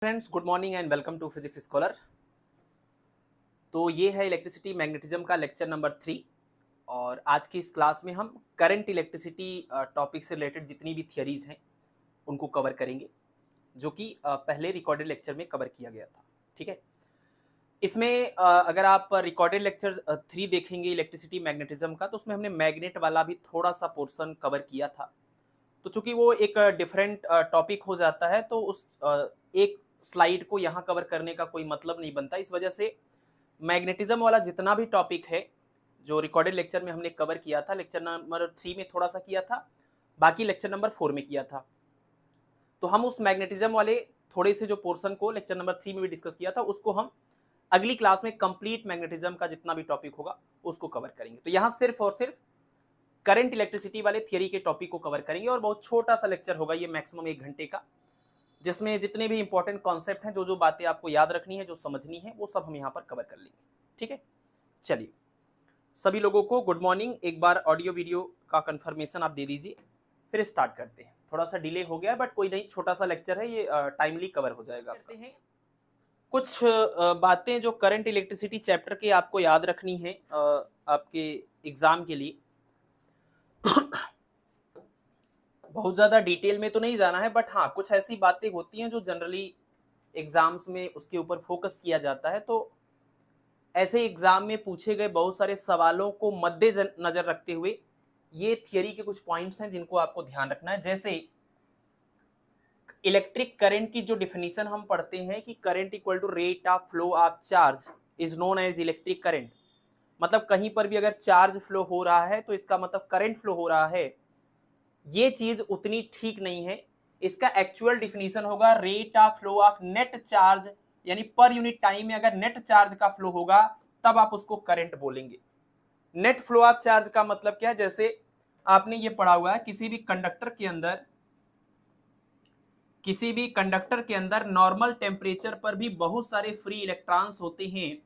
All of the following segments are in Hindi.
Friends, good morning and welcome to physics scholar. तो ये है इलेक्ट्रिसिटी मैग्नेटिज्म का लेक्चर नंबर 3 और आज की इस क्लास में हम करंट इलेक्ट्रिसिटी टॉपिक से रिलेटेड जितनी भी थियरीज हैं उनको कवर करेंगे, जो कि पहले रिकॉर्डेड लेक्चर में कवर किया गया था। ठीक है, इसमें अगर आप रिकॉर्डेड लेक्चर 3 देखेंगे इलेक्ट्रिसिटी मैग्नेटिज्म का, तो उसमें हमने मैग्नेट वाला भी थोड़ा सा पोर्शन कवर किया था। तो चूंकि वो एक डिफरेंट टॉपिक हो जाता है, तो उस एक स्लाइड को यहाँ कवर करने का कोई मतलब नहीं बनता। इस वजह से मैग्नेटिज्म वाला जितना भी टॉपिक है जो रिकॉर्डेड लेक्चर में हमने कवर किया था, लेक्चर नंबर 3 में थोड़ा सा किया था, बाकी लेक्चर नंबर 4 में किया था। तो हम उस मैग्नेटिज्म वाले थोड़े से जो पोर्शन को लेक्चर नंबर 3 में भी डिस्कस किया था, उसको हम अगली क्लास में कंप्लीट मैग्नेटिज्म का जितना भी टॉपिक होगा उसको कवर करेंगे। तो यहाँ सिर्फ और सिर्फ करंट इलेक्ट्रिसिटी वाले थियरी के टॉपिक को कवर करेंगे और बहुत छोटा सा लेक्चर होगा ये, मैक्सिमम 1 घंटे का, जिसमें जितने भी इंपॉर्टेंट कॉन्सेप्ट हैं, जो जो बातें आपको याद रखनी है, जो समझनी है, वो सब हम यहाँ पर कवर कर लेंगे। ठीक है, चलिए सभी लोगों को गुड मॉर्निंग। एक बार ऑडियो वीडियो का कंफर्मेशन आप दे दीजिए, फिर स्टार्ट करते हैं। थोड़ा सा डिले हो गया बट कोई नहीं, छोटा सा लेक्चर है ये, टाइमली कवर हो जाएगा। करते हैं कुछ बातें जो करंट इलेक्ट्रिसिटी चैप्टर के आपको याद रखनी है आपके एग्जाम के लिए। बहुत ज़्यादा डिटेल में तो नहीं जाना है, बट हाँ कुछ ऐसी बातें होती हैं जो जनरली एग्जाम्स में उसके ऊपर फोकस किया जाता है। तो ऐसे एग्जाम में पूछे गए बहुत सारे सवालों को मद्देनजर रखते हुए ये थियरी के कुछ पॉइंट्स हैं जिनको आपको ध्यान रखना है। जैसे इलेक्ट्रिक करंट की जो डिफिनीशन हम पढ़ते हैं कि current equal to rate of flow of charge is known as electric current. मतलब कहीं पर भी अगर चार्ज फ्लो हो रहा है तो इसका मतलब करंट फ्लो हो रहा है। ये चीज उतनी ठीक नहीं है। इसका एक्चुअल डिफिनीशन होगा rate of flow of net charge, यानी पर यूनिट टाइम में अगर नेट चार्ज का फ्लो होगा तब आप उसको करंट बोलेंगे। नेट फ्लो ऑफ चार्ज का मतलब क्या है? जैसे आपने ये पढ़ा हुआ है, किसी भी कंडक्टर के अंदर नॉर्मल टेम्परेचर पर भी बहुत सारे फ्री इलेक्ट्रॉन्स होते हैं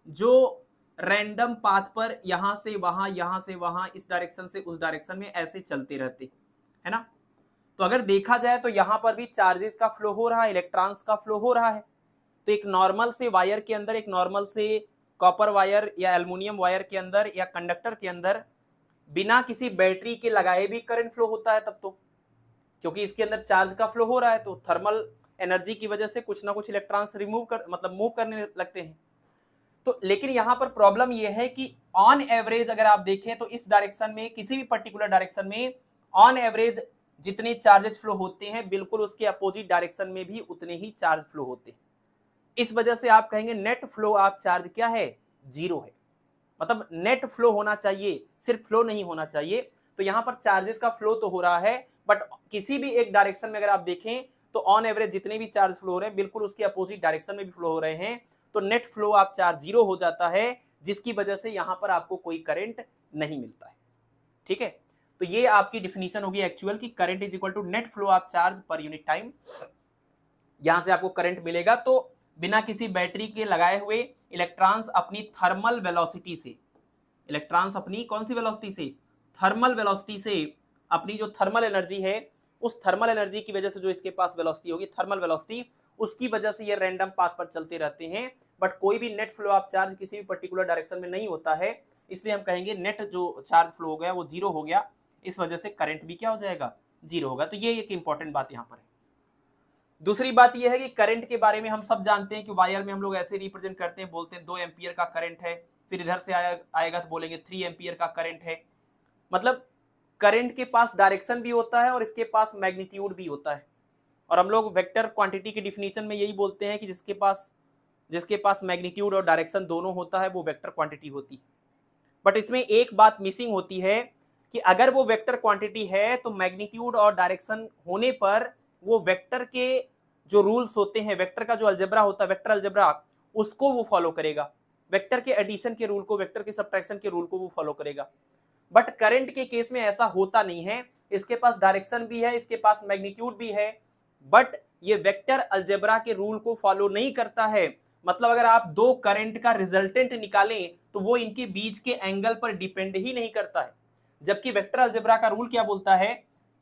जो रैंडम पाथ पर यहां से वहां, यहां से वहां, इस डायरेक्शन से उस डायरेक्शन में ऐसे चलते रहते है ना। तो अगर देखा जाए तो यहां पर भी चार्जेस का फ्लो हो रहा है, इलेक्ट्रॉन्स का फ्लो हो रहा है। तो एक नॉर्मल से वायर के अंदर, एक नॉर्मल से कॉपर वायर या एल्युमिनियम वायर के अंदर या कंडक्टर के अंदर बिना किसी बैटरी के लगाए भी करंट फ्लो होता है तब तो, क्योंकि इसके अंदर चार्ज का फ्लो हो रहा है। तो थर्मल एनर्जी की वजह से कुछ ना कुछ इलेक्ट्रॉन्स मूव करने लगते हैं। तो लेकिन यहां पर प्रॉब्लम यह है कि ऑन एवरेज अगर आप देखें तो इस डायरेक्शन में, किसी भी पर्टिकुलर डायरेक्शन में ऑन एवरेज जितने चार्जेस फ्लो होते हैं, बिल्कुल उसके अपोजिट डायरेक्शन में भी उतने ही चार्ज फ्लो होते हैं। इस वजह से आप कहेंगे नेट फ्लो ऑफ चार्ज क्या है? 0 है। मतलब नेट फ्लो होना चाहिए, सिर्फ फ्लो नहीं होना चाहिए। तो यहां पर चार्जेस का फ्लो तो हो रहा है, बट किसी भी एक डायरेक्शन में अगर आप देखें तो ऑन एवरेज जितने भी चार्ज फ्लो हो रहे हैं बिल्कुल उसके अपोजिट डायरेक्शन में भी फ्लो हो रहे हैं। तो नेट फ्लो ऑफ चार्ज 0 हो जाता है, जिसकी वजह से यहां पर आपको कोई करंट नहीं मिलता है। ठीक है, तो ये आपकी डिफिनीशन होगी एक्चुअल की current is equal to net flow of charge per unit time. यहां से आपको करंट मिलेगा तो बिना किसी बैटरी के लगाए हुए इलेक्ट्रॉन्स अपनी थर्मल वेलोसिटी से, इलेक्ट्रॉन्स अपनी कौन सी वेलोसिटी से? थर्मल वेलोसिटी से, अपनी जो थर्मल एनर्जी है उस थर्मल एनर्जी की वजह से जो इसके पास वेलोसिटी होगी, थर्मल वेलोसिटी, उसकी वजह से ये रैंडम पाथ पर चलते रहते हैं। बट कोई भी नेट फ्लो ऑफ चार्ज किसी भी पर्टिकुलर डायरेक्शन में नहीं होता है, इसलिए हम कहेंगे नेट जो चार्ज फ्लो हो गया वो 0 हो गया। इस वजह से करंट भी क्या हो जाएगा? 0 होगा। तो ये एक इंपॉर्टेंट बात यहां पर है। दूसरी बात यह है कि करंट के बारे में हम सब जानते हैं कि वायर में हम लोग ऐसे रिप्रेजेंट करते हैं, बोलते हैं 2 एम्पियर का करंट है, फिर इधर से आएगा तो बोलेंगे 3 एम्पियर का करंट है। मतलब करंट के पास डायरेक्शन भी होता है और इसके पास मैग्नीट्यूड भी होता है। और हम लोग वेक्टर क्वांटिटी की डिफिनीशन में यही बोलते हैं कि जिसके पास मैग्नीट्यूड और डायरेक्शन दोनों होता है वो वेक्टर क्वांटिटी होती है। बट इसमें एक बात मिसिंग होती है कि अगर वो वेक्टर क्वांटिटी है तो मैग्नीट्यूड और डायरेक्शन होने पर वो वेक्टर के जो रूल्स होते हैं, वेक्टर का जो अलजेब्रा होता है, वेक्टर अलजेब्रा, उसको वो फॉलो करेगा। वेक्टर के एडिशन के रूल को, वेक्टर के सब्ट्रैक्शन के रूल को वो फॉलो करेगा। बट करंट के केस में ऐसा होता नहीं है। इसके पास डायरेक्शन भी है, इसके पास मैग्नीट्यूड भी है, बट ये वेक्टर अलजेब्रा के रूल को फॉलो नहीं करता है। मतलब अगर आप 2 करंट का रिजल्टेंट निकालें तो वो इनके बीच के एंगल पर डिपेंड ही नहीं करता है। जबकि वेक्टर अलजेब्रा का रूल क्या बोलता है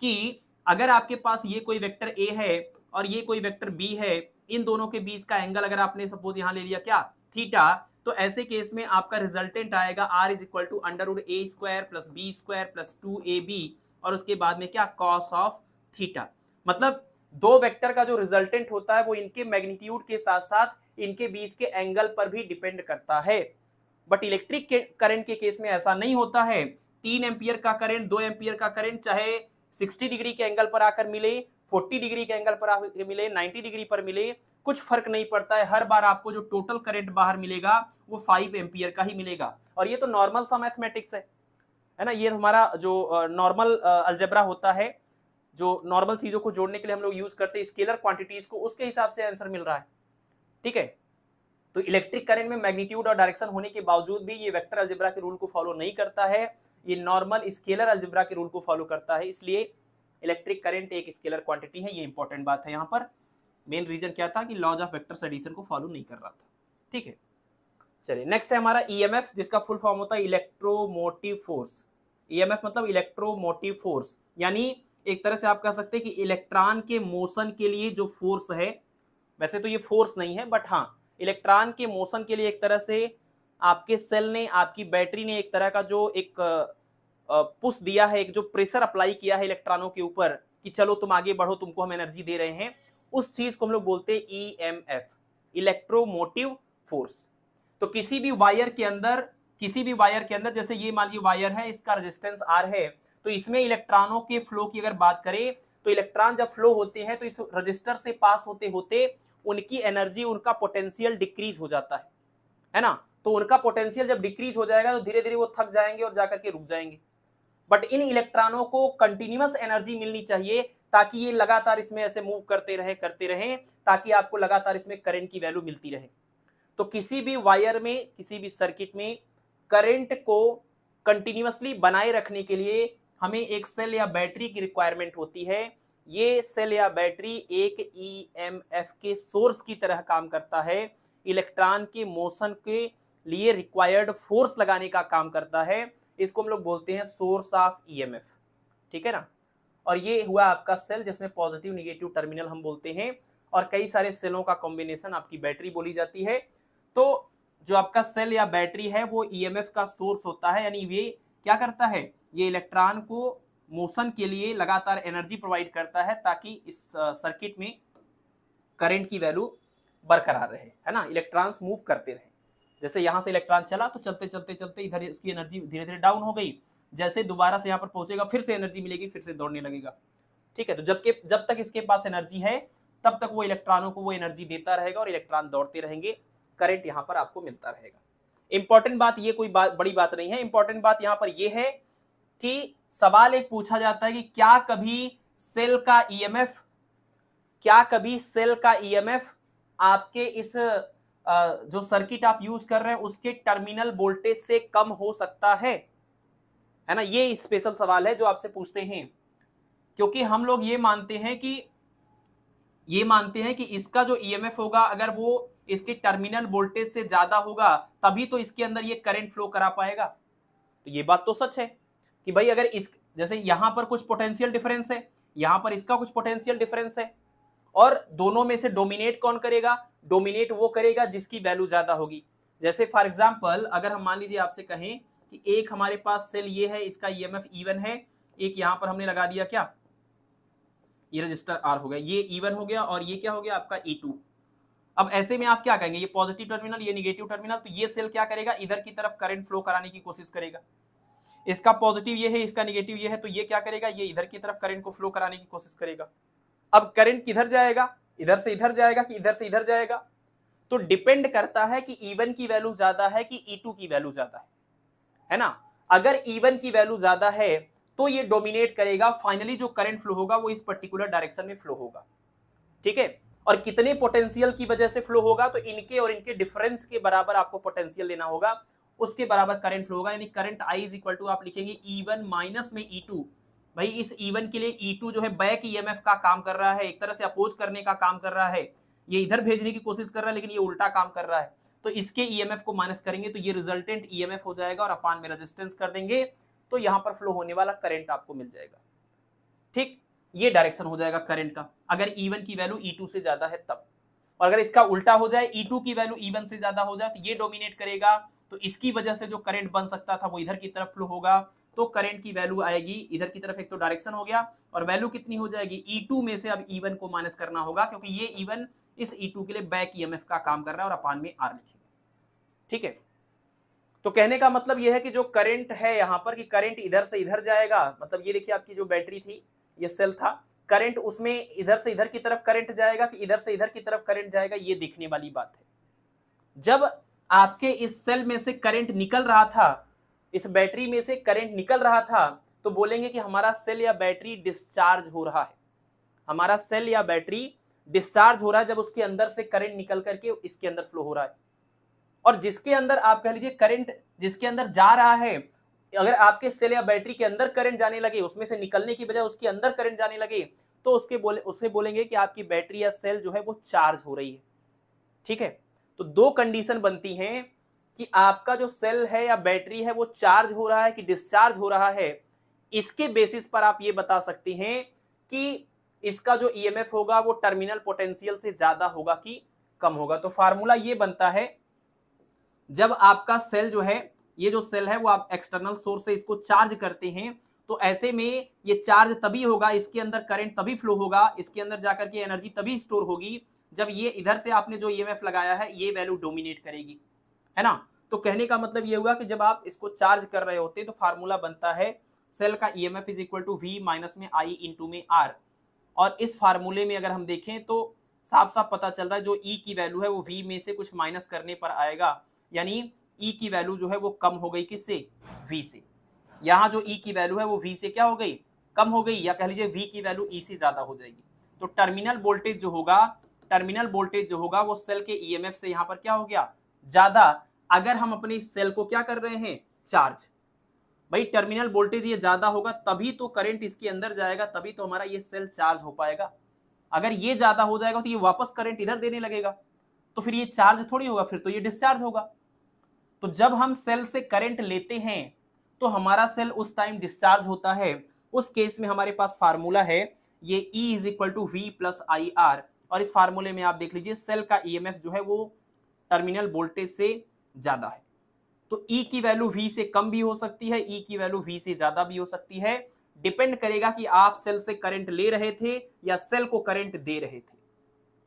कि अगर आपके पास ये कोई वेक्टर ए है और ये कोई वेक्टर बी है, इन दोनों के बीच का एंगल अगर आपने सपोज यहां ले लिया क्या, थीटा, तो ऐसे केस में आपका रिजल्टेंट आएगा r is equal to under root A square plus B square plus 2ab और उसके बाद में क्या, कॉस ऑफ थीटा। मतलब दो वेक्टर का जो रिजल्टेंट होता है वो इनके मैग्नीट्यूड के साथ साथ इनके बीच के एंगल पर भी डिपेंड करता है। बट इलेक्ट्रिक करंट के केस में ऐसा नहीं होता है। 3 एम्पियर का करंट, 2 एम्पियर का करंट चाहे 60 डिग्री के एंगल पर आकर मिले, 40 डिग्री के एंगल पर आकर मिले, 90 डिग्री पर मिले, कुछ फर्क नहीं पड़ता है। हर बार आपको जो टोटल करंट बाहर मिलेगा वो 5 एम्पियर का ही मिलेगा। और ये तो नॉर्मल सा मैथमेटिक्स है ना। ये हमारा जो नॉर्मल अलजेब्रा होता है, जो नॉर्मल चीजों को जोड़ने के लिए हम लोग यूज करते हैं स्केलर क्वांटिटीज को, उसके हिसाब से आंसर मिल रहा है। ठीक है, तो इलेक्ट्रिक करंट में मैग्नीट्यूड और डायरेक्शन होने के बावजूद भी ये वेक्टर अलजेब्रा के रूल को फॉलो नहीं करता है, ये नॉर्मल स्केलर अलजेब्रा के रूल को फॉलो करता है। इसलिए इलेक्ट्रिक करंट एक स्केलर क्वांटिटी है, ये इंपॉर्टेंट बात है। यहाँ पर मेन रीजन क्या था कि लॉज ऑफ वेक्टर्स एडिशन को फॉलो नहीं कर रहा था। ठीक है, चलिए नेक्स्ट है हमारा ईएमएफ, जिसका फुल फॉर्म होता है इलेक्ट्रोमोटिव फोर्स। ईएमएफ मतलब इलेक्ट्रोमोटिव फोर्स, यानी एक तरह से आप कह सकते हैं कि इलेक्ट्रॉन के मोशन के लिए जो फोर्स है, वैसे तो ये फोर्स नहीं है बट हाँ इलेक्ट्रॉन के मोशन के लिए एक तरह से आपके सेल ने, आपकी बैटरी ने एक तरह का जो एक पुश दिया है, एक जो प्रेशर अप्लाई किया है इलेक्ट्रॉनों के ऊपर कि चलो तुम आगे बढ़ो, तुमको हम एनर्जी दे रहे हैं, उस चीज को हम लोग बोलते हैं ईएमएफ, इलेक्ट्रोमोटिव फोर्स। तो किसी भी वायर के अंदर जैसे ये मान लीजिए वायर है, इसका रेजिस्टेंस R है, तो इसमें इलेक्ट्रॉनों के फ्लो की अगर बात करें तो इलेक्ट्रॉन जब फ्लो होते हैं तो इस रजिस्टर से पास होते होते उनकी एनर्जी, उनका पोटेंशियल डिक्रीज हो जाता है ना। तो उनका पोटेंशियल जब डिक्रीज हो जाएगा तो धीरे धीरे वो थक जाएंगे और जाकर के रुक जाएंगे। बट इन इलेक्ट्रॉनों को कंटिन्यूअस एनर्जी मिलनी चाहिए ताकि ये लगातार इसमें ऐसे मूव करते रहे ताकि आपको लगातार इसमें करंट की वैल्यू मिलती रहे। तो किसी भी वायर में, किसी भी सर्किट में करंट को कंटिन्यूअसली बनाए रखने के लिए हमें एक सेल या बैटरी की रिक्वायरमेंट होती है। ये सेल या बैटरी एक ईएमएफ के सोर्स की तरह काम करता है, इलेक्ट्रॉन के मोशन के लिए रिक्वायर्ड फोर्स लगाने का काम करता है। इसको हम लोग बोलते हैं सोर्स ऑफ ईएमएफ। ठीक है ना। और ये हुआ आपका सेल जिसमें पॉजिटिव निगेटिव टर्मिनल हम बोलते हैं, और कई सारे सेलों का कॉम्बिनेशन आपकी बैटरी बोली जाती है। तो जो आपका सेल या बैटरी है वो ईएमएफ का सोर्स होता है, यानी ये क्या करता है, ये इलेक्ट्रॉन को मोशन के लिए लगातार एनर्जी प्रोवाइड करता है ताकि इस सर्किट में करंट की वैल्यू बरकरार रहे, है ना। इलेक्ट्रॉन्स मूव करते रहे, जैसे यहां से इलेक्ट्रॉन चला तो चलते चलते चलते इधर उसकी एनर्जी धीरे धीरे डाउन हो गई, जैसे दोबारा से यहाँ पर पहुंचेगा फिर से एनर्जी मिलेगी, फिर से दौड़ने लगेगा। ठीक है, तो जब तक इसके पास एनर्जी है तब तक वो इलेक्ट्रॉनों को वो एनर्जी देता रहेगा और इलेक्ट्रॉन दौड़ते रहेंगे, करंट यहाँ पर आपको मिलता रहेगा। इंपॉर्टेंट बात ये कोई बड़ी बात नहीं है, इंपॉर्टेंट बात यहाँ पर ये है कि सवाल एक पूछा जाता है कि क्या कभी सेल का ईएमएफ आपके इस जो सर्किट आप यूज कर रहे हैं उसके टर्मिनल वोल्टेज से कम हो सकता है ना। ये स्पेशल सवाल है जो आपसे पूछते हैं, क्योंकि हम लोग ये मानते हैं कि इसका जो ईएमएफ होगा अगर वो इसके टर्मिनल वोल्टेज से ज्यादा होगा तभी तो इसके अंदर ये करंट फ्लो करा पाएगा। तो ये बात तो सच है कि भाई अगर इस जैसे यहां पर कुछ पोटेंशियल डिफरेंस है, यहां पर इसका कुछ पोटेंशियल डिफरेंस है, और दोनों में से डोमिनेट कौन करेगा, डोमिनेट वो करेगा जिसकी वैल्यू ज्यादा होगी। जैसे फॉर एग्जांपल अगर हम मान लीजिए आपसे कहें कि एक हमारे पास सेल ये है, इसका ईएमएफ E1 है, एक यहां पर हमने लगा दिया क्या, ये रजिस्टर R हो गया, ये E1 हो गया और ये क्या हो गया आपका E2। अब ऐसे में आप क्या कहेंगे, ये पॉजिटिव टर्मिनल, ये निगेटिव टर्मिनल, तो ये सेल क्या करेगा, इधर की तरफ करंट फ्लो कराने की कोशिश करेगा। इसका पॉजिटिव ये है, इसका निगेटिव ये है, तो ये क्या करेगा, ये इधर की तरफ करंट को फ्लो कराने की कोशिश करेगा। अब करंट किधर जाएगा, इधर से इधर जाएगा कि इधर से इधर जाएगा, तो डिपेंड करता है कि E1 की वैल्यू ज्यादा है कि E2 की वैल्यू ज्यादा है ना। अगर E1 की वैल्यू ज्यादा है तो ये डोमिनेट करेगा, फाइनली जो करंट फ्लो होगा वो इस पर्टिकुलर डायरेक्शन में फ्लो होगा। ठीक है, और कितने पोटेंशियल की वजह से फ्लो होगा, तो इनके और इनके डिफरेंस के बराबर आपको पोटेंशियल लेना होगा, उसके बराबर करंट फ्लो होगा। यानी current I is equal to आप लिखेंगे E1 माइनस में E2। भाई इस E1 के लिए E2 जो है बैक ईएमएफ का काम कर रहा है, एक तरह से अपोज करने का काम कर रहा है, ये इधर भेजने की कोशिश कर रहा है लेकिन ये उल्टा काम कर रहा है, तो इसके ईएमएफ को माइनस करेंगे तो ये रिजल्टेंट ईएमएफ हो जाएगा और अपान में रेजिस्टेंस कर देंगे तो यहां पर फ्लो होने वाला करंट आपको मिल जाएगा। ठीक, ये डायरेक्शन हो जाएगा करंट का अगर E1 की वैल्यू E2 से ज्यादा है तब। और अगर इसका उल्टा हो जाए, E2 की वैल्यू E1 से ज्यादा हो जाए तो ये डोमिनेट करेगा, तो इसकी वजह से जो करंट बन सकता था वो इधर की तरफ फ्लो होगा, तो करंट की वैल्यू आएगी इधर की तरफ। एक तो डायरेक्शन हो गया, और वैल्यू कितनी हो जाएगी, E2 में से अब E1 को माइनस करना होगा, क्योंकि ये E1 इस E2 के लिए बैक EMF का काम कर रहा है, और अपान में R लिखेंगे। ठीक है, तो कहने का मतलब यह है कि जो करंट है यहां पर, कि करंट इधर से इधर जाएगा, मतलब ये देखिए आपकी जो बैटरी थी, ये सेल था, करंट उसमें इधर से इधर की तरफ करंट जाएगा कि इधर से इधर की तरफ करंट जाएगा, ये देखने वाली बात है। जब आपके इस सेल में से करंट निकल रहा था, इस बैटरी में से करंट निकल रहा था, तो बोलेंगे कि हमारा सेल या बैटरी डिस्चार्ज हो रहा है, हमारा सेल या बैटरी डिस्चार्ज हो रहा है जब उसके अंदर से करंट निकल करके इसके अंदर फ्लो हो रहा है। और जिसके अंदर आप कह लीजिए करंट जिसके अंदर जा रहा है, अगर आपके सेल या बैटरी के अंदर करंट जाने लगे, उसमें से निकलने की बजाय उसके अंदर करंट जाने लगे, तो उससे बोलेंगे कि आपकी बैटरी या सेल जो है वो चार्ज हो रही है। ठीक है, तो दो कंडीशन बनती हैं कि आपका जो सेल है या बैटरी है वो चार्ज हो रहा है कि डिस्चार्ज हो रहा है। इसके बेसिस पर आप ये बता सकते हैं कि इसका जो ईएमएफ होगा वो टर्मिनल पोटेंशियल से ज्यादा होगा कि कम होगा। तो फार्मूला ये बनता है, जब आपका सेल जो है, ये जो सेल है वो आप एक्सटर्नल सोर्स से इसको चार्ज करते हैं, तो ऐसे में ये चार्ज तभी होगा, इसके अंदर करंट तभी फ्लो होगा, इसके अंदर जाकर के एनर्जी तभी स्टोर होगी जब ये इधर से आपने जो ईएमएफ लगाया है ये वैल्यू डोमिनेट करेगी, है ना। तो कहने का मतलब ये हुआ कि जब आप इसको चार्ज कर रहे होते हैं तो फार्मूला बनता है सेल का EMF is equal to V minus में I इंटू में R। और इस फार्मूले में अगर हम देखें तो साफ साफ पता चल रहा है जो E की वैल्यू है वो V में से कुछ माइनस करने पर आएगा, यानी E की वैल्यू जो है वो कम हो गई किससे, V से। यहाँ जो E की वैल्यू है वो V से क्या हो गई, कम हो गई, या कह लीजिए V की वैल्यू E से ज्यादा हो जाएगी। तो टर्मिनल वोल्टेज जो होगा वो सेल के ईएमएफ से यहाँ पर क्या हो गया, ज्यादा। अगर हम अपने सेल को क्या कर रहे हैं, चार्ज, भाई टर्मिनल वोल्टेज ये ज्यादा होगा तभी तो करंट इसके अंदर जाएगा, तभी तो हमारा ये सेल चार्ज हो पाएगा। अगर ये ज्यादा हो जाएगा तो ये वापस करंट इधर देने लगेगा, तो फिर ये चार्ज थोड़ी होगा, फिर तो ये डिस्चार्ज होगा। तो जब हम सेल से करंट लेते हैं तो हमारा सेल उस टाइम डिस्चार्ज होता है। उस केस में हमारे पास फार्मूला है ये E is equal to V plus I R, और इस फार्मूले में आप देख लीजिए सेल का ईएमएफ जो है वो टर्मिनल वोल्टेज से ज्यादा है। तो E की वैल्यू V से कम भी हो सकती है, E की वैल्यू V से ज्यादा भी हो सकती है, डिपेंड करेगा कि आप सेल से करंट ले रहे थे या सेल को करंट दे रहे थे।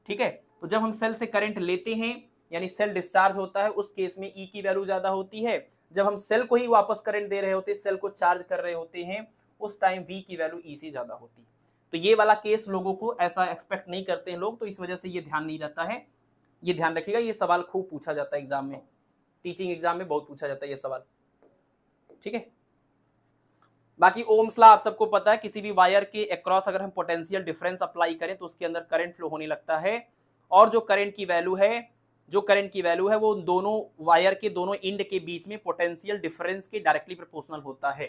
ठीक है, तो जब हम सेल से करंट लेते हैं यानी सेल डिस्चार्ज होता है, उस केस में E की वैल्यू ज्यादा होती है। जब हम सेल को ही वापस करंट दे रहे होते हैं, सेल को चार्ज कर रहे होते हैं, उस टाइम V की वैल्यू E से ज्यादा होती है। तो ये वाला केस लोगों को ऐसा एक्सपेक्ट नहीं करते हैं लोग, तो इस वजह से ये ध्यान नहीं रहता है। ये ध्यान रखिएगा, ये सवाल खूब पूछा जाता है एग्जाम में, टीचिंग एग्जाम में बहुत पूछा जाता है ये सवाल। ठीक है, बाकी ओम्स लॉ आप सबको पता है, किसी भी वायर के अक्रॉस अगर हम पोटेंशियल डिफरेंस अप्लाई करें तो उसके अंदर करंट फ्लो होने लगता है, और जो करंट की वैल्यू है वो दोनों वायर के दोनों एंड के बीच में पोटेंशियल डिफरेंस के डायरेक्टली प्रोपोर्शनल होता है।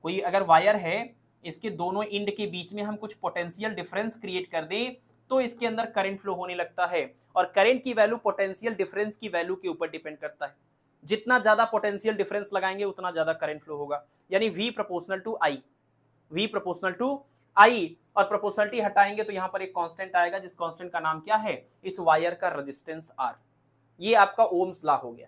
कोई अगर वायर है, इसके दोनों एंड के बीच में हम कुछ पोटेंशियल डिफरेंस क्रिएट कर दें तो इसके अंदर करंट फ्लो होने लगता है, और करंट की वैल्यू पोटेंशियल डिफरेंस की वैल्यू के ऊपर डिपेंड करता है। जितना ज्यादा पोटेंशियल डिफरेंस लगाएंगे उतना ज्यादा करंट फ्लो होगा, यानी V प्रोपोर्शनल टू I। और प्रोपोर्शनलिटी हटाएंगे तो यहाँ पर एक कांस्टेंट आएगा, जिस कांस्टेंट का नाम क्या है, इस वायर का रेजिस्टेंस R। ये आपका ओम्स लॉ हो गया।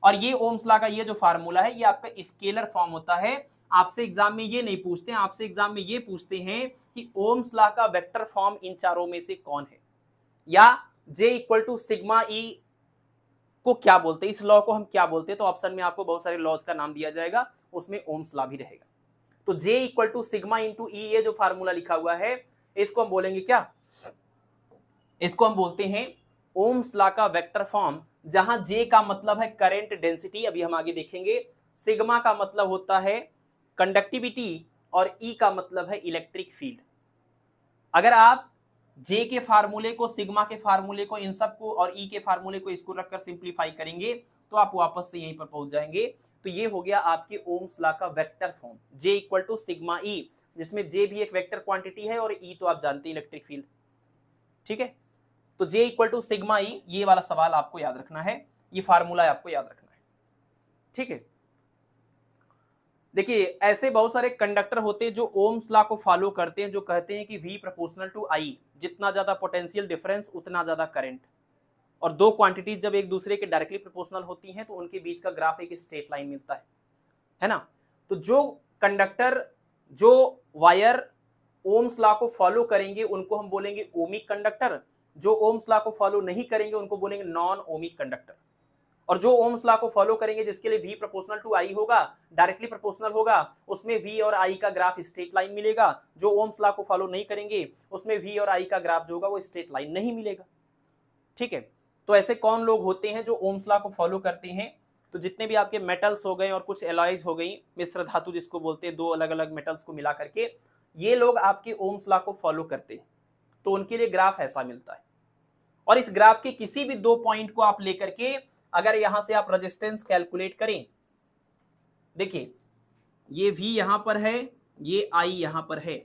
और ये ओम्स लॉ का ये जो फार्मूला है ये आपका स्केलर फॉर्म होता है। आपसे एग्जाम में ये नहीं पूछते हैं, आपसे एग्जाम में ये पूछते हैं कि ओम्स लॉ का वेक्टर फॉर्म इन चारों में से कौन है, या J equal to sigma E को क्या बोलते हैं, इस लॉ को हम क्या बोलते हैं। तो ऑप्शन में आपको बहुत सारे लॉज का नाम दिया जाएगा, उसमें ओम्स लॉ भी रहेगा। तो J equal to sigma into E, ये जो फार्मूला लिखा हुआ है इसको हम बोलेंगे क्या, इसको हम बोलते हैं ओम्स लॉ का वेक्टर फॉर्म, जहां J का मतलब है करंट डेंसिटी, अभी हम आगे देखेंगे। सिग्मा का मतलब होता है कंडक्टिविटी, और E का मतलब है इलेक्ट्रिक फील्ड। अगर आप J के फार्मूले को, सिग्मा के फार्मूले को, इन सबको और E के फार्मूले को इसको रखकर सिंप्लीफाई करेंगे तो आप वापस से यहीं पर पहुंच जाएंगे। तो ये हो गया आपके ओम्स लॉ का vector form, J equal to sigma E, जिसमें J भी एक वेक्टर क्वांटिटी है और E तो आप जानते हैं इलेक्ट्रिक फील्ड। ठीक है, तो J equal to sigma E, ये वाला सवाल आपको याद रखना है, ये फार्मूला आपको याद रखना है। ठीक है, देखिए ऐसे बहुत सारे कंडक्टर होते हैं जो ओम्स लॉ को फॉलो करते हैं, जो कहते हैं कि V प्रोपोर्शनल टू I, जितना ज्यादा पोटेंशियल डिफरेंस उतना ज्यादा करंट। और दो क्वांटिटीज जब एक दूसरे के डायरेक्टली प्रोपोर्शनल होती हैं तो उनके बीच का ग्राफ एक स्ट्रेट लाइन मिलता है ना। तो जो कंडक्टर, जो वायर ओम्स लॉ को फॉलो करेंगे उनको हम बोलेंगे ओमिक कंडक्टर, जो ओम्स लॉ को फॉलो नहीं करेंगे उनको बोलेंगे नॉन ओमिक कंडक्टर। और जो ओम्स लॉ को फॉलो करेंगे जिसके लिए V प्रोपोर्शनल टू I होगा, डायरेक्टली प्रोपोर्शनल होगा, उसमें V और I का ग्राफ स्ट्रेट लाइन मिलेगा। जो ओम्स लॉ को फॉलो नहीं करेंगे उसमें V और I का ग्राफ जो होगा वो स्ट्रेट लाइन नहीं मिलेगा। ठीक है, तो ऐसे कौन लोग होते हैं जो ओम्स लॉ को फॉलो करते हैं? तो जितने भी आपके मेटल्स हो गए और कुछ एलॉयज हो गई, मिश्र धातु जिसको बोलते हैं, दो अलग अलग मेटल्स को मिला करके, ये लोग आपके ओम्स लॉ को फॉलो करते हैं, तो उनके लिए ग्राफ ऐसा मिलता है। और इस ग्राफ के किसी भी दो पॉइंट को आप लेकर के अगर यहां से आप रेजिस्टेंस कैलकुलेट करें, देखिए ये V यहां पर है, ये I यहां पर है।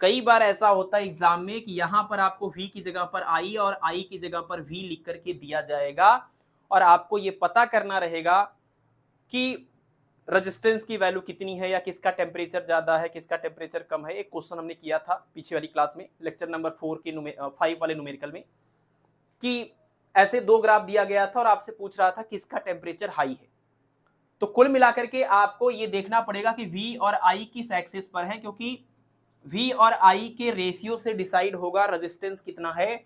कई बार ऐसा होता है एग्जाम में कि यहां पर आपको V की जगह पर I और I की जगह पर V लिख करके दिया जाएगा और आपको ये पता करना रहेगा कि रेजिस्टेंस की वैल्यू कितनी है या किसका टेम्परेचर ज्यादा है किसका टेम्परेचर कम है। एक क्वेश्चन हमने किया था पीछे वाली क्लास में, लेक्चर नंबर 5 वाले न्यूमेरिकल में, कि ऐसे दो ग्राफ दिया गया था और आपसे पूछ रहा था किसका टेम्परेचर हाई है। तो कुल मिलाकर के आपको ये देखना पड़ेगा कि V और I किस एक्सिस पर है, क्योंकि V और I के रेशियो से डिसाइड होगा रेजिस्टेंस कितना है।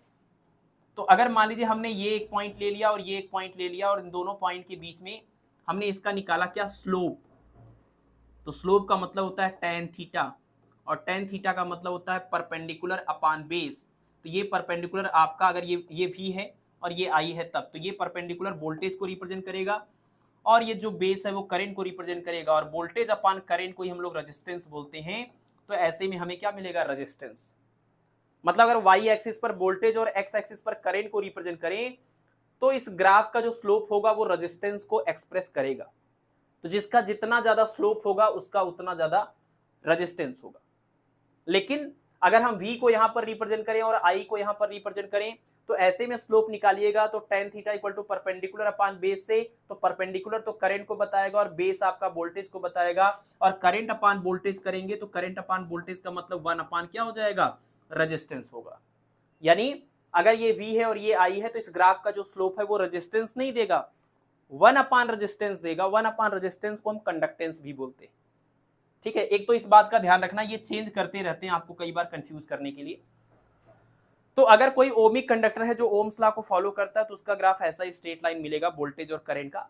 तो अगर मान लीजिए हमने ये एक पॉइंट ले लिया और ये एक पॉइंट ले लिया और इन दोनों पॉइंट के बीच में हमने इसका निकाला क्या, स्लोप। तो स्लोप का मतलब होता है tan थीटा और tan थीटा का मतलब होता है परपेंडिकुलर अपॉन बेस। तो ये परपेंडिकुलर आपका, अगर ये V है और ये I है तब, तो ये परपेंडिकुलर वोल्टेज को रिप्रेजेंट करेगा और ये जो बेस है वो करंट को रिप्रेजेंट करेगा, और वोल्टेज अपॉन करंट को ही हम लोग रेजिस्टेंस बोलते हैं। तो ऐसे में हमें क्या मिलेगा, रेजिस्टेंस। मतलब अगर y एक्सिस पर वोल्टेज और x एक्सिस पर करंट को रिप्रेजेंट करें तो इस ग्राफ का जो स्लोप होगा वो रेजिस्टेंस को एक्सप्रेस करेगा। तो जिसका जितना ज्यादा स्लोप होगा उसका उतना ज्यादा रेजिस्टेंस होगा। लेकिन अगर हम v को यहां पर रिप्रेजेंट करें और I को यहां पर रिप्रेजेंट करें तो ऐसे में स्लोप निकालिएगा तो tan theta equal to perpendicular upon base से, तो परपेंडिकुलर तो करंट को बताएगा और बेस आपका वोल्टेज को बताएगा, और करंट अपॉन वोल्टेज करेंगे तो करंट अपॉन वोल्टेज का मतलब 1 अपॉन क्या हो जाएगा, रेजिस्टेंस होगा। यानी अगर ये V है और ये I है तो इस ग्राफ का जो स्लोप है वो रेजिस्टेंस नहीं देगा, 1 अपॉन रेजिस्टेंस देगा। 1 अपॉन रेजिस्टेंस को हम कंडक्टेंस भी बोलते हैं। ठीक है, एक तो इस बात का ध्यान रखना, ये चेंज करते रहते हैं आपको कई बार कंफ्यूज करने के लिए। तो अगर कोई ओमिक कंडक्टर है जो ओम्स लॉ को फॉलो करता है तो उसका ग्राफ ऐसा ही स्ट्रेट लाइन मिलेगा वोल्टेज और करंट का।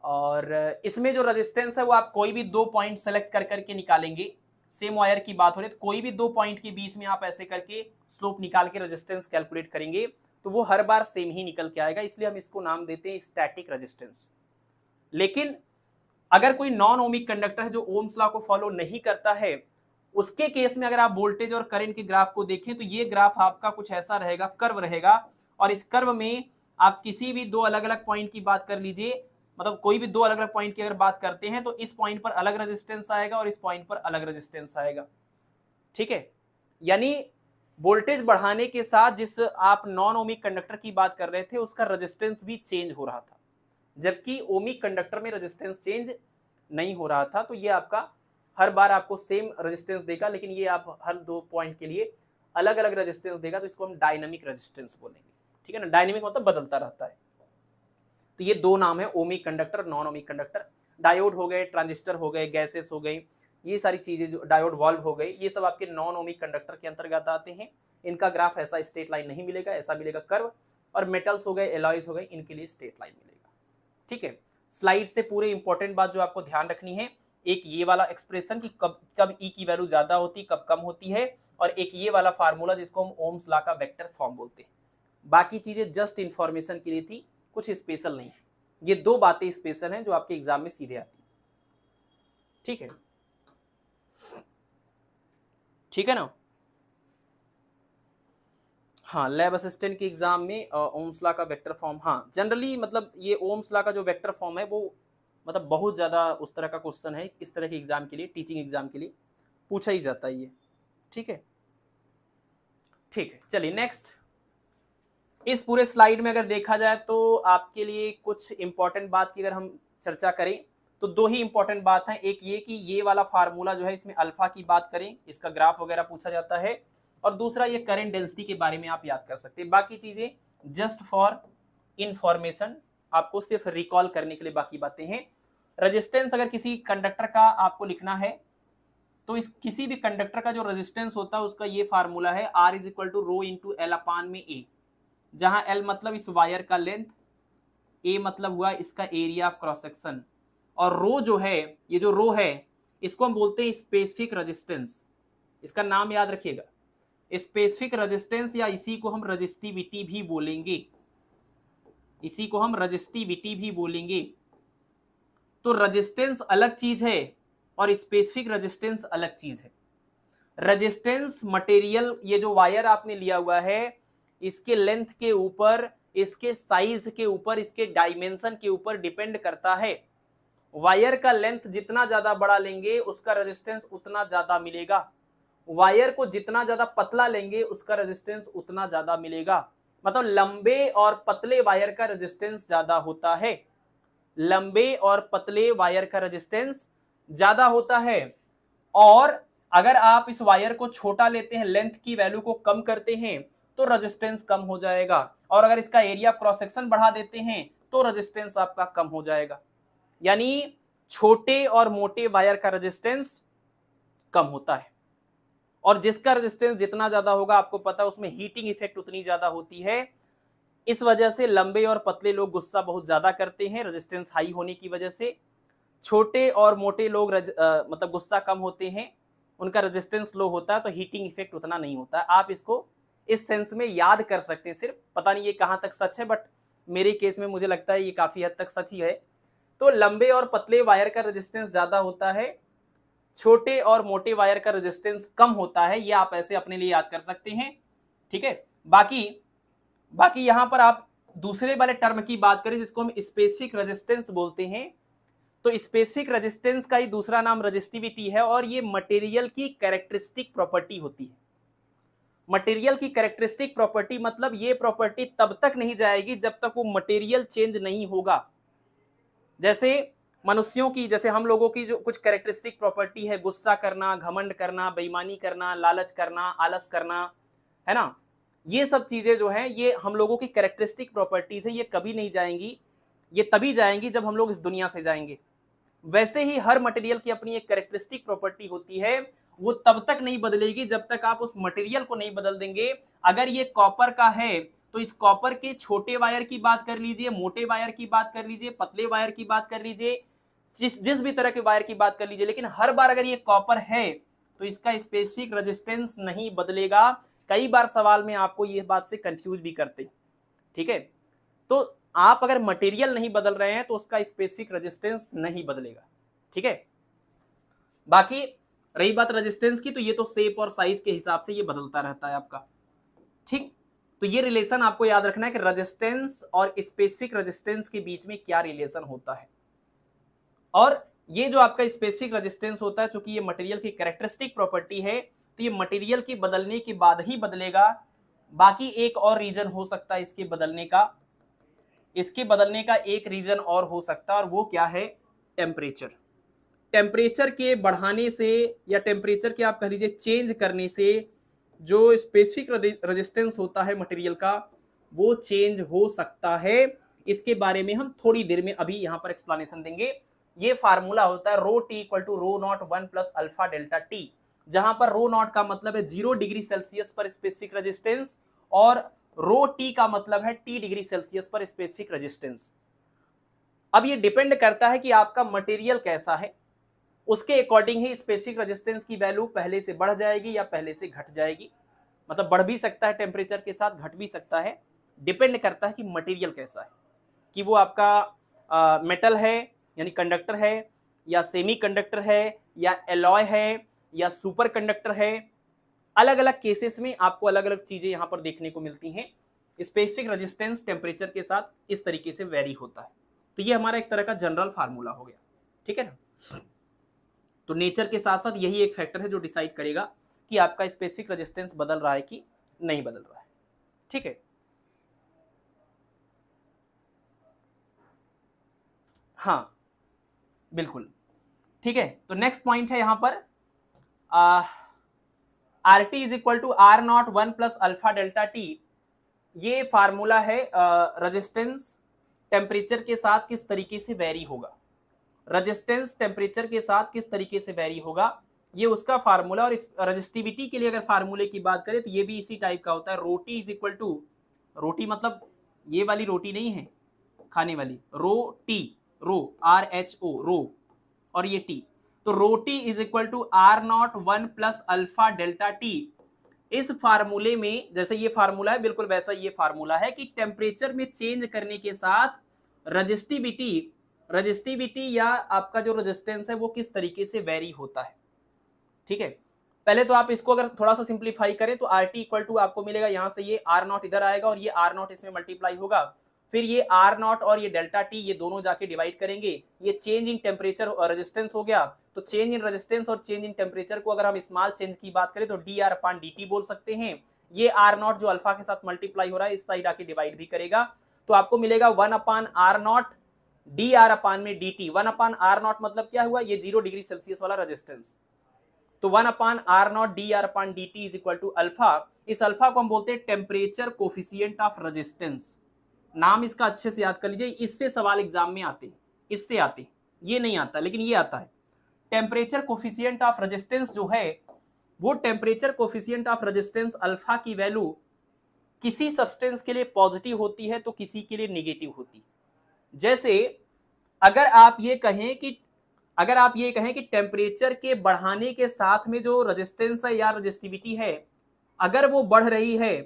और इसमें जो रेजिस्टेंस है वो आप कोई भी दो पॉइंट सेलेक्ट कर करके निकालेंगे। सेम वायर की बात हो रही है तो कोई भी दो पॉइंट के बीच में आप ऐसे करके स्लोप निकाल के रेजिस्टेंस कैलकुलेट करेंगे तो वो हर बार सेम ही निकल के आएगा, इसलिए हम इसको नाम देते हैं स्टैटिक रेजिस्टेंस। लेकिन अगर कोई नॉन ओमिक कंडक्टर है जो ओम्स लॉ को फॉलो नहीं करता है, उसके केस में अगर आप वोल्टेज और करंट के ग्राफ को देखें तो ये ग्राफ आपका कुछ ऐसा रहेगा, कर्व रहेगा, और इस कर्व में आप किसी भी दो अलग अलग पॉइंट की बात कर लीजिए, मतलब कोई भी दो अलग अलग पॉइंट की अगर बात करते हैं तो इस पॉइंट पर अलग रेजिस्टेंस आएगा और इस पॉइंट पर अलग रेजिस्टेंस आएगा। ठीक है, यानी वोल्टेज बढ़ाने के साथ जिस आप नॉन ओमिक कंडक्टर की बात कर रहे थे उसका रेजिस्टेंस भी चेंज हो रहा था, जबकि ओमिक कंडक्टर में रेजिस्टेंस चेंज नहीं हो रहा था। तो ये आपका हर बार आपको सेम रेजिस्टेंस देगा, लेकिन ये आप हर दो पॉइंट के लिए अलग अलग रेजिस्टेंस देगा, तो इसको हम डायनामिक रेजिस्टेंस बोलेंगे। ठीक है ना, डायनामिक मतलब बदलता रहता है। तो ये दो नाम है, ohmic conductor, non ohmic conductor. Diode हो गए, ट्रांजिस्टर हो गए, गैसेस हो गई, ये सारी चीजें जो डायोड वाल्व हो गई, ये सब आपके नॉन ओमिक कंडक्टर के अंतर्गत आते हैं। इनका ग्राफ ऐसा स्ट्रेट लाइन नहीं मिलेगा, ऐसा मिलेगा कर्व। और मेटल्स हो गए, एलॉयज हो गए, इनके लिए स्ट्रेट लाइन मिलेगा। ठीक है, स्लाइड से पूरे इंपॉर्टेंट बात जो आपको ध्यान रखनी है, एक ये वाला एक्सप्रेशन कि कब ई की वैल्यू ज्यादा होती कब कम होती है, और एक ये वाला फार्मूला जिसको हम ओम्स लॉ का वेक्टर फॉर्म बोलते हैं। बाकी चीजें जस्ट इंफॉर्मेशन के लिए थी, कुछ स्पेशल नहीं। ये दो बातें स्पेशल हैं जो आपके एग्जाम में सीधे आती है। ठीक है, ठीक है ना। हाँ, लैब असिस्टेंट के एग्जाम में ओम्स लॉ का वेक्टर फॉर्म, हाँ जनरली मतलब ये ओम्स लॉ का जो वेक्टर फॉर्म है वो मतलब बहुत ज़्यादा उस तरह का क्वेश्चन है, इस तरह के एग्जाम के लिए, टीचिंग एग्जाम के लिए पूछा ही जाता है ये। ठीक है, ठीक है, चलिए नेक्स्ट। इस पूरे स्लाइड में अगर देखा जाए तो आपके लिए कुछ इंपॉर्टेंट बात की अगर हम चर्चा करें तो दो ही इंपॉर्टेंट बात है। एक ये कि ये वाला फार्मूला जो है इसमें अल्फा की बात करें, इसका ग्राफ वगैरह पूछा जाता है, और दूसरा ये करंट डेंसिटी के बारे में आप याद कर सकते हैं। बाकी चीजें जस्ट फॉर इंफॉर्मेशन, आपको सिर्फ रिकॉल करने के लिए बाकी बातें हैं। रेजिस्टेंस अगर किसी कंडक्टर का आपको लिखना है तो इस किसी भी कंडक्टर का जो रेजिस्टेंस होता है उसका ये फार्मूला है R is equal to rho into L upon में ए, जहां एल मतलब इस वायर का लेंथ, ए मतलब हुआ इसका एरिया ऑफ क्रॉस सेक्शन, और रो जो है, ये जो रो है इसको हम बोलते हैं स्पेसिफिक रेजिस्टेंस। इसका नाम याद रखिएगा, स्पेसिफिक रेजिस्टेंस, या इसी को हम रजिस्टिविटी भी बोलेंगे, इसी को हम रजिस्टिविटी भी बोलेंगे। तो रेजिस्टेंस अलग चीज है और स्पेसिफिक रेजिस्टेंस अलग चीज है। रेजिस्टेंस मटेरियल, ये जो वायर आपने लिया हुआ है इसके लेंथ के ऊपर, इसके साइज के ऊपर, इसके डायमेंशन के ऊपर डिपेंड करता है। वायर का लेंथ जितना ज्यादा बड़ा लेंगे उसका रेजिस्टेंस उतना ज्यादा मिलेगा, वायर को जितना ज्यादा पतला लेंगे उसका रेजिस्टेंस उतना ज्यादा मिलेगा। मतलब लंबे और पतले वायर का रेजिस्टेंस ज्यादा होता है, लंबे और पतले वायर का रेजिस्टेंस ज्यादा होता है। और अगर आप इस वायर को छोटा लेते हैं, लेंथ की वैल्यू को कम करते हैं तो रेजिस्टेंस कम हो जाएगा, और अगर इसका एरिया क्रॉस सेक्शन बढ़ा देते हैं तो रेजिस्टेंस आपका कम हो जाएगा। यानी छोटे और मोटे वायर का रेजिस्टेंस कम होता है, और जिसका रेजिस्टेंस जितना ज्यादा होगा आपको पता है उसमें हीटिंग इफेक्ट उतनी ज्यादा होती है। इस वजह से लंबे और पतले लोग गुस्सा बहुत ज्यादा करते हैं रेजिस्टेंस हाई होने की वजह से। छोटे और मोटे लोग मतलब गुस्सा कम होते हैं, उनका रेजिस्टेंस लो होता है तो हीटिंग इफेक्ट उतना नहीं होता है। आप इसको इस सेंस में याद कर सकते हैं सिर्फ, पता नहीं ये कहां तक सच है, बट मेरे केस में मुझे लगता है ये काफी हद तक सच ही है। तो लंबे और पतले वायर का रेजिस्टेंस ज्यादा होता है, छोटे और मोटे वायर का रेजिस्टेंस कम होता है, ये आप ऐसे अपने लिए याद कर सकते हैं। ठीक है, बाकी यहां पर आप दूसरे वाले टर्म की बात करें जिसको हम स्पेसिफिक रेजिस्टेंस बोलते हैं, तो स्पेसिफिक रेजिस्टेंस का ही दूसरा नाम रेजिस्टिविटी है, और ये मटेरियल की कैरेक्टरिस्टिक प्रॉपर्टी होती है। मटेरियल की कैरेक्टरिस्टिक प्रॉपर्टी मतलब ये प्रॉपर्टी तब तक नहीं जाएगी जब तक वो मटेरियल चेंज नहीं होगा। जैसे मनुष्यों की, जैसे हम लोगों की जो कुछ कैरेक्टरिस्टिक प्रॉपर्टी है, गुस्सा करना, घमंड करना, बेईमानी करना, लालच करना, आलस करना, है ना, ये सब चीजें जो हैं ये हम लोगों की कैरेक्टरिस्टिक प्रॉपर्टीज है, ये कभी नहीं जाएंगी, ये तभी जाएंगी जब हम लोग इस दुनिया से जाएंगे। वैसे ही हर मटेरियल की अपनी एक कैरेक्टरिस्टिक प्रॉपर्टी होती है, वो तब तक नहीं बदलेगी जब तक आप उस मटेरियल को नहीं बदल देंगे। अगर ये कॉपर का है तो इस कॉपर के छोटे वायर की बात कर लीजिए, मोटे वायर की बात कर लीजिए, पतले वायर की बात कर लीजिए, जिस भी तरह के वायर की बात कर लीजिए, लेकिन हर बार अगर ये कॉपर है तो इसका स्पेसिफिक रेजिस्टेंस नहीं बदलेगा। कई बार सवाल में आपको ये बात से कंफ्यूज भी करते, ठीक है। तो आप अगर मटेरियल नहीं बदल रहे हैं तो उसका स्पेसिफिक रेजिस्टेंस नहीं बदलेगा, ठीक है। बाकी रही बात रेजिस्टेंस की, तो ये तो शेप और साइज के हिसाब से ये बदलता रहता है आपका, ठीक। तो ये रिलेशन आपको याद रखना है कि रेजिस्टेंस और स्पेसिफिक रेजिस्टेंस के बीच में क्या रिलेशन होता है। और ये जो आपका स्पेसिफिक रेजिस्टेंस होता है, चूंकि ये मटेरियल की कैरेक्टरिस्टिक प्रॉपर्टी है, तो ये मटेरियल की बदलने के बाद ही बदलेगा। बाकी एक और रीजन हो सकता है इसके बदलने का एक रीजन और हो सकता है, और वो क्या है, टेम्परेचर। टेम्परेचर के बढ़ाने से या टेम्परेचर के आप कह लीजिए चेंज करने से जो स्पेसिफिक रेजिस्टेंस होता है मटेरियल का वो चेंज हो सकता है। इसके बारे में हम थोड़ी देर में अभी यहां पर एक्सप्लेनेशन देंगे। ये फार्मूला होता है rho T equal to rho naught 1 plus alpha delta T, जहां पर रो नॉट का मतलब है 0 डिग्री सेल्सियस पर स्पेसिफिक रेजिस्टेंस, और रो टी का मतलब है T डिग्री सेल्सियस पर स्पेसिफिक रेजिस्टेंस। अब ये डिपेंड करता है कि आपका मटेरियल कैसा है, उसके अकॉर्डिंग ही स्पेसिफिक रेजिस्टेंस की वैल्यू पहले से बढ़ जाएगी या पहले से घट जाएगी। मतलब बढ़ भी सकता है टेम्परेचर के साथ, घट भी सकता है, डिपेंड करता है कि मटेरियल कैसा है, कि वो आपका मेटल है यानी कंडक्टर है, या सेमी कंडक्टर है, या एलॉय है, या सुपर कंडक्टर है। अलग अलग केसेस में आपको अलग अलग चीजें यहां पर देखने को मिलती हैं। स्पेसिफिक रेजिस्टेंस टेम्परेचर के साथ इस तरीके से वेरी होता है। तो ये हमारा एक तरह का जनरल फार्मूला हो गया, ठीक है ना। तो नेचर के साथ साथ यही एक फैक्टर है जो डिसाइड करेगा कि आपका स्पेसिफिक रेजिस्टेंस बदल रहा है कि नहीं बदल रहा है, ठीक है। हाँ बिल्कुल, ठीक है। तो नेक्स्ट पॉइंट है यहां पर R T is equal to R naught 1 plus alpha delta T. ये फार्मूला है रेजिस्टेंस टेम्परेचर के साथ किस तरीके से वेरी होगा, रेजिस्टेंस टेम्परेचर के साथ किस तरीके से वेरी होगा, ये उसका फार्मूला। और इस रेजिस्टिविटी के लिए अगर फार्मूले की बात करें तो ये भी इसी टाइप का होता है, रोटी इज इक्वल टू, रोटी मतलब ये वाली रोटी नहीं है खाने वाली, रो टी, रो RHO रो, और ये टी, तो rho T is equal to R01 plus alpha delta T. इस फार्मूले में जैसे ये फार्मूला है बिल्कुल वैसा ये फार्मूला है कि टेम्परेचर में चेंज करने के साथ रजिस्टिविटी या आपका जो रेजिस्टेंस है वो किस तरीके से वेरी होता है। ठीक है, पहले तो आप इसको अगर थोड़ा सा सिंप्लीफाई करें तो RT इक्वल टू आपको मिलेगा, यहां से ये R0 इधर आएगा और ये R0 इसमें मल्टीप्लाई होगा, फिर ये R0 और ये डेल्टा टी ये दोनों जाके डिवाइड करेंगे, ये चेंज इन टेम्परेचर और रेजिस्टेंस हो गया। तो चेंज इन रेजिस्टेंस और चेंज इन टेम्परेचर को अगर हम स्मॉल चेंज की बात करें तो dR/dt बोल सकते हैं। ये R0 जो अल्फा के साथ मल्टीप्लाई हो रहा है इस साइड आके डिवाइड भी करेगा, तो आपको मिलेगा 1/R0 dR/dt। 1/R0 मतलब क्या हुआ, ये 0 डिग्री सेल्सियस वाला रेजिस्टेंस, तो 1/R0 dR/dt is equal to alpha. इस अल्फा को हम बोलते हैं टेम्परेचर कोफिशिएंट ऑफ रेजिस्टेंस, नाम इसका अच्छे से याद कर लीजिए, इससे सवाल एग्जाम में आते हैं, इससे आते, ये नहीं आता लेकिन ये आता है। टेम्परेचर कोफिशिएंट ऑफ रेजिस्टेंस जो है वो temperature coefficient of resistance alpha की वैल्यू किसी सब्सटेंस के लिए पॉजिटिव होती है तो किसी के लिए नेगेटिव होती है। जैसे अगर आप ये कहें कि टेम्परेचर के बढ़ाने के साथ में जो रेजिस्टेंस है या रेजिस्टिविटी है अगर वो बढ़ रही है,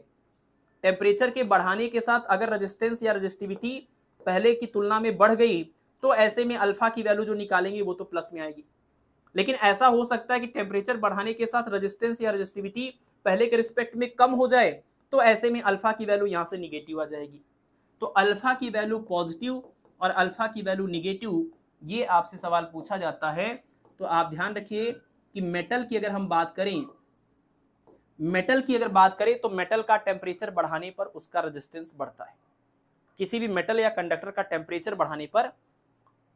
टेम्परेचर के बढ़ाने के साथ अगर रेजिस्टेंस या रेजिस्टिविटी पहले की तुलना में बढ़ गई तो ऐसे में अल्फा की वैल्यू जो निकालेंगे वो तो प्लस में आएगी। लेकिन ऐसा हो सकता है कि टेम्परेचर बढ़ाने के साथ रेजिस्टेंस या रेजिस्टिविटी पहले के रिस्पेक्ट में कम हो जाए, तो ऐसे में अल्फा की वैल्यू यहां से निगेटिव आ जाएगी। तो अल्फा की वैल्यू पॉजिटिव और अल्फा की वैल्यू निगेटिव, ये आपसे सवाल पूछा जाता है। तो आप ध्यान रखिए कि मेटल की अगर बात करें तो मेटल का टेम्परेचर बढ़ाने पर उसका रेजिस्टेंस बढ़ता है। किसी भी मेटल या कंडक्टर का टेम्परेचर बढ़ाने पर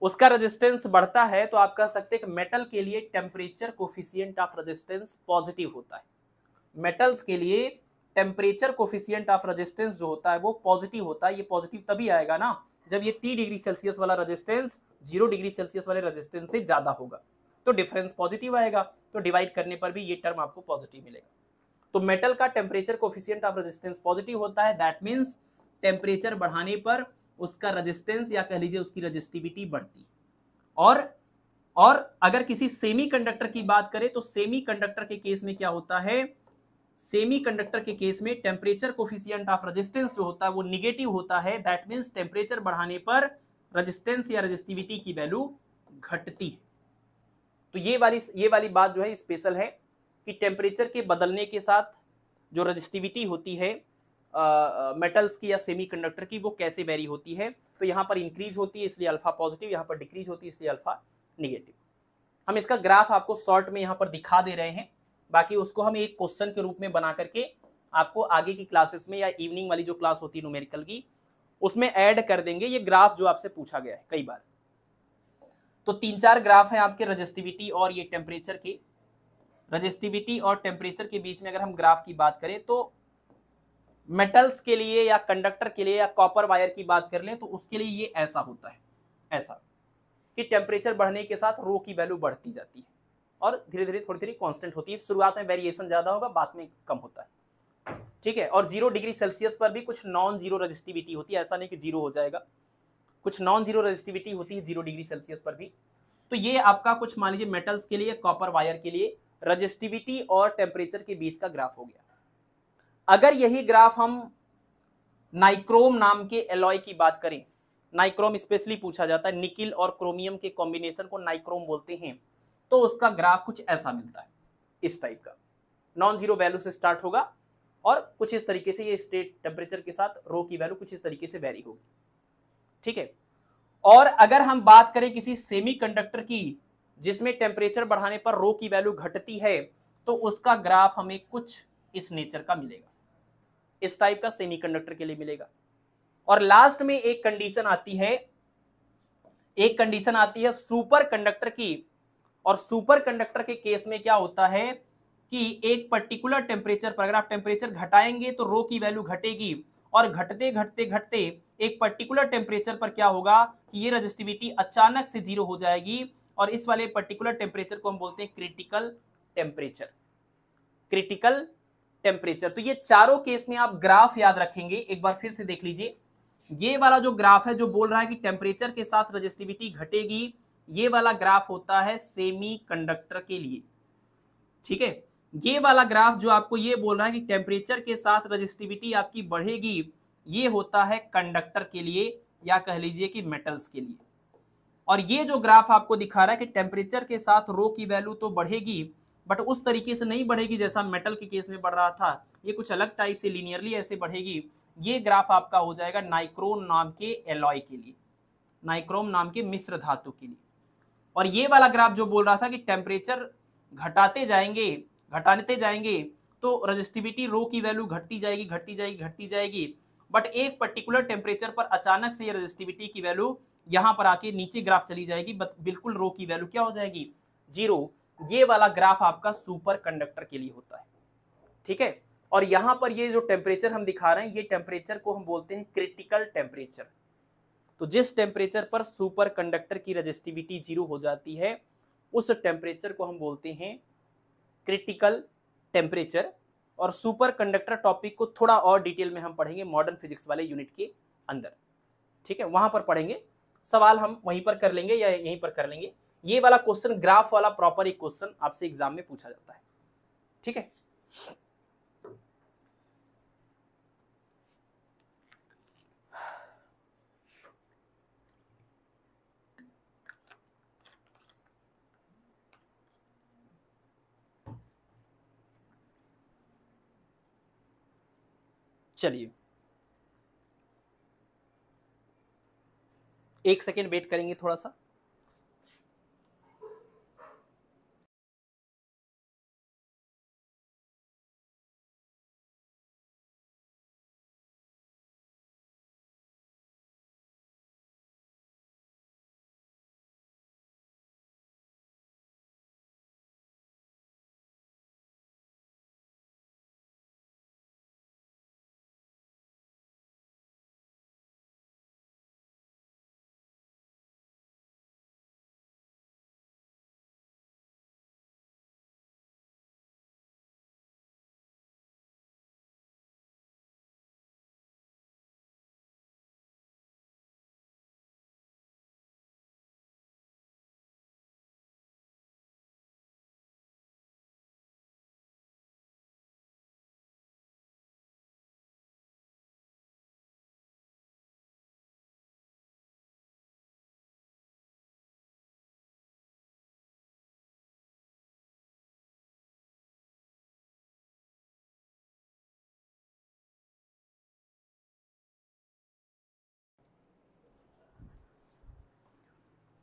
उसका रेजिस्टेंस बढ़ता है, तो आप कह सकते हैं कि मेटल के लिए temperature coefficient of resistance positive होता है। मेटल्स के लिए टेम्परेचर कोफिशिएंट ऑफ रेजिस्टेंस जो होता है वो पॉजिटिव होता है। ये पॉजिटिव तभी आएगा ना जब ये T डिग्री सेल्सियस वाला रेजिस्टेंस 0 डिग्री सेल्सियस वाले रेजिस्टेंस से ज्यादा होगा, तो डिफरेंस पॉजिटिव आएगा, तो डिवाइड करने पर भी ये टर्म आपको पॉजिटिव मिलेगा। तो मेटल का temperature coefficient of resistance positive होता है, दैट मींस टेम्परेचर बढ़ाने पर उसका रेजिस्टेंस या कह लीजिए उसकी रेजिस्टिविटी बढ़ती। और अगर किसी सेमीकंडक्टर की बात करें तो सेमीकंडक्टर के केस में क्या होता है, सेमीकंडक्टर के केस में टेम्परेचर कोफिशिएंट ऑफ रेजिस्टेंस जो होता है वो निगेटिव होता है, दैट मींस टेम्परेचर बढ़ाने पर रेजिस्टेंस या रेजिस्टिविटी की वैल्यू घटती है। तो ये वाली बात जो है स्पेशल है कि टेम्परेचर के बदलने के साथ जो रेजिस्टिविटी होती है मेटल्स की या सेमीकंडक्टर की वो कैसे वेरी होती है। तो यहाँ पर इंक्रीज होती है इसलिए अल्फा पॉजिटिव, यहाँ पर डिक्रीज होती है इसलिए अल्फा निगेटिव। हम इसका ग्राफ आपको शॉर्ट में यहाँ पर दिखा दे रहे हैं, बाकी उसको हम एक क्वेश्चन के रूप में बना करके आपको आगे की क्लासेस में या इवनिंग वाली जो क्लास होती है न्यूमेरिकल की उसमें ऐड कर देंगे ये ग्राफ जो आपसे पूछा गया है कई बार। तो 3-4 ग्राफ है आपके रेजिस्टिविटी और ये टेम्परेचर के, रेजिस्टिविटी और टेम्परेचर के बीच में अगर हम ग्राफ की बात करें तो मेटल्स के लिए या कंडक्टर के लिए या कॉपर वायर की बात कर लें तो उसके लिए ये ऐसा होता है, ऐसा कि टेम्परेचर बढ़ने के साथ रो की वैल्यू बढ़ती जाती है और धीरे धीरे थोड़ी थोड़ी कांस्टेंट होती है। शुरुआत में वेरिएशन ज्यादा होगा, बाद में कम होता है। ठीक है, और 0 डिग्री सेल्सियस पर भी कुछ नॉन जीरो रेजिस्टिविटी होती है, ऐसा नहीं कि जीरो हो जाएगा, कुछ नॉन जीरो रेजिस्टिविटी होती है 0 डिग्री सेल्सियस पर भी। तो ये आपका कुछ मान लीजिए मेटल्स के लिए, कॉपर वायर के लिए रेजिस्टिविटी और टेम्परेचर के बीच का ग्राफ हो गया। अगर यही ग्राफ हम नाइक्रोम नाम के एलॉय की बात करें, नाइक्रोम स्पेशली पूछा जाता है, निकिल और क्रोमियम के कॉम्बिनेशन को नाइक्रोम बोलते हैं, तो उसका ग्राफ कुछ ऐसा मिलता है, इस टाइप का। नॉन जीरो वैल्यू से स्टार्ट होगा और कुछ इस तरीके से ये स्टेट टेम्परेचर के साथ रो की वैल्यू कुछ इस तरीके से वेरी होगी। ठीक है, और अगर हम बात करें किसी सेमीकंडक्टर की जिसमें टेम्परेचर बढ़ाने पर रो की वैल्यू घटती है, तो उसका ग्राफ हमें कुछ इस नेचर का मिलेगा, इस टाइप का सेमीकंडक्टर के लिए मिलेगा। और लास्ट में एक कंडीशन आती है सुपर कंडक्टर की, और सुपर कंडक्टर के केस में क्या होता है कि एक पर्टिकुलर टेम्परेचर पर अगर आप टेम्परेचर घटाएंगे तो रो की वैल्यू घटेगी, और घटते घटते घटते एक पर्टिकुलर टेम्परेचर पर क्या होगा कि ये रेजिस्टिविटी अचानक से 0 हो जाएगी, और इस वाले पर्टिकुलर टेम्परेचर को हम बोलते हैं क्रिटिकल टेम्परेचर। Critical temperature. तो ये चारों केस में आप ग्राफ याद रखेंगे, एक बार फिर से देख लीजिए। ये वाला जो ग्राफ है जो बोल रहा है कि टेम्परेचर के साथ रेजिस्टिविटी घटेगी, ये वाला ग्राफ होता है सेमीकंडक्टर के लिए, ठीक है। ये वाला ग्राफ जो आपको ये बोल रहा है कि टेम्परेचर के साथ रेजिस्टिविटी आपकी बढ़ेगी, ये होता है कंडक्टर के लिए, या कह लीजिए कि मेटल्स के लिए। और ये जो ग्राफ आपको दिखा रहा है कि टेम्परेचर के साथ रो की वैल्यू तो बढ़ेगी, बट उस तरीके से नहीं बढ़ेगी जैसा मेटल के केस में बढ़ रहा था, ये कुछ अलग टाइप से लीनियरली ऐसे बढ़ेगी। ये ग्राफ आपका हो जाएगा नाइक्रोम नाम के एलॉय के लिए, नाइक्रोम नाम के मिश्र धातु के लिए। और ये वाला ग्राफ जो बोल रहा था कि टेम्परेचर घटाते जाएंगे तो रेजिस्टिविटी रो की वैल्यू घटती जाएगी, बट एक पर्टिकुलर टेम्परेचर पर अचानक से ये रेजिस्टिविटी की वैल्यू यहां पर आके नीचे ग्राफ चली जाएगी, बिल्कुल रो की वैल्यू क्या हो जाएगी, 0। ये वाला ग्राफ आपका सुपर कंडक्टर के लिए होता है, ठीक है। और यहां पर ये जो टेम्परेचर हम दिखा रहे हैं, ये टेम्परेचर को हम बोलते हैं क्रिटिकल टेम्परेचर। तो जिस टेम्परेचर पर सुपर कंडक्टर की रेजिस्टिविटी 0 हो जाती है, उस टेम्परेचर को हम बोलते हैं क्रिटिकल टेम्परेचर। और सुपर कंडक्टर टॉपिक को थोड़ा और डिटेल में हम पढ़ेंगे मॉडर्न फिजिक्स वाले यूनिट के अंदर, ठीक है, वहां पर पढ़ेंगे। सवाल हम वहीं पर कर लेंगे या यहीं पर कर लेंगे। ये वाला क्वेश्चन ग्राफ वाला प्रॉपर एक क्वेश्चन आपसे एग्जाम में पूछा जाता है, ठीक है। चलिए एक सेकेंड वेट करेंगे थोड़ा सा।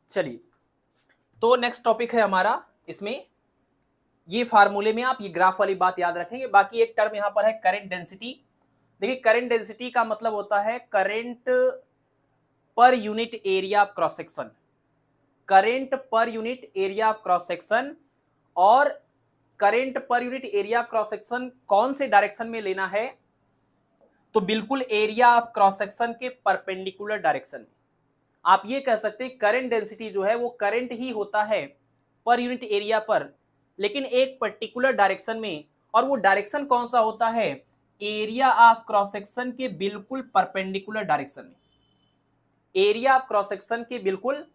चलिए, तो नेक्स्ट टॉपिक है हमारा, इसमें ये फार्मूले में आप ये ग्राफ वाली बात याद रखेंगे। बाकी एक टर्म यहां पर है करंट डेंसिटी। देखिए करंट डेंसिटी का मतलब होता है current per unit area of cross section, current per unit area of cross section. और current per unit area of cross section कौन से डायरेक्शन में लेना है, तो बिल्कुल एरिया ऑफ क्रॉस सेक्शन के परपेंडिकुलर डायरेक्शन में। आप ये कह सकते हैं करंट डेंसिटी जो है वो करंट ही होता है पर यूनिट एरिया पर, लेकिन एक पर्टिकुलर डायरेक्शन में। और वो डायरेक्शन कौन सा होता है, एरिया ऑफ क्रॉस सेक्शन के बिल्कुल परपेंडिकुलर डायरेक्शन में। एरिया ऑफ क्रॉस सेक्शन के बिल्कुल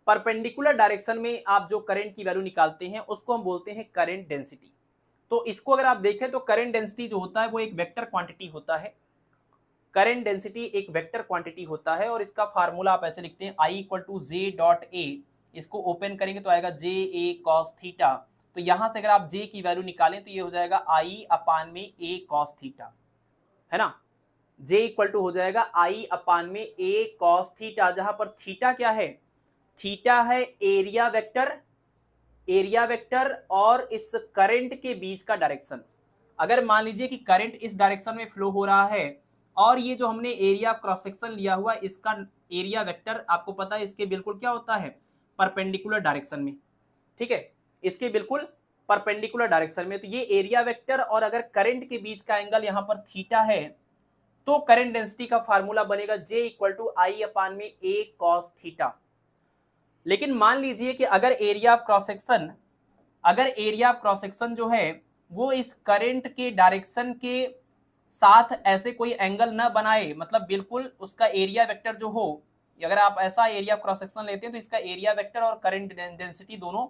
परपेंडिकुलर डायरेक्शन में आप जो करंट की वैल्यू निकालते हैं उसको हम बोलते हैं करंट डेंसिटी। तो इसको अगर आप देखें तो करंट डेंसिटी जो होता है वो एक वेक्टर क्वांटिटी होता है। करंट डेंसिटी एक वेक्टर क्वांटिटी होता है, और इसका फार्मूला आप ऐसे लिखते हैं I equal to J dot A. इसको ओपन करेंगे तो आएगा जे ए कॉस थीटा। तो यहां से अगर आप जे की वैल्यू निकालें तो ये हो जाएगा I अपान में ए कॉस थीटा, है ना। जे इक्वल टू हो जाएगा I अपान में ए कॉस थीटा, जहां पर थीटा क्या है, थीटा है एरिया वेक्टर, एरिया वेक्टर और इस करंट के बीच का डायरेक्शन। अगर मान लीजिए कि करंट इस डायरेक्शन में फ्लो हो रहा है, और ये जो हमने एरिया क्रॉस सेक्शन लिया हुआ है इसका एरिया वेक्टर आपको पता है इसके बिल्कुल क्या होता है, परपेंडिकुलर डायरेक्शन में, ठीक है, इसके बिल्कुल परपेंडिकुलर डायरेक्शन में। तो ये एरिया वेक्टर और अगर करंट के बीच का एंगल यहां पर थीटा है, तो करंट डेंसिटी का फार्मूला बनेगा J इक्वल टू आई अपान में A cos थीटा। लेकिन मान लीजिए कि अगर एरिया ऑफ क्रॉस सेक्शन जो है वो इस करंट के डायरेक्शन के साथ ऐसे कोई एंगल न बनाए, मतलब बिल्कुल उसका एरिया वेक्टर जो हो, अगर आप ऐसा एरिया ऑफ क्रॉस सेक्शन लेते हैं तो इसका एरिया वेक्टर और करंट डेंसिटी दोनों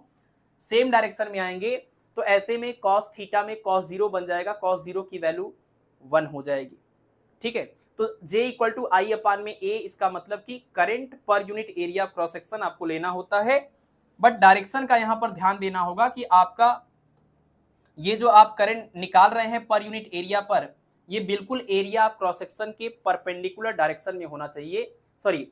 सेम डायरेक्शन में आएंगे, तो ऐसे में cos थीटा में cos 0 बन जाएगा, cos 0 की वैल्यू 1 हो जाएगी। ठीक है, तो J इक्वल टू आई अपान में A, इसका मतलब कि current per unit area of cross section आपको लेना होता है, बट डायरेक्शन का यहां पर ध्यान देना होगा कि आपका ये जो आप करंट निकाल रहे हैं पर यूनिट एरिया पर, ये बिल्कुल एरिया ऑफ क्रॉस सेक्शन के परपेंडिकुलर डायरेक्शन में होना चाहिए, सॉरी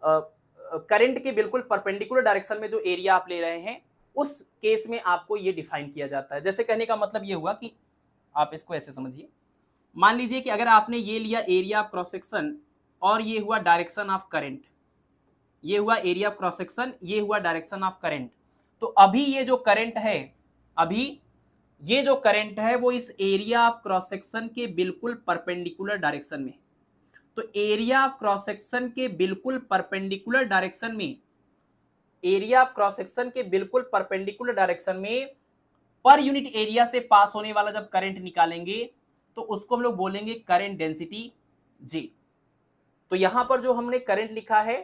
करंट के बिल्कुल परपेंडिकुलर डायरेक्शन में जो एरिया आप ले रहे हैं उस केस में आपको ये डिफाइन किया जाता है। जैसे कहने का मतलब ये हुआ कि आप इसको ऐसे समझिए, मान लीजिए कि अगर आपने ये लिया एरिया ऑफ क्रॉस सेक्शन और ये हुआ डायरेक्शन ऑफ करंट, ये हुआ एरिया ऑफ क्रॉस सेक्शन, ये हुआ डायरेक्शन ऑफ करंट, तो अभी ये जो करंट है, अभी ये जो करंट है वो इस एरिया ऑफ क्रॉस सेक्शन के बिल्कुल परपेंडिकुलर डायरेक्शन में, तो एरिया ऑफ क्रॉस सेक्शन के बिल्कुल परपेंडिकुलर डायरेक्शन में, एरिया ऑफ क्रॉस सेक्शन के बिल्कुल परपेंडिकुलर डायरेक्शन में पर यूनिट एरिया से पास होने वाला जब करंट निकालेंगे तो उसको हम लोग बोलेंगे करंट डेंसिटी J। तो यहां पर जो हमने करंट लिखा है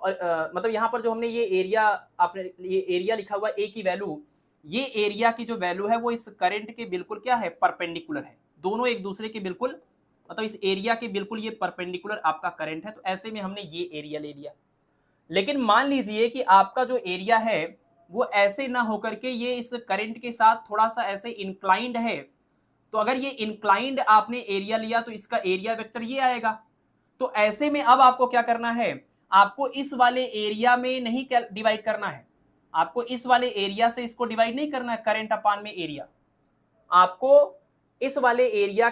और मतलब यहां पर जो हमने ये एरिया, आपने ये एरिया लिखा हुआ A की वैल्यू, ये एरिया की जो वैल्यू है वो इस करंट के बिल्कुल क्या है, परपेंडिकुलर है, दोनों एक दूसरे के बिल्कुल, मतलब इस एरिया के बिल्कुल ये परपेंडिकुलर आपका करंट है, तो ऐसे में हमने ये एरिया ले लिया। लेकिन मान लीजिए कि आपका जो एरिया है वो ऐसे ना होकर के ये इस करंट के साथ थोड़ा सा ऐसे इंक्लाइंड है, तो अगर ये इंक्लाइंड आपने एरिया लिया तो इसका एरिया वेक्टर ये आएगा। तो ऐसे में अब आपको क्या करना है, आपको इस वाले एरिया में नहीं डिवाइड करना है, आपको इस वाले एरिया से इसको डिवाइड नहीं करना है करंट अपान में एरिया, आपको इस वाले एरिया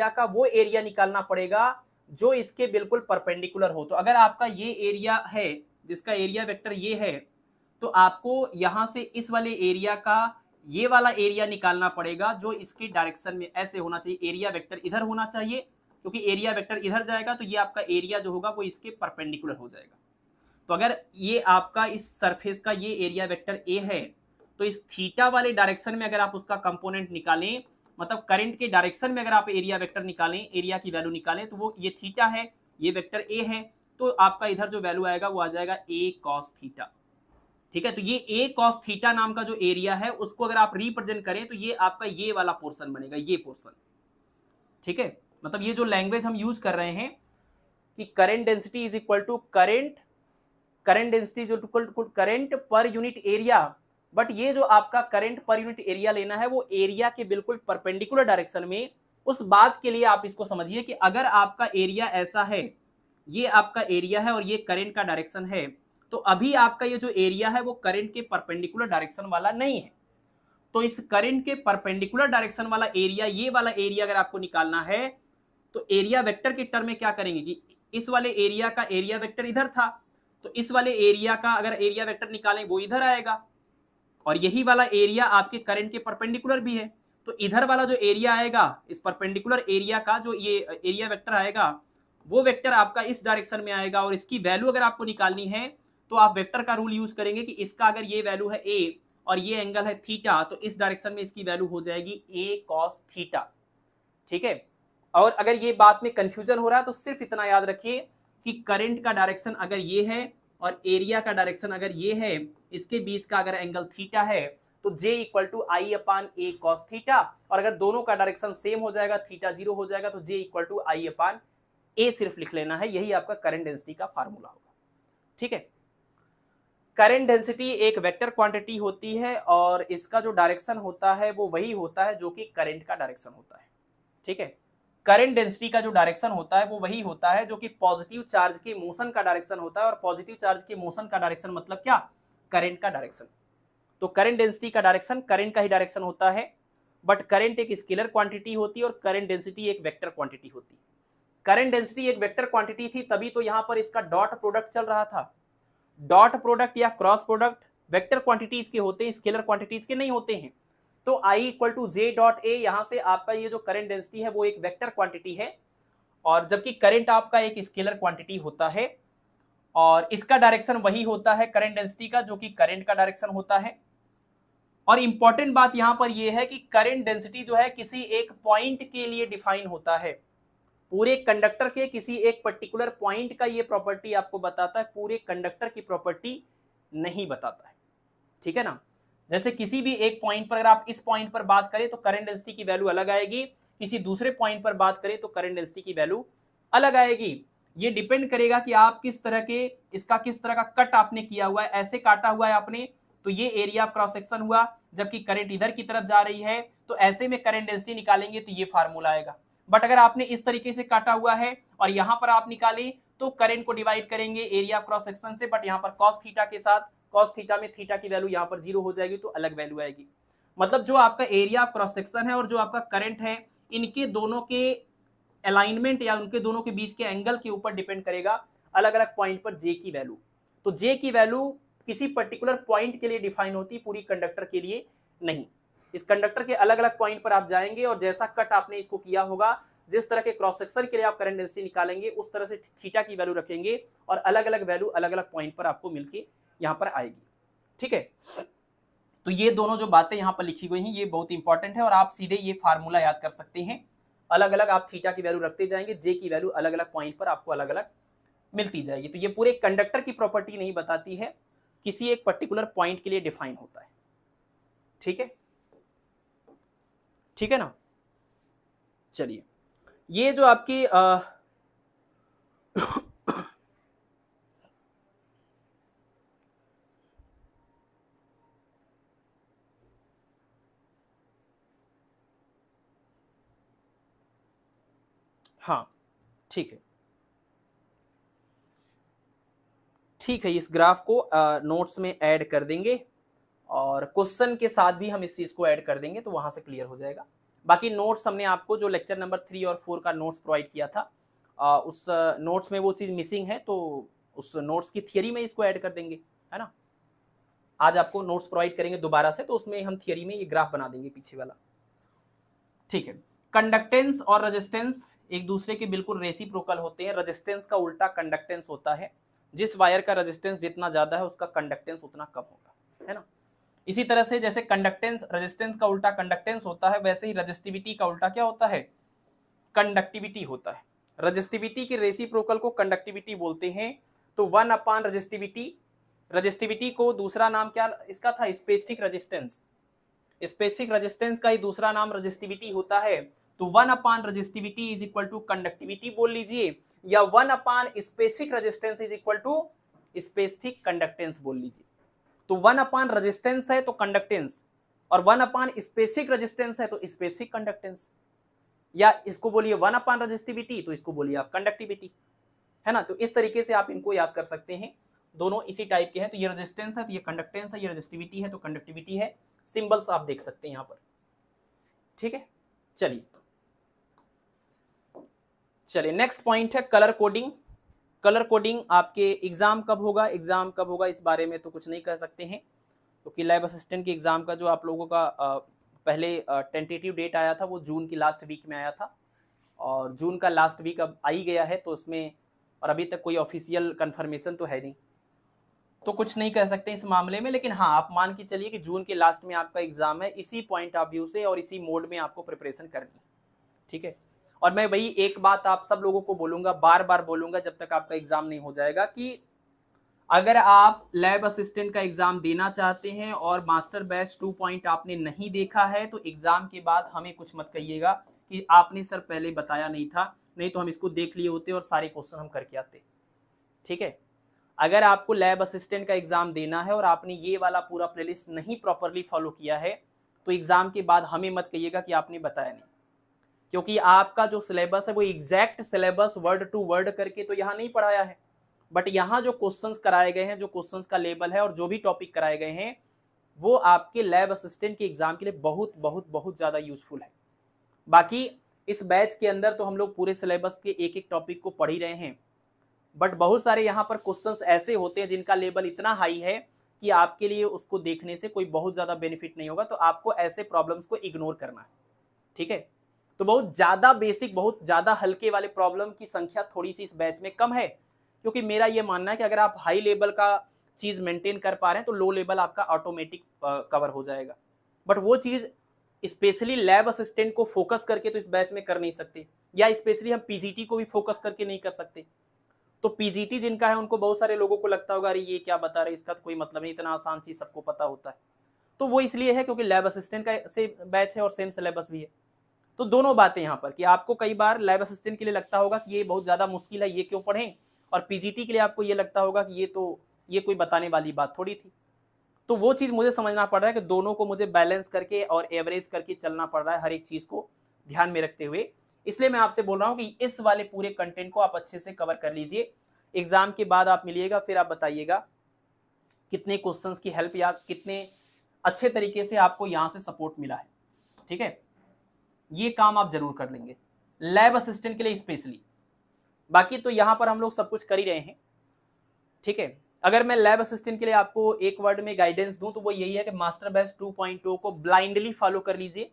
का वो एरिया निकालना पड़ेगा जो इसके बिल्कुल परपेंडिकुलर हो। तो अगर आपका ये एरिया है जिसका एरिया वेक्टर ये है, तो आपको यहां से इस वाले एरिया का ये वाला एरिया निकालना पड़ेगा जो इसकी डायरेक्शन में ऐसे होना चाहिए, एरिया वेक्टर इधर होना चाहिए, क्योंकि एरिया वेक्टर इधर जाएगा तो ये आपका एरिया जो होगा वो इसके परपेंडिकुलर हो जाएगा। तो अगर ये आपका इस सरफेस का ये एरिया वेक्टर ए है, तो इस थीटा वाले डायरेक्शन में अगर आप उसका कंपोनेंट निकालें, मतलब करंट के डायरेक्शन में अगर आप एरिया वेक्टर निकालें, एरिया की वैल्यू निकालें, तो वो ये थीटा है, ये वेक्टर ए है, तो आपका इधर जो वैल्यू आएगा वो आ जाएगा A cos थीटा। ठीक है, तो ये A cos थीटा नाम का जो एरिया है उसको अगर आप रिप्रेजेंट करें तो ये आपका ये वाला पोर्शन बनेगा, ये पोर्शन। ठीक है, मतलब ये जो लैंग्वेज हम यूज कर रहे हैं कि current density is equal to current density is equal to current per unit area, but ये जो आपका करंट पर यूनिट एरिया लेना है वो एरिया के बिल्कुल परपेंडिकुलर डायरेक्शन में। उस बात के लिए आप इसको समझिए कि अगर आपका एरिया ऐसा है, ये आपका एरिया है और ये करंट का डायरेक्शन है, तो अभी आपका ये जो एरिया है वो करंट के परपेंडिकुलर डायरेक्शन वाला नहीं है, तो इस करंट के परपेंडिकुलर डायरेक्शन वाला एरिया, ये वाला एरिया अगर आपको निकालना है तो एरिया वेक्टर के टर्म में क्या करेंगे कि इस वाले एरिया का एरिया वेक्टर इधर था, तो इस वाले एरिया का अगर एरिया वेक्टर निकालें वो इधर आएगा, और यही वाला एरिया आपके करंट के परपेंडिकुलर भी है, तो इधर वाला जो एरिया आएगा, इस परपेंडिकुलर एरिया का जो ये एरिया वेक्टर आएगा वो वेक्टर आपका इस डायरेक्शन में आएगा, और इसकी वैल्यू अगर आपको निकालनी है तो आप वेक्टर का रूल यूज करेंगे कि इसका अगर ये वैल्यू है A और ये एंगल है थीटा, तो इस डायरेक्शन में इसकी वैल्यू हो जाएगी A cos थीटा। ठीक है, और अगर ये बात में कंफ्यूजन हो रहा है तो सिर्फ इतना याद रखिए कि करंट का डायरेक्शन अगर ये है और एरिया का डायरेक्शन अगर ये है, इसके बीच का अगर एंगल थीटा है तो J equal to I upon A cos theta, और अगर दोनों का डायरेक्शन सेम हो जाएगा, थीटा 0 हो जाएगा, तो J equal to I upon A सिर्फ लिख लेना है, यही आपका करंट डेंसिटी का फार्मूला होगा। ठीक है, करंट डेंसिटी एक वेक्टर क्वांटिटी होती है और इसका जो डायरेक्शन होता है वो वही होता है जो कि करंट का डायरेक्शन होता है। ठीक है, करंट डेंसिटी का जो डायरेक्शन होता है वो वही होता है जो कि पॉजिटिव चार्ज के मोशन का डायरेक्शन होता है, और पॉजिटिव चार्ज के मोशन का डायरेक्शन मतलब क्या, करंट का डायरेक्शन। तो करंट डेंसिटी का डायरेक्शन करंट का ही डायरेक्शन होता है, बट करंट एक स्केलर क्वांटिटी होती है और करंट डेंसिटी एक वेक्टर क्वांटिटी होती है। करंट डेंसिटी एक वेक्टर क्वांटिटी थी तभी तो यहां पर इसका डॉट प्रोडक्ट चल रहा था। डॉट प्रोडक्ट या क्रॉस प्रोडक्ट वेक्टर क्वांटिटीज के होते हैं, स्केलर क्वांटिटीज के नहीं होते हैं। तो I equal to J dot A, यहां से आपका ये जो करंट डेंसिटी है वो एक वेक्टर क्वांटिटी है, और जबकि करंट आपका एक स्केलर क्वांटिटी होता है और इसका डायरेक्शन वही होता है करंट डेंसिटी का जो कि करंट का डायरेक्शन होता है। और इंपॉर्टेंट बात यहां पर यह है कि करंट डेंसिटी जो है किसी एक पॉइंट के लिए डिफाइन होता है, पूरे कंडक्टर के किसी एक पर्टिकुलर पॉइंट का ये प्रॉपर्टी आपको बताता है, पूरे कंडक्टर की प्रॉपर्टी नहीं बताता है, ठीक है ना। जैसे किसी भी एक पॉइंट पर अगर आप इस पॉइंट पर बात करें तो करंट डेंसिटी की वैल्यू अलग आएगी, किसी दूसरे पॉइंट पर बात करें तो करंट डेंसिटी की वैल्यू अलग आएगी। ये डिपेंड करेगा कि आप किस तरह के इसका किस तरह का कट आपने किया हुआ है। ऐसे काटा हुआ है आपने तो ये एरिया क्रॉस सेक्शन हुआ, जबकि करंट इधर की तरफ जा रही है तो ऐसे में करंट डेंसिटी निकालेंगे तो ये फार्मूला आएगा। बट अगर आपने इस तरीके से काटा हुआ है और यहां पर आप निकाले तो करंट को डिवाइड करेंगे एरिया क्रॉस सेक्शन से, बट यहां पर कॉस थीटा के साथ, कॉस थीटा में थीटा की वैल्यू यहां पर 0 हो जाएगी तो अलग वैल्यू आएगी। मतलब जो आपका एरिया क्रॉस सेक्शन है और जो आपका करंट है, इनके दोनों के अलाइनमेंट या उनके दोनों के बीच के एंगल के ऊपर डिपेंड करेगा अलग अलग पॉइंट पर जे की वैल्यू। तो जे की वैल्यू किसी पर्टिकुलर पॉइंट के लिए डिफाइन होती है, पूरी कंडक्टर के लिए नहीं। इस कंडक्टर के अलग अलग पॉइंट पर आप जाएंगे और जैसा कट आपने इसको किया होगा, जिस तरह के क्रॉस सेक्शन के लिए आप करंट डेंसिटी निकालेंगे उस तरह से थीटा की वैल्यू रखेंगे और अलग अलग वैल्यू अलग अलग पॉइंट पर आपको मिलके यहां पर आएगी, ठीक है। तो ये दोनों जो बातें यहां पर लिखी गई हैं ये बहुत इंपॉर्टेंट है और आप सीधे ये फार्मूला याद कर सकते हैं। अलग अलग आप थीटा की वैल्यू रखते जाएंगे, जे की वैल्यू अलग अलग पॉइंट पर आपको अलग अलग मिलती जाएगी। तो ये पूरे कंडक्टर की प्रॉपर्टी नहीं बताती है, किसी एक पर्टिकुलर पॉइंट के लिए डिफाइन होता है, ठीक है, ठीक है ना। चलिए ये जो आपकी हाँ ठीक है, ठीक है, इस ग्राफ को नोट्स में ऐड कर देंगे और क्वेश्चन के साथ भी हम इस चीज को ऐड कर देंगे तो वहां से क्लियर हो जाएगा। बाकी नोट्स हमने आपको जो लेक्चर नंबर 3 और 4 का नोट्स प्रोवाइड किया था, उस नोट्स में वो चीज मिसिंग है तो उस नोट्स की थियरी में इसको ऐड कर देंगे, है ना। आज आपको नोट्स प्रोवाइड करेंगे दोबारा से तो उसमें हम थियरी में ये ग्राफ बना देंगे पीछे वाला, ठीक है। कंडक्टेंस और रेजिस्टेंस एक दूसरे के बिल्कुल रेसिप्रोकल होते हैं। रेजिस्टेंस का उल्टा कंडक्टेंस होता है, जिस वायर का रेजिस्टेंस जितना ज्यादा है उसका कंडक्टेंस उतना कम होगा, है ना। इसी तरह से जैसे कंडक्टेंस रेजिस्टेंस का उल्टा कंडक्टेंस होता है, वैसे ही रेजिस्टिविटी का उल्टा क्या होता है, कंडक्टिविटी होता है। रेजिस्टिविटी के रेसिप्रोकल को कंडक्टिविटी बोलते हैं। तो 1 अपान रेजिस्टिविटी, रेजिस्टिविटी को दूसरा नाम क्या इसका था, स्पेसिफिक रेजिस्टेंस। स्पेसिफिक रेजिस्टेंस का ही दूसरा नाम रेजिस्टिविटी होता है। तो 1 upon resistivity is equal to conductivity बोल लीजिए, या 1 upon specific resistance is equal to specific conductance बोल लीजिए। तो 1 अपान रेजिस्टेंस है तो कंडक्टेंस, और 1 अपान स्पेसिफिक रेजिस्टेंस है तो स्पेसिफिक कंडक्टेंस, या इसको बोलिए 1 अपान रेजिस्टिविटी तो इसको बोलिए आप कंडक्टिविटी, है ना। तो इस तरीके से आप इनको याद कर सकते हैं, दोनों इसी टाइप के हैं। तो ये रेजिस्टेंस है तो ये कंडक्टेंस है, ये रेजिस्टिविटी है तो कंडक्टिविटी है। सिंबल्स आप देख सकते हैं यहां पर, ठीक है। चलिए चलिए नेक्स्ट पॉइंट है कलर कोडिंग। कलर कोडिंग आपके एग्जाम कब होगा, एग्जाम कब होगा इस बारे में तो कुछ नहीं कह सकते हैं, क्योंकि लैब असिस्टेंट के एग्जाम का जो आप लोगों का पहले टेंटेटिव डेट आया था वो जून की लास्ट वीक में आया था, और जून का लास्ट वीक अब आ ही गया है तो उसमें, और अभी तक कोई ऑफिशियल कंफर्मेशन तो है नहीं, तो कुछ नहीं कह सकते इस मामले में। लेकिन हाँ आप मान के चलिए कि जून के लास्ट में आपका एग्जाम है, इसी पॉइंट ऑफ व्यू से और इसी मोड में आपको प्रिपरेशन करनी है, ठीक है। और मैं वही एक बात आप सब लोगों को बोलूंगा, बार बार बोलूंगा जब तक आपका एग्जाम नहीं हो जाएगा, कि अगर आप लैब असिस्टेंट का एग्जाम देना चाहते हैं और मास्टर बैच 2 पॉइंट आपने नहीं देखा है तो एग्जाम के बाद हमें कुछ मत कहिएगा कि आपने सर पहले बताया नहीं था, नहीं तो हम इसको देख लिए होते और सारे क्वेश्चन हम करके आते, ठीक है। अगर आपको लैब असिस्टेंट का एग्जाम देना है और आपने ये वाला पूरा प्लेलिस्ट नहीं प्रॉपरली फॉलो किया है तो एग्जाम के बाद हमें मत कहिएगा कि आपने बताया नहीं, क्योंकि आपका जो सिलेबस है वो exact syllabus word to word करके तो यहाँ नहीं पढ़ाया है, बट यहाँ जो क्वेश्चंस कराए गए हैं, जो क्वेश्चंस का लेवल है और जो भी टॉपिक कराए गए हैं वो आपके लैब असिस्टेंट के एग्जाम के लिए बहुत बहुत बहुत ज्यादा यूजफुल है। बाकी इस बैच के अंदर तो हम लोग पूरे सिलेबस के एक एक टॉपिक को पढ़ ही रहे हैं, बट बहुत सारे यहाँ पर क्वेश्चंस ऐसे होते हैं जिनका लेवल इतना हाई है कि आपके लिए उसको देखने से कोई बहुत ज्यादा बेनिफिट नहीं होगा, तो आपको ऐसे प्रॉब्लम्स को इग्नोर करना है, ठीक है। तो बहुत ज्यादा बेसिक, बहुत ज्यादा हल्के वाले प्रॉब्लम की संख्या थोड़ी सी इस बैच में कम है, क्योंकि मेरा ये मानना है कि अगर आप हाई लेवल का चीज मेंटेन कर पा रहे हैं तो लो लेवल आपका ऑटोमेटिक कवर हो जाएगा। बट वो चीज स्पेशली लैब असिस्टेंट को फोकस करके तो इस बैच में कर नहीं सकते, या स्पेशली हम पीजीटी को भी फोकस करके नहीं कर सकते। तो पीजीटी जिनका है उनको बहुत सारे लोगों को लगता होगा अरे ये क्या बता रहे, इसका तो कोई मतलब नहीं, इतना आसान चीज सबको पता होता है। तो वो इसलिए है क्योंकि लैब असिस्टेंट का से बैच है और सेम सिलेबस भी है। तो दोनों बातें यहाँ पर कि आपको कई बार लैब असिस्टेंट के लिए लगता होगा कि ये बहुत ज्यादा मुश्किल है, ये क्यों पढ़ें, और पीजीटी के लिए आपको ये लगता होगा कि ये कोई बताने वाली बात थोड़ी थी। तो वो चीज मुझे समझना पड़ रहा है कि दोनों को मुझे बैलेंस करके और एवरेज करके चलना पड़ रहा है, हर एक चीज को ध्यान में रखते हुए। इसलिए मैं आपसे बोल रहा हूं कि इस वाले पूरे कंटेंट को आप अच्छे से कवर कर लीजिए। एग्जाम के बाद आप मिलिएगा, फिर आप बताइएगा कितने क्वेश्चंस की हेल्प या कितने अच्छे तरीके से आपको यहां से सपोर्ट मिला है। ठीक है, ये काम आप जरूर कर लेंगे लैब असिस्टेंट के लिए स्पेशली। बाकी तो यहां पर हम लोग सब कुछ कर ही रहे हैं। ठीक है, अगर मैं लैब असिस्टेंट के लिए आपको एक वर्ड में गाइडेंस दूं तो वो यही है कि मास्टर बैच 2.0 को ब्लाइंडली फॉलो कर लीजिए,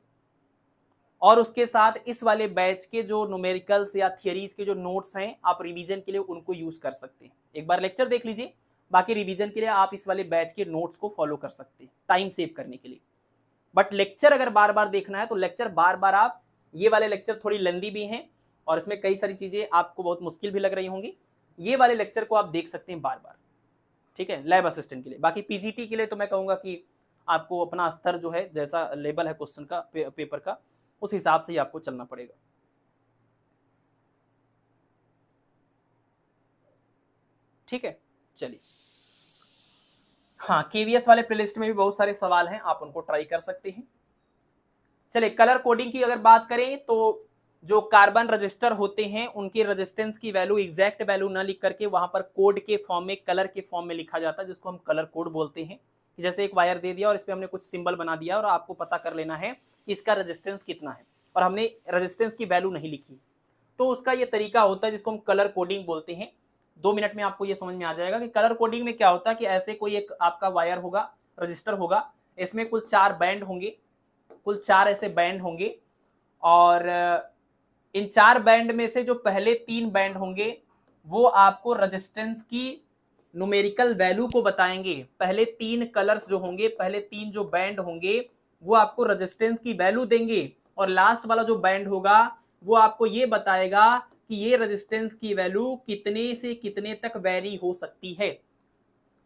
और उसके साथ इस वाले बैच के जो न्यूमेरिकल्स या थियरीज के जो नोट्स हैं आप रिवीजन के लिए उनको यूज कर सकते हैं। एक बार लेक्चर देख लीजिए, बाकी रिवीजन के लिए आप इस वाले बैच के नोट्स को फॉलो कर सकते हैं टाइम सेव करने के लिए। बट लेक्चर अगर बार बार देखना है तो लेक्चर बार बार आप, ये वाले लेक्चर थोड़ी लंबी भी हैं और इसमें कई सारी चीजें आपको बहुत मुश्किल भी लग रही होंगी, ये वाले लेक्चर को आप देख सकते हैं बार बार। ठीक है, लैब असिस्टेंट के लिए। बाकी पीजीटी के लिए तो मैं कहूंगा कि आपको अपना स्तर जो है, जैसा लेवल है क्वेश्चन का, पेपर का, उस हिसाब से ही आपको चलना पड़ेगा। ठीक है, चलिए। हाँ, केवीएस वाले प्लेलिस्ट में भी बहुत सारे सवाल हैं, आप उनको ट्राई कर सकते हैं। चलिए, कलर कोडिंग की अगर बात करें तो जो कार्बन रजिस्टर होते हैं उनकी रेजिस्टेंस की वैल्यू एग्जैक्ट वैल्यू ना लिख करके वहां पर कोड के फॉर्म में, कलर के फॉर्म में लिखा जाता है, जिसको हम कलर कोड बोलते हैं। जैसे एक वायर दे दिया और इस पे हमने कुछ सिंबल बना दिया और आपको पता कर लेना है इसका रेजिस्टेंस कितना है, और हमने रेजिस्टेंस की वैल्यू नहीं लिखी, तो उसका ये तरीका होता है जिसको हम कलर कोडिंग बोलते हैं। 2 मिनट में आपको ये समझ में आ जाएगा कि कलर कोडिंग में क्या होता है कि ऐसे कोई एक आपका वायर होगा, रजिस्टर होगा, इसमें कुल 4 बैंड होंगे, कुल 4 ऐसे बैंड होंगे, और इन 4 बैंड में से जो पहले 3 बैंड होंगे वो आपको रेजिस्टेंस की न्यूमेरिकल वैल्यू को बताएंगे। पहले 3 कलर्स जो होंगे, पहले 3 जो बैंड होंगे वो आपको रेजिस्टेंस की वैल्यू देंगे, और लास्ट वाला जो बैंड होगा वो आपको ये बताएगा कि ये रेजिस्टेंस की वैल्यू कितने से कितने तक वेरी हो सकती है,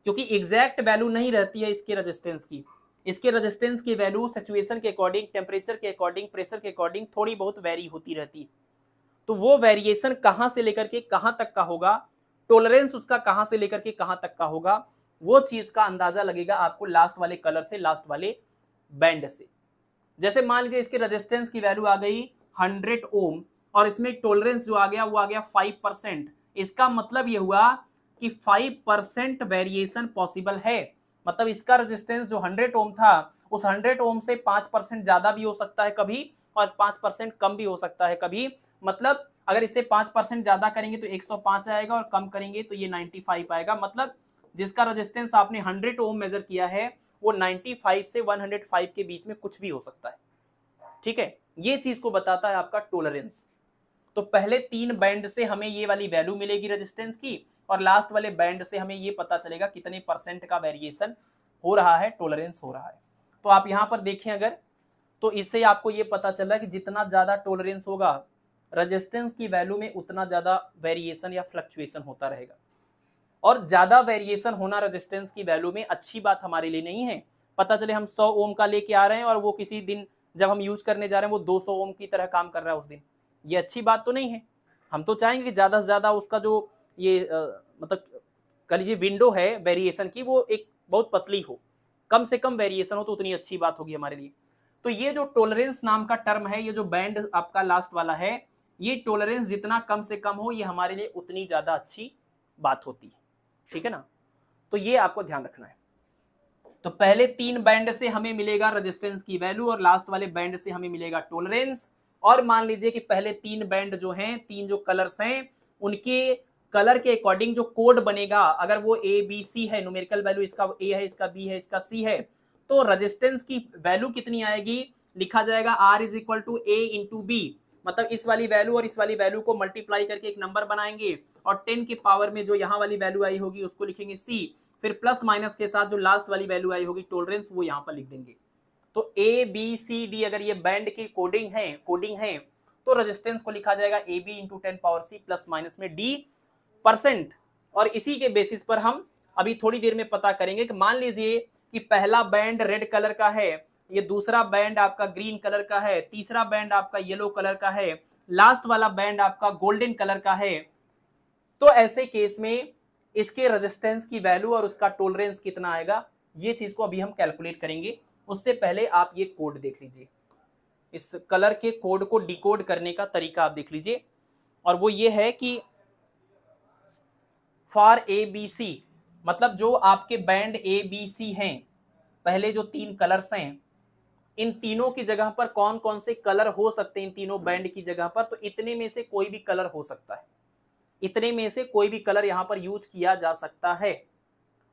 क्योंकि एग्जैक्ट वैल्यू नहीं रहती है इसके रेजिस्टेंस की। इसके रेजिस्टेंस की वैल्यू सिचुएशन के अकॉर्डिंग, टेम्परेचर के अकॉर्डिंग, प्रेशर के अकॉर्डिंग थोड़ी बहुत वेरी होती रहती है। तो वो वेरिएशन कहां से लेकर के कहां तक का होगा, टॉलरेंस उसका कहां से लेकर के कहां तक का होगा, वो चीज का अंदाजा लगेगा आपको लास्ट वाले कलर से, लास्ट वाले बैंड से। जैसे मान लीजिए इसके रेजिस्टेंस की वैल्यू आ गई 100 ओम और इसमें टॉलरेंस जो आ गया वो आ गया 5%। इसका मतलब ये हुआ कि 5% वेरिएशन पॉसिबल है। मतलब इसका रेजिस्टेंस जो 100 ओम था उस 100 ओम से 5% ज्यादा भी हो सकता है कभी, और 5% कम भी हो सकता है कभी। मतलब अगर इससे 5% ज्यादा करेंगे तो 105 आएगा और कम करेंगे तो ये 95 आएगा। मतलब जिसका रेजिस्टेंस आपने 100 ओम मेजर किया है वो 95 से 105 के बीच में कुछ भी हो सकता है। ठीक है, ये चीज को बताता है आपका टॉलरेंस। तो पहले 3 बैंड से हमें ये वाली वैल्यू मिलेगी रेजिस्टेंस की, और लास्ट वाले बैंड से हमें ये पता चलेगा कितने परसेंट का वेरिएशन हो रहा है, टॉलरेंस हो रहा है। तो आप यहां पर देखें अगर, तो इससे आपको ये पता चल रहा है कि जितना ज्यादा टॉलरेंस होगा रेजिस्टेंस की वैल्यू में उतना ज्यादा वेरिएशन या फ्लक्चुएशन होता रहेगा। और ज्यादा वेरिएशन होना रेजिस्टेंस की वैल्यू में अच्छी बात हमारे लिए नहीं है। पता चले हम 100 ओम का लेके आ रहे हैं और वो किसी दिन जब हम यूज करने जा रहे हैं वो 200 ओम की तरह काम कर रहा है उस दिन, ये अच्छी बात तो नहीं है। हम तो चाहेंगे कि ज्यादा से ज्यादा उसका जो ये मतलब कह लीजिए विंडो है वेरिएशन की वो एक बहुत पतली हो, कम से कम वेरिएशन हो तो उतनी अच्छी बात होगी हमारे लिए। तो ये जो टॉलरेंस नाम का टर्म है, ये जो बैंड आपका लास्ट वाला है, ये टॉलरेंस जितना कम से कम हो ये हमारे लिए उतनी ज्यादा अच्छी बात होती है। ठीक है ना, तो ये आपको ध्यान रखना है। तो पहले 3 बैंड से हमें मिलेगा रेजिस्टेंस की वैल्यू और लास्ट वाले बैंड से हमें मिलेगा टॉलरेंस। और मान लीजिए कि पहले 3 बैंड जो हैं, 3 जो कलर्स हैं, उनके कलर के अकॉर्डिंग जो कोड बनेगा, अगर वो ए बी सी है, न्यूमेरिकल वैल्यू इसका ए है, इसका बी है, इसका सी है, तो रेजिस्टेंस की वैल्यू कितनी आएगी, लिखा जाएगा R is equal to A into B. मतलब इस वाली वैल्यू और इस वाली वैल्यू को मल्टीप्लाई करके एक नंबर बनाएंगे और 10 के पावर में जो यहाँ वाली वैल्यू आई होगी उसको लिखेंगे C, फिर प्लस माइनस के साथ जो लास्ट वाली वैल्यू आई होगी टॉलरेंस वो यहाँ पर लिख देंगे। तो ABCD अगर ये बैंड की कोडिंग है तो रेजिस्टेंस को लिखा जाएगा AB into 10 power C plus minus में D परसेंट। और इसी के बेसिस पर हम अभी थोड़ी देर में पता करेंगे कि मान लीजिए कि पहला बैंड रेड कलर का है, ये दूसरा बैंड आपका ग्रीन कलर का है, तीसरा बैंड आपका येलो कलर का है, लास्ट वाला बैंड आपका गोल्डन कलर का है, तो ऐसे केस में इसके रेजिस्टेंस की वैल्यू और उसका टॉलरेंस कितना आएगा, ये चीज को अभी हम कैलकुलेट करेंगे। उससे पहले आप ये कोड देख लीजिए, इस कलर के कोड को डिकोड करने का तरीका आप देख लीजिए, और वो ये है कि फॉर ABC, मतलब जो आपके बैंड ABC हैं, पहले जो 3 कलर्स हैं, इन तीनों की जगह पर कौन कौन से कलर हो सकते हैं इन तीनों बैंड की जगह पर, तो इतने में से कोई भी कलर हो सकता है, इतने में से कोई भी कलर यहां पर यूज किया जा सकता है।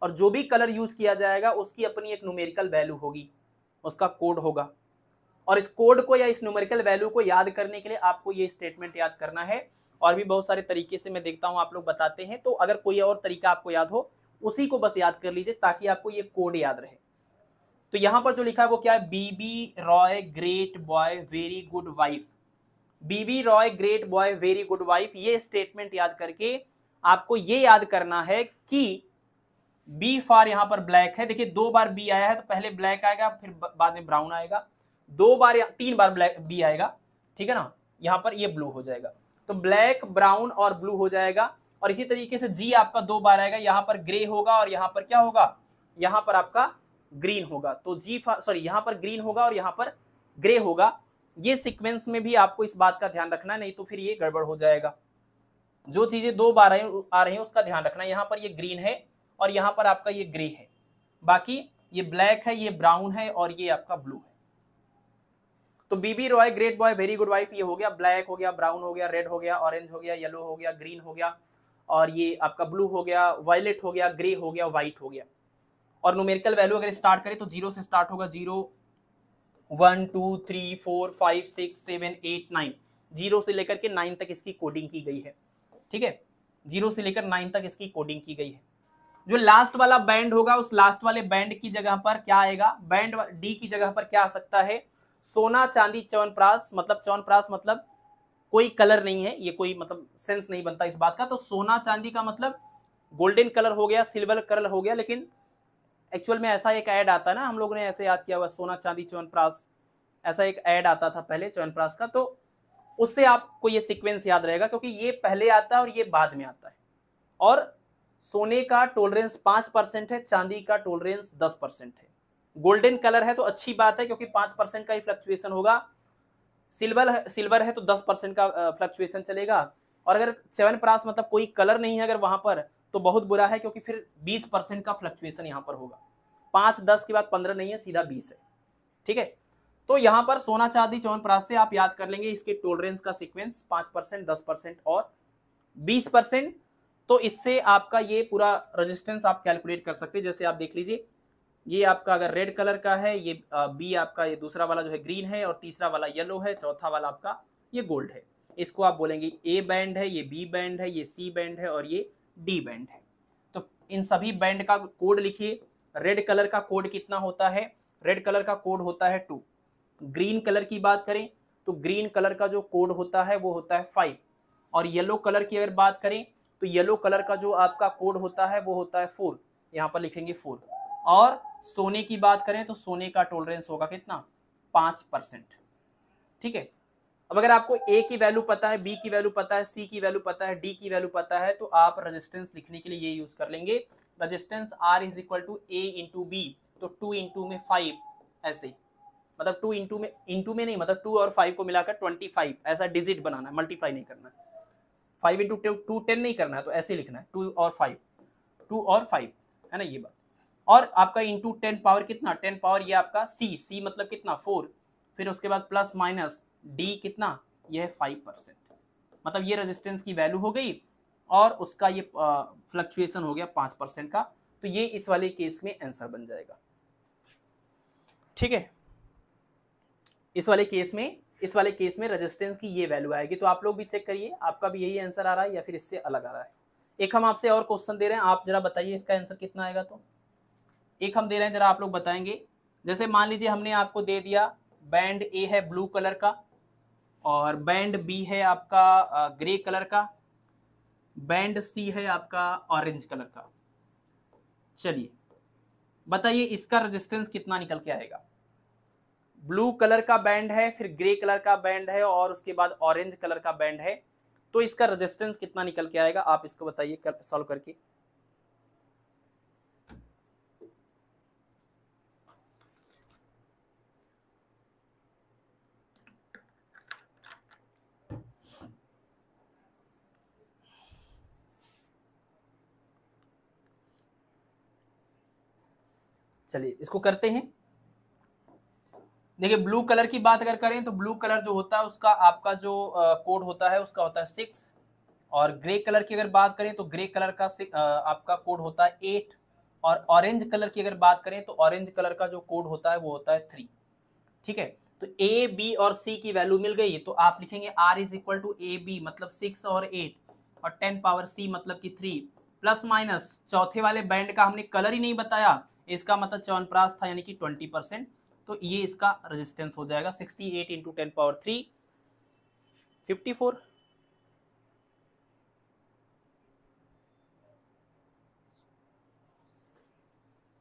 और जो भी कलर यूज किया जाएगा उसकी अपनी एक न्यूमेरिकल वैल्यू होगी, उसका कोड होगा, और इस कोड को या इस न्यूमेरिकल वैल्यू को याद करने के लिए आपको ये स्टेटमेंट याद करना है। और भी बहुत सारे तरीके से मैं देखता हूं आप लोग बताते हैं, तो अगर कोई और तरीका आपको याद हो उसी को बस याद कर लीजिए ताकि आपको ये कोड याद रहे। तो यहां पर जो लिखा है वो क्या है, BB Roy great boy very good wife, BB Roy great boy very good wife, ये स्टेटमेंट याद करके आपको ये याद करना है कि बी फॉर यहां पर ब्लैक है, देखिए 2 बार बी आया है तो पहले ब्लैक आएगा फिर बाद में ब्राउन आएगा, 2 बार या 3 बार ब्लैक बी आएगा, ठीक है ना, यहां पर ये ब्लू हो जाएगा, तो ब्लैक ब्राउन और ब्लू हो जाएगा। और इसी तरीके से जी आपका 2 बार आएगा, यहां पर ग्रे होगा और यहां पर क्या होगा, यहां पर आपका ग्रीन होगा, तो यहां पर ग्रीन होगा और यहां पर ग्रे होगा। ये सीक्वेंस में भी आपको इस बात का ध्यान रखना है, नहीं तो फिर ये गड़बड़ हो जाएगा। जो चीजें 2 बार आ रही हैं उसका ध्यान रखना, यहां पर ये ग्रीन है और यहां पर आपका ये ग्रे है, बाकी ये ब्लैक है, ये ब्राउन है और ये आपका ब्लू है। तो BB Roy great boy very good wife, ये हो गया, ब्लैक हो गया, ब्राउन हो गया, रेड हो गया, ऑरेंज हो गया, येलो हो गया, ग्रीन हो गया, और ये आपका ब्लू हो गया, वायलेट हो गया, ग्रे हो गया, व्हाइट हो गया। और न्यूमेरिकल वैल्यू अगर स्टार्ट करें तो 0 से स्टार्ट होगा, 0 1 2 3 4 5 6 7 8 9, 0 से लेकर के 9 तक इसकी कोडिंग की गई है, ठीक है, 0 से लेकर 9 तक इसकी कोडिंग की गई है। जो लास्ट वाला बैंड होगा उस लास्ट वाले बैंड की जगह पर क्या आएगा, बैंड डी की जगह पर क्या आ सकता है, सोना चांदी च्यवनप्राश, मतलब च्यवनप्राश मतलब कोई कलर नहीं है, ये कोई मतलब सेंस नहीं बनता इस बात का, तो सोना चांदी का मतलब गोल्डन कलर हो गया, सिल्वर कलर हो गया, लेकिन एक्चुअल में ऐसा एक ऐड आता है ना, हम लोगों ने ऐसे याद किया हुआ सोना चांदी च्यवनप्राश, ऐसा एक ऐड आता था पहले च्यवनप्राश का, तो उससे आपको ये सीक्वेंस याद रहेगा क्योंकि ये पहले आता है और ये बाद में आता है। और सोने का टॉलरेंस 5% है, चांदी का टॉलरेंस 10% है, गोल्डन कलर है तो अच्छी बात है क्योंकि 5% का ही फ्लक्चुएशन होगा, सिल्वर है तो 10% का फ्लक्चुएशन चलेगा, और अगर च्यवनप्राश मतलब कोई कलर नहीं है अगर वहां पर तो बहुत बुरा है क्योंकि फिर 20% का फ्लक्चुएशन यहां पर होगा, 5 10 के बाद 15 नहीं है, सीधा 20 है, ठीक है। तो यहां पर सोना चांदी च्यवनप्राश से आप याद कर लेंगे इसके टॉलरेंस का सीक्वेंस 5%, 10% और 20%। तो इससे आपका ये पूरा रेजिस्टेंस आप कैलकुलेट कर सकते हैं। जैसे आप देख लीजिए, ये आपका अगर रेड कलर का है, ये बी आपका, ये दूसरा वाला जो है ग्रीन है, और तीसरा वाला येलो है, चौथा वाला आपका ये गोल्ड है, इसको आप बोलेंगे ए बैंड है, ये बी बैंड है, ये सी बैंड है और ये डी बैंड है। तो इन सभी बैंड का कोड लिखिए। रेड कलर का कोड कितना होता है, रेड कलर का कोड होता है 2। ग्रीन कलर की बात करें तो ग्रीन कलर का जो कोड होता है वो होता है 5, और येलो कलर की अगर बात करें तो येलो कलर का जो आपका कोड होता है वो होता है 4, यहाँ पर लिखेंगे 4। और सोने की बात करें तो सोने का टॉलरेंस होगा कितना, 5%, ठीक है। अब अगर आपको ए की वैल्यू पता है, बी की वैल्यू पता है, सी की वैल्यू पता है, डी की वैल्यू पता है, तो आप रेजिस्टेंस लिखने के लिए ये यूज कर लेंगे, resistance R is equal to A into B, तो 2 इंटू में 5, ऐसे मतलब 2 इंटू में नहीं, मतलब 2 और 5 को मिलाकर 25, ऐसा डिजिट बनाना है, मल्टीप्लाई नहीं करना है, 5 इंटू 2 10 नहीं करना है, तो ऐसे लिखना है 2 और 5, 2 और 5 है ना, ये बात। और आपका इंटू 10 पावर कितना, 10 पावर ये आपका सी मतलब कितना 4, फिर उसके बाद प्लस माइनस डी कितना, ये है 5%, मतलब ये रेजिस्टेंस की वैल्यू हो गई और उसका ये फ्लक्चुएशन हो गया 5% का, तो ये इस वाले केस में आंसर बन जाएगा, ठीक है। इस वाले केस में इस वाले केस में रेजिस्टेंस की ये वैल्यू आएगी। तो आप लोग भी चेक करिए आपका भी यही आंसर आ रहा है या फिर इससे अलग आ रहा है। एक हम आपसे और क्वेश्चन दे रहे हैं, आप जरा बताइए इसका आंसर कितना आएगा। तो एक हम दे रहे हैं, जरा आप लोग बताएंगे। जैसे मान लीजिए हमने आपको दे दिया बैंड ए है ब्लू कलर का और बैंड बी है आपका ग्रे कलर का, बैंड सी है आपका ऑरेंज कलर का। चलिए बताइए इसका रेजिस्टेंस कितना निकल के आएगा। ब्लू कलर का बैंड है, फिर ग्रे कलर का बैंड है और उसके बाद ऑरेंज कलर का बैंड है, तो इसका रेजिस्टेंस कितना निकल के आएगा, आप इसको बताइए सॉल्व करके। चलिए इसको करते हैं। देखिए ब्लू कलर की बात अगर करें तो ब्लू कलर जो होता है उसका आपका जो कोड होता है उसका होता है 6, और ग्रे कलर की अगर बात करें तो ग्रे कलर का आपका कोड होता है 8, और ऑरेंज कलर की अगर बात करें तो ऑरेंज कलर का जो कोड होता है वो होता है 3। ठीक है, तो ए बी और सी की वैल्यू मिल गई, तो आप लिखेंगे R is equal to A B मतलब 6 और 8 और 10 पावर C मतलब कि 3 प्लस माइनस चौथे वाले बैंड का हमने कलर ही नहीं बताया, इसका मतलब च्यवनप्राश था यानी कि 20%, तो ये इसका रेजिस्टेंस हो जाएगा 68 इंटू 10 पावर 3 54।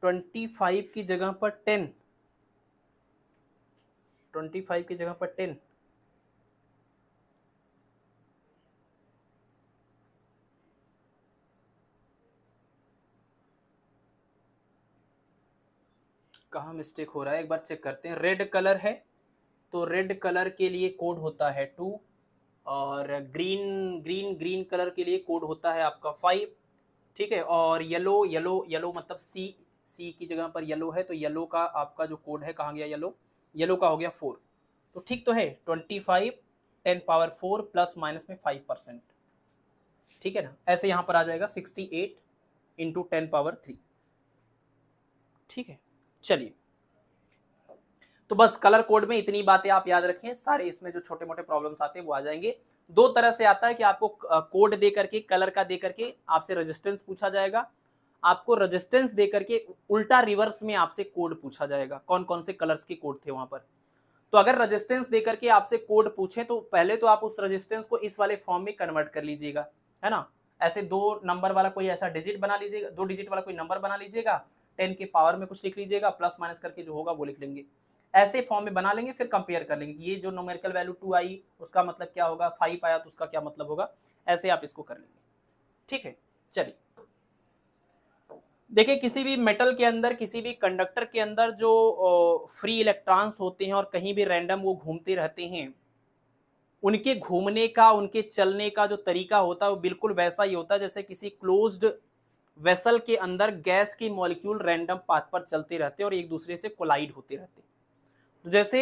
25 की जगह पर 10, 25 की जगह पर 10, कहाँ मिस्टेक हो रहा है एक बार चेक करते हैं। रेड कलर है तो रेड कलर के लिए कोड होता है 2, और ग्रीन कलर के लिए कोड होता है आपका 5। ठीक है, और येलो मतलब सी की जगह पर येलो है, तो येलो का आपका जो कोड है कहाँ गया, येलो का हो गया 4। तो ठीक तो है 25 10 पावर 4 प्लस माइनस में 5%। ठीक है ना, ऐसे यहाँ पर आ जाएगा 68 इंटू 10 पावर 3। ठीक है, चलिए तो बस कलर कोड में इतनी बातें आप याद रखें, सारे इसमें जो छोटे मोटे प्रॉब्लम्स आते हैं वो आ जाएंगे। दो तरह से आता है कि आपको कोड दे करके कलर का दे करके आपसे रेजिस्टेंस पूछा जाएगा, आपको रेजिस्टेंस दे करके उल्टा रिवर्स में आपसे कोड पूछा जाएगा, कौन कौन से कलर्स के कोड थे वहां पर। तो अगर रेजिस्टेंस दे करके आपसे कोड पूछे तो पहले तो आप उस रेजिस्टेंस को इस वाले फॉर्म में कन्वर्ट कर लीजिएगा, है ना। ऐसे 2 नंबर वाला कोई ऐसा डिजिट बना लीजिएगा, 2 डिजिट वाला कोई नंबर बना लीजिएगा, 10 के पावर में कुछ लिख लीजिएगा, प्लस माइनस करके जो होगा वो लिख लेंगे, ऐसे फॉर्म में बना लेंगे। फिर कंपेयर कर लेंगे ये जो न्यूमेरिकल वैल्यू 2 आई उसका मतलब क्या होगा, 5 आया तो उसका क्या मतलब होगा, ऐसे आप इसको कर लेंगे। ठीक है, चलिए देखिए किसी भी मेटल के अंदर, किसी भी कंडक्टर के अंदर जो फ्री इलेक्ट्रॉन्स होते हैं और कहीं भी रैंडम वो घूमते रहते हैं, उनके घूमने का, उनके चलने का जो तरीका होता है वो बिल्कुल वैसा ही होता है जैसे किसी क्लोज्ड वेसल के अंदर गैस की मॉलिक्यूल रैंडम पाथ पर चलते रहते हैं और एक दूसरे से कोलाइड होते रहते हैं। तो जैसे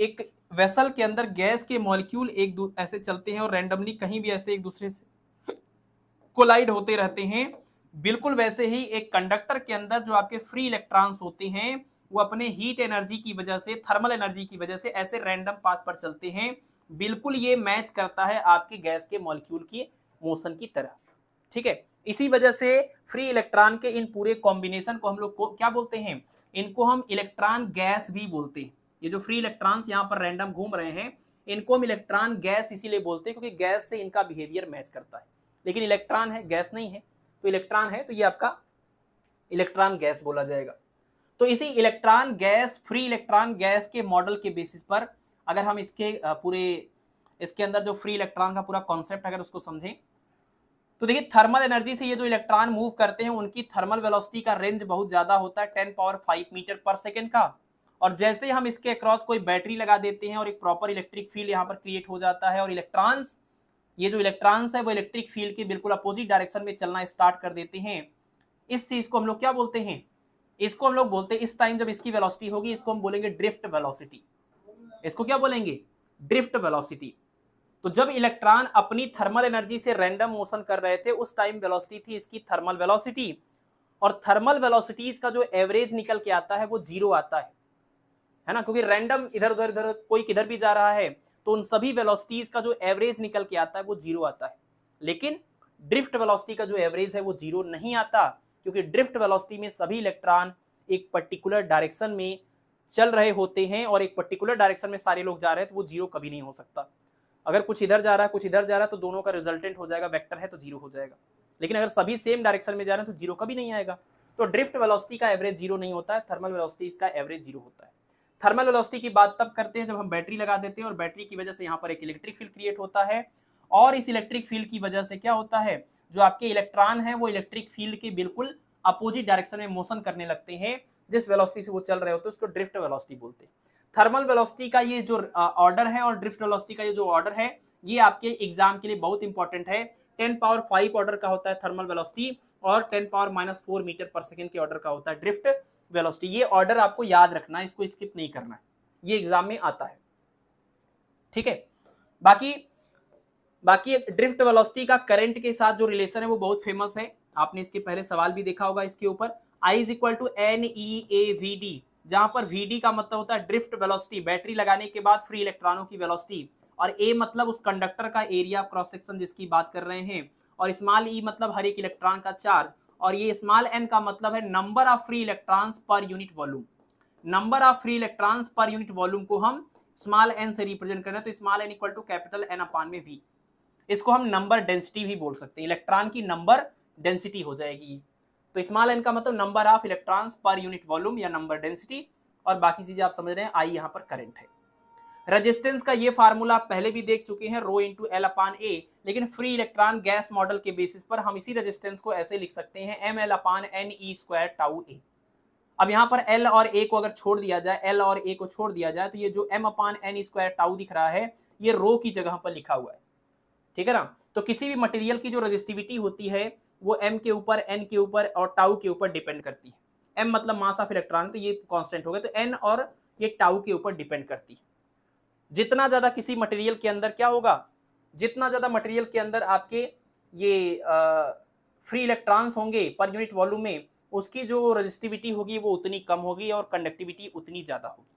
एक वेसल के अंदर गैस के मॉलिक्यूल ऐसे चलते हैं और रैंडमली कहीं भी ऐसे एक दूसरे से कोलाइड होते रहते हैं, बिल्कुल वैसे ही एक कंडक्टर के अंदर जो आपके फ्री इलेक्ट्रॉन्स होते हैं वो अपने हीट एनर्जी की वजह से, थर्मल एनर्जी की वजह से ऐसे रैंडम पाथ पर चलते हैं। बिल्कुल ये मैच करता है आपके गैस के मॉलिक्यूल की मोशन की तरह। ठीक है, इसी वजह से फ्री इलेक्ट्रॉन के इन पूरे कॉम्बिनेशन को हम लोग को क्या बोलते हैं, इनको हम इलेक्ट्रॉन गैस भी बोलते हैं। ये जो फ्री इलेक्ट्रॉन्स यहाँ पर रैंडम घूम रहे हैं इनको हम इलेक्ट्रॉन गैस इसीलिए बोलते हैं क्योंकि गैस से इनका बिहेवियर मैच करता है, लेकिन इलेक्ट्रॉन है गैस नहीं है, तो इलेक्ट्रॉन है तो ये आपका इलेक्ट्रॉन गैस बोला जाएगा। तो इसी electron gas, free electron gas के मॉडल के बेसिस पर अगर हम इसके पूरे इसके अंदर जो फ्री इलेक्ट्रॉन का पूरा कॉन्सेप्ट अगर उसको समझें तो देखिए थर्मल एनर्जी से ये जो इलेक्ट्रॉन मूव करते हैं उनकी थर्मल वेलोसिटी का रेंज बहुत ज्यादा होता है 10 पावर 5 मीटर पर सेकेंड का, और जैसे हम इसके अक्रॉस कोई बैटरी लगा देते हैं और एक प्रॉपर इलेक्ट्रिक फील्ड यहाँ पर क्रिएट हो जाता है और इलेक्ट्रॉन्स, ये जो इलेक्ट्रॉन्स है वो इलेक्ट्रिक फील्ड के बिल्कुल अपोजिट डायरेक्शन में चलना स्टार्ट कर देते हैं। इस चीज को हम लोग क्या बोलते हैं, इसको हम लोग बोलते हैं इस टाइम जब इसकी वेलोसिटी होगी इसको हम बोलेंगे ड्रिफ्ट वेलोसिटी। इसको क्या बोलेंगे, ड्रिफ्ट वेलोसिटी। तो जब इलेक्ट्रॉन अपनी थर्मल एनर्जी से रैंडम मोशन कर रहे थे उस टाइम वेलोसिटी थी इसकी थर्मल वेलोसिटी, और थर्मल वेलोसिटीज का जो एवरेज निकल के आता है वो 0 आता है ना, क्योंकि रैंडम इधर उधर कोई किधर भी जा रहा है तो उन सभी वेलोसिटीज का जो एवरेज निकल के आता है वो 0 आता है, लेकिन ड्रिफ्ट वेलोसिटी का जो एवरेज है वो 0 नहीं आता, क्योंकि ड्रिफ्ट वेलोसिटी में सभी इलेक्ट्रॉन एक पर्टिकुलर डायरेक्शन में चल रहे होते हैं और एक पर्टिकुलर डायरेक्शन में सारे लोग जा रहे हैं, तो वो 0 कभी नहीं हो सकता। अगर कुछ इधर जा रहा है कुछ इधर जा रहा है तो दोनों का रिजल्टेंट हो जाएगा, वेक्टर है तो 0 हो जाएगा, लेकिन अगर सभी सेम डायरेक्शन में जा रहे हैं तो 0 कभी नहीं आएगा। तो ड्रिफ्ट वेलोसिटी का एवरेज 0 नहीं होता है, थर्मल वेलोसिटी इसका एवरेज 0 होता है। थर्मल वेलोसिटी की बात तब करते हैं जब हम बैटरी लगा देते हैं और बैटरी की वजह से यहाँ पर एक इलेक्ट्रिक फील्ड क्रिएट होता है, और इस इलेक्ट्रिक फील्ड की वजह से क्या होता है, जो आपके इलेक्ट्रॉन है वो इलेक्ट्रिक फील्ड के बिल्कुल अपोजिट डायरेक्शन में मोशन करने लगते हैं, जिस वेलोसिटी से वो चल रहे होते हैं उसको ड्रिफ्ट वेलोसिटी बोलते हैं। थर्मल वेलोसिटी का ये जो ऑर्डर है और ड्रिफ्ट वेलोसिटी का ये जो ऑर्डर है ये आपके एग्जाम के लिए बहुत इंपॉर्टेंट है। 10 पावर 5 ऑर्डर का होता है थर्मल वेलोसिटी और 10 पावर -4 मीटर पर सेकंड के ऑर्डर का होता है ड्रिफ्ट वेलोसिटी। ये ऑर्डर आपको याद रखना है, इसको स्किप नहीं करना है, ये एग्जाम में आता है, ठीक है। बाकी ड्रिफ्ट वेलोसिटी का करंट के साथ जो रिलेशन है वो बहुत फेमस है, आपने इसके पहले सवाल भी देखा होगा इसके ऊपर, I = NEAVD, जहां पर VD का मतलब होता है ड्रिफ्ट वेलोसिटी, बैटरी लगाने के बाद फ्री इलेक्ट्रॉनों की वेलोसिटी, और A मतलब उस कंडक्टर का एरिया क्रॉस सेक्शन जिसकी बात कर रहे हैं, और स्मॉल e मतलब हर एक इलेक्ट्रॉन का चार्ज, और ये स्मॉल n का मतलब है number of free electrons per unit volume. Number of free electrons per unit volume को हम स्मॉल n से रिप्रेजेंट कर रहे हैं, तो स्मॉल n = कैपिटल N/V। इसको हम नंबर डेंसिटी भी बोल सकते हैं, इलेक्ट्रॉन की नंबर डेंसिटी हो जाएगी। तो स्मॉल n का मतलब number of electrons per unit volume या नंबर डेंसिटी, और बाकी चीजें आप समझ रहे हैं। I यहाँ पर करंट है। रेजिस्टेंस का ये फार्मूला आप पहले भी देख चुके हैं, ρ × L/A, लेकिन फ्री इलेक्ट्रॉन गैस मॉडल के बेसिस पर हम इसी रेजिस्टेंस को ऐसे लिख सकते हैं mL/ne² τA। अब यहाँ पर L और A को अगर छोड़ दिया जाए, L और A को छोड़ दिया जाए, तो ये जो m/ne² τ दिख रहा है ये रो की जगह पर लिखा हुआ है, ठीक है ना। तो किसी भी मटेरियल की जो रेजिस्टिविटी होती है वो m के ऊपर, n के ऊपर और टाउ के ऊपर डिपेंड करती है। m मतलब मास ऑफ इलेक्ट्रॉन, तो ये कांस्टेंट हो गया, तो n और ये टाउ के ऊपर डिपेंड करती है। जितना ज्यादा किसी मटेरियल के अंदर क्या होगा, जितना ज्यादा मटेरियल के अंदर आपके ये फ्री इलेक्ट्रॉन्स होंगे पर यूनिट वॉल्यूम में, उसकी जो रेजिस्टिविटी होगी वो उतनी कम होगी और कंडक्टिविटी उतनी ज्यादा होगी,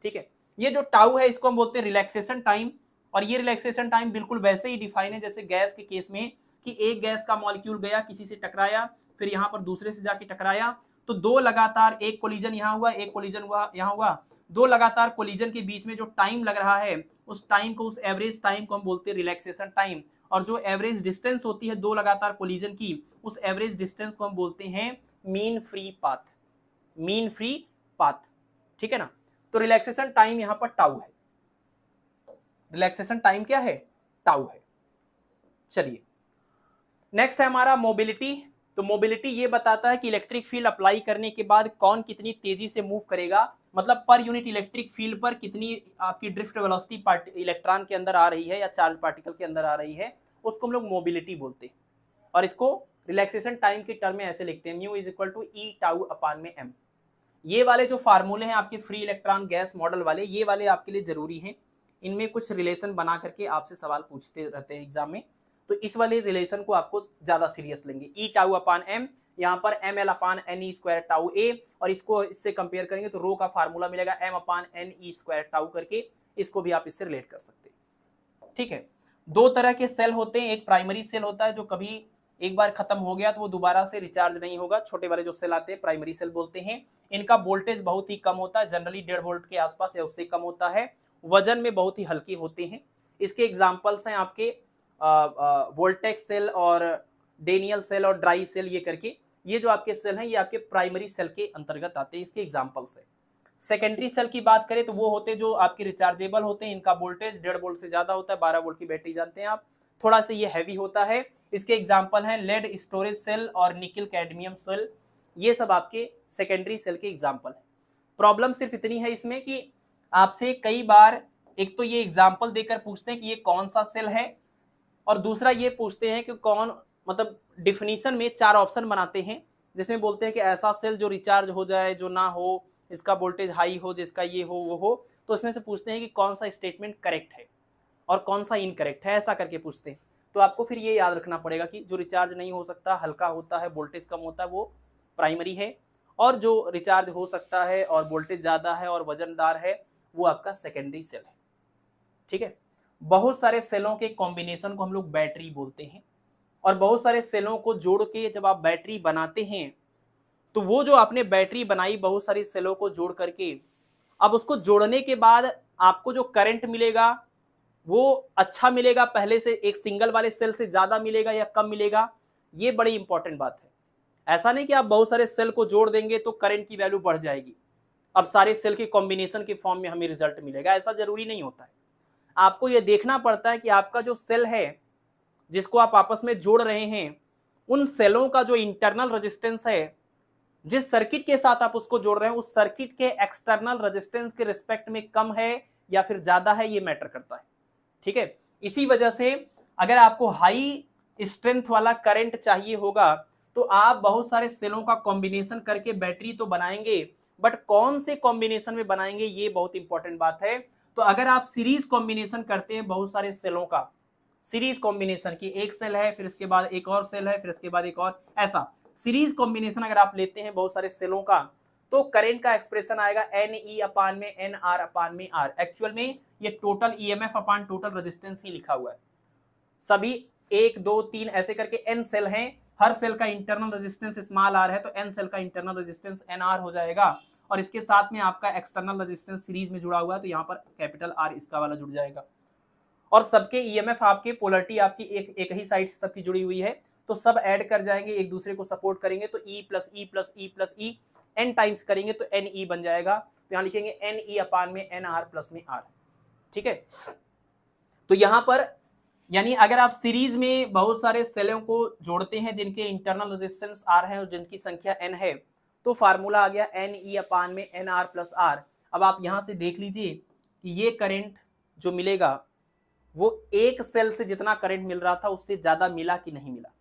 ठीक है। ये जो टाउ है इसको हम बोलते हैं रिलैक्सेशन टाइम, और ये रिलैक्सेशन टाइम बिल्कुल वैसे ही डिफाइन है जैसे गैस के केस में, कि एक गैस का मॉलिक्यूल गया किसी से टकराया, फिर यहाँ पर दूसरे से जाके टकराया, तो दो लगातार, एक कोलिजन यहाँ हुआ, एक कोलिजन हुआ यहाँ हुआ, दो लगातार कोलिजन के बीच में जो टाइम लग रहा है उस टाइम को, उस एवरेज टाइम को हम बोलते हैं रिलैक्सेशन टाइम। और जो एवरेज डिस्टेंस होती है दो लगातार कोलिजन की, उस एवरेज डिस्टेंस को हम बोलते हैं mean free path, mean free path, ठीक है ना। तो रिलैक्सेशन टाइम यहाँ पर टाउ है, रिलैक्सेशन टाइम क्या है, टाउ है। चलिए नेक्स्ट है हमारा मोबिलिटी। तो मोबिलिटी ये बताता है कि इलेक्ट्रिक फील्ड अप्लाई करने के बाद कौन कितनी तेजी से मूव करेगा, मतलब पर यूनिट इलेक्ट्रिक फील्ड पर कितनी आपकी ड्रिफ्ट वेलोसिटी इलेक्ट्रॉन के अंदर आ रही है या चार्ज पार्टिकल के अंदर आ रही है, उसको हम लोग मोबिलिटी बोलते हैं। और इसको रिलैक्सेशन टाइम के टर्म में ऐसे लिखते हैं, μ = E τ/m। ये वाले जो फार्मूले हैं आपके फ्री इलेक्ट्रॉन गैस मॉडल वाले, ये वाले आपके लिए जरूरी हैं, इनमें कुछ रिलेशन बना करके आपसे सवाल पूछते रहते हैं एग्जाम में, तो इस वाले रिलेशन को आपको ज्यादा सीरियस लेंगे। E τ/m, यहाँ पर mL/ne² τA, और इसको इससे कंपेयर करेंगे तो रो का फार्मूला मिलेगा m/ne² τ करके, इसको भी आप इससे रिलेट कर सकते हैं, ठीक है। दो तरह के सेल होते हैं, एक प्राइमरी सेल होता है जो कभी एक बार खत्म हो गया तो वो दोबारा से रिचार्ज नहीं होगा, छोटे वाले जो सेल आते हैं प्राइमरी सेल बोलते हैं। इनका वोल्टेज बहुत ही कम होता है, जनरली 1.5 वोल्ट के आसपास या उससे कम होता है, वजन में बहुत ही हल्के होते हैं। इसके एग्जाम्पल्स हैं आपके वोल्टेक्स सेल और डेनियल सेल और ड्राई सेल, ये करके ये जो आपके सेल हैं ये आपके प्राइमरी सेल के अंतर्गत आते हैं, इसके एग्जाम्पल्स है। सेकेंडरी सेल की बात करें तो वो होते हैं जो आपके रिचार्जेबल होते हैं, इनका वोल्टेज 1.5 वोल्ट से ज्यादा होता है, 12 वोल्ट की बैटरी जानते हैं आप, थोड़ा सा ये हैवी होता है। इसके एग्जाम्पल हैं लेड स्टोरेज सेल और निकल कैडमियम सेल, ये सब आपके सेकेंडरी सेल के एग्जाम्पल है। प्रॉब्लम सिर्फ इतनी है इसमें कि आपसे कई बार एक तो ये एग्जाम्पल देकर पूछते हैं कि ये कौन सा सेल है, और दूसरा ये पूछते हैं कि कौन, मतलब डिफिनीशन में 4 ऑप्शन बनाते हैं जिसमें बोलते हैं कि ऐसा सेल जो रिचार्ज हो जाए, जो ना हो, इसका वोल्टेज हाई हो, जिसका ये हो वो हो, तो उसमें से पूछते हैं कि कौन सा स्टेटमेंट करेक्ट है और कौन सा इनकरेक्ट है, ऐसा करके पूछते हैं। तो आपको फिर ये याद रखना पड़ेगा कि जो रिचार्ज नहीं हो सकता, हल्का होता है, वोल्टेज कम होता है, वो प्राइमरी है, और जो रिचार्ज हो सकता है और वोल्टेज ज़्यादा है और वजनदार है वो आपका सेकेंडरी सेल है, ठीक है। बहुत सारे सेलों के कॉम्बिनेशन को हम लोग बैटरी बोलते हैं। और बहुत सारे सेलों को जोड़ के जब आप बैटरी बनाते हैं तो वो जो आपने बैटरी बनाई बहुत सारी सेलों को जोड़ करके, अब उसको जोड़ने के बाद आपको जो करंट मिलेगा वो अच्छा मिलेगा पहले से, एक सिंगल वाले सेल से ज्यादा मिलेगा या कम मिलेगा, ये बड़ी इंपॉर्टेंट बात है। ऐसा नहीं कि आप बहुत सारे सेल को जोड़ देंगे तो करंट की वैल्यू बढ़ जाएगी, अब सारे सेल के कॉम्बिनेशन के फॉर्म में हमें रिजल्ट मिलेगा, ऐसा जरूरी नहीं होता है। आपको यह देखना पड़ता है कि आपका जो सेल है जिसको आप आपस में जोड़ रहे हैं, उन सेलों का जो इंटरनल रेजिस्टेंस है, जिस सर्किट के साथ आप उसको जोड़ रहे हैं, उस सर्किट के एक्सटर्नल रेजिस्टेंस के रिस्पेक्ट में कम है या फिर ज्यादा है, ये मैटर करता है। ठीक है, इसी वजह से अगर आपको हाई स्ट्रेंथ वाला करंट चाहिए होगा तो आप बहुत सारे सेलों का कॉम्बिनेशन करके बैटरी तो बनाएंगे, बट कौन से कॉम्बिनेशन में बनाएंगे ये बहुत इंपॉर्टेंट बात है। तो अगर आप सीरीज कॉम्बिनेशन करते हैं बहुत सारे सेलों का, सीरीज कॉम्बिनेशन की एक सेल है फिर इसके बाद एक और सेल है फिर इसके बाद एक और, ऐसा सीरीज कॉम्बिनेशन अगर आप लेते हैं बहुत सारे सेलों का, तो करंट का एक्सप्रेशन आएगा NE अपान में NR अपान में R। एक्चुअल में ये टोटल EMF अपान टोटल रेजिस्टेंस ही लिखा हुआ है। सभी 1 2 3 ऐसे करके n सेल हैं, हर सेल का इंटरनल रेजिस्टेंस स्मॉल r है तो n सेल का इंटरनल रेजिस्टेंस NR हो जाएगा, और इसके साथ में आपका एक्सटर्नल रेजिस्टेंस सीरीज में जुड़ा हुआ है तो यहाँ पर कैपिटल R इसका वाला जुड़ जाएगा। और सबके EMF आपके पोलरिटी आपकी एक ही साइड से सबकी जुड़ी हुई है, तो सब ऐड कर जाएंगे एक दूसरे को सपोर्ट करेंगे तो E plus E plus E plus E n times करेंगे तो NE बन जाएगा, तो यहाँ लिखेंगे NE अपान में NR प्लस में R। ठीक है, तो यहाँ पर यानी अगर आप सीरीज में बहुत सारे सेलों को जोड़ते हैं जिनके इंटरनल रेजिस्टेंस R है और जिनकी संख्या n है, तो फार्मूला आ गया NE अपान में NR प्लस R। अब आप यहां से देख लीजिए कि ये करंट जो मिलेगा वो एक सेल से जितना करंट मिल रहा था उससे ज्यादा मिला कि नहीं मिला।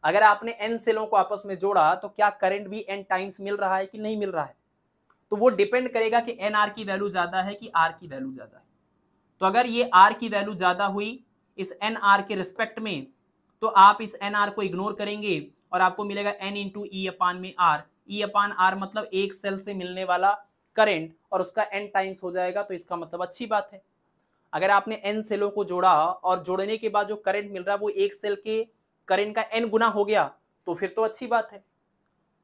अगर आपने n सेलों को आपस में जोड़ा तो क्या करंट भी n टाइम्स मिल रहा है कि नहीं मिल रहा है, तो वो डिपेंड करेगा कि NR की वैल्यू ज्यादा है कि R की वैल्यू ज्यादा है। तो अगर ये R की वैल्यू ज्यादा हुई इस NR के रिस्पेक्ट में, तो आप इस NR को इग्नोर करेंगे और आपको मिलेगा N इंटू E अपान में R। E अपान R मतलब एक सेल से मिलने वाला करंट और उसका n टाइम्स हो जाएगा, तो इसका मतलब अच्छी बात है। अगर आपने n सेलों को जोड़ा और जोड़ने के बाद जो करंट मिल रहा है वो एक सेल के करंट का n गुना हो गया तो फिर तो अच्छी बात है।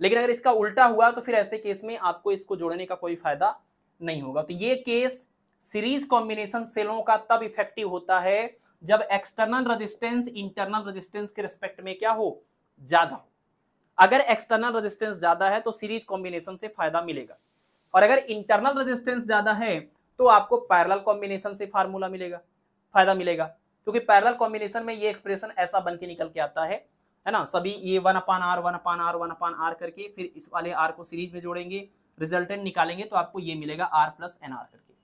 लेकिन अगर इसका उल्टा हुआ तो फिर ऐसे केस में आपको इसको जोड़ने का कोई फायदा नहीं होगा। तो ये केस सीरीज कॉम्बिनेशन सेलों का तब इफेक्टिव होता है जब एक्सटर्नल रेजिस्टेंस इंटरनल रेजिस्टेंस के रिस्पेक्ट में क्या हो, ज्यादा हो। अगर एक्सटर्नल रेजिस्टेंस ज्यादा है तो सीरीज कॉम्बिनेशन से फायदा मिलेगा, और अगर इंटरनल रेजिस्टेंस ज्यादा है तो आपको पैरेलल कॉम्बिनेशन से फार्मूला मिलेगा, फायदा मिलेगा, क्योंकि पैरेलल कॉम्बिनेशन में ये एक्सप्रेशन ऐसा बन के निकल के आता है ना, सभी ये 1 अपान आर करके फिर इस वाले आर को सीरीज में जोड़ेंगे, रिजल्टेंट निकालेंगे तो आपको ये मिलेगा आर प्लस एन आर करके।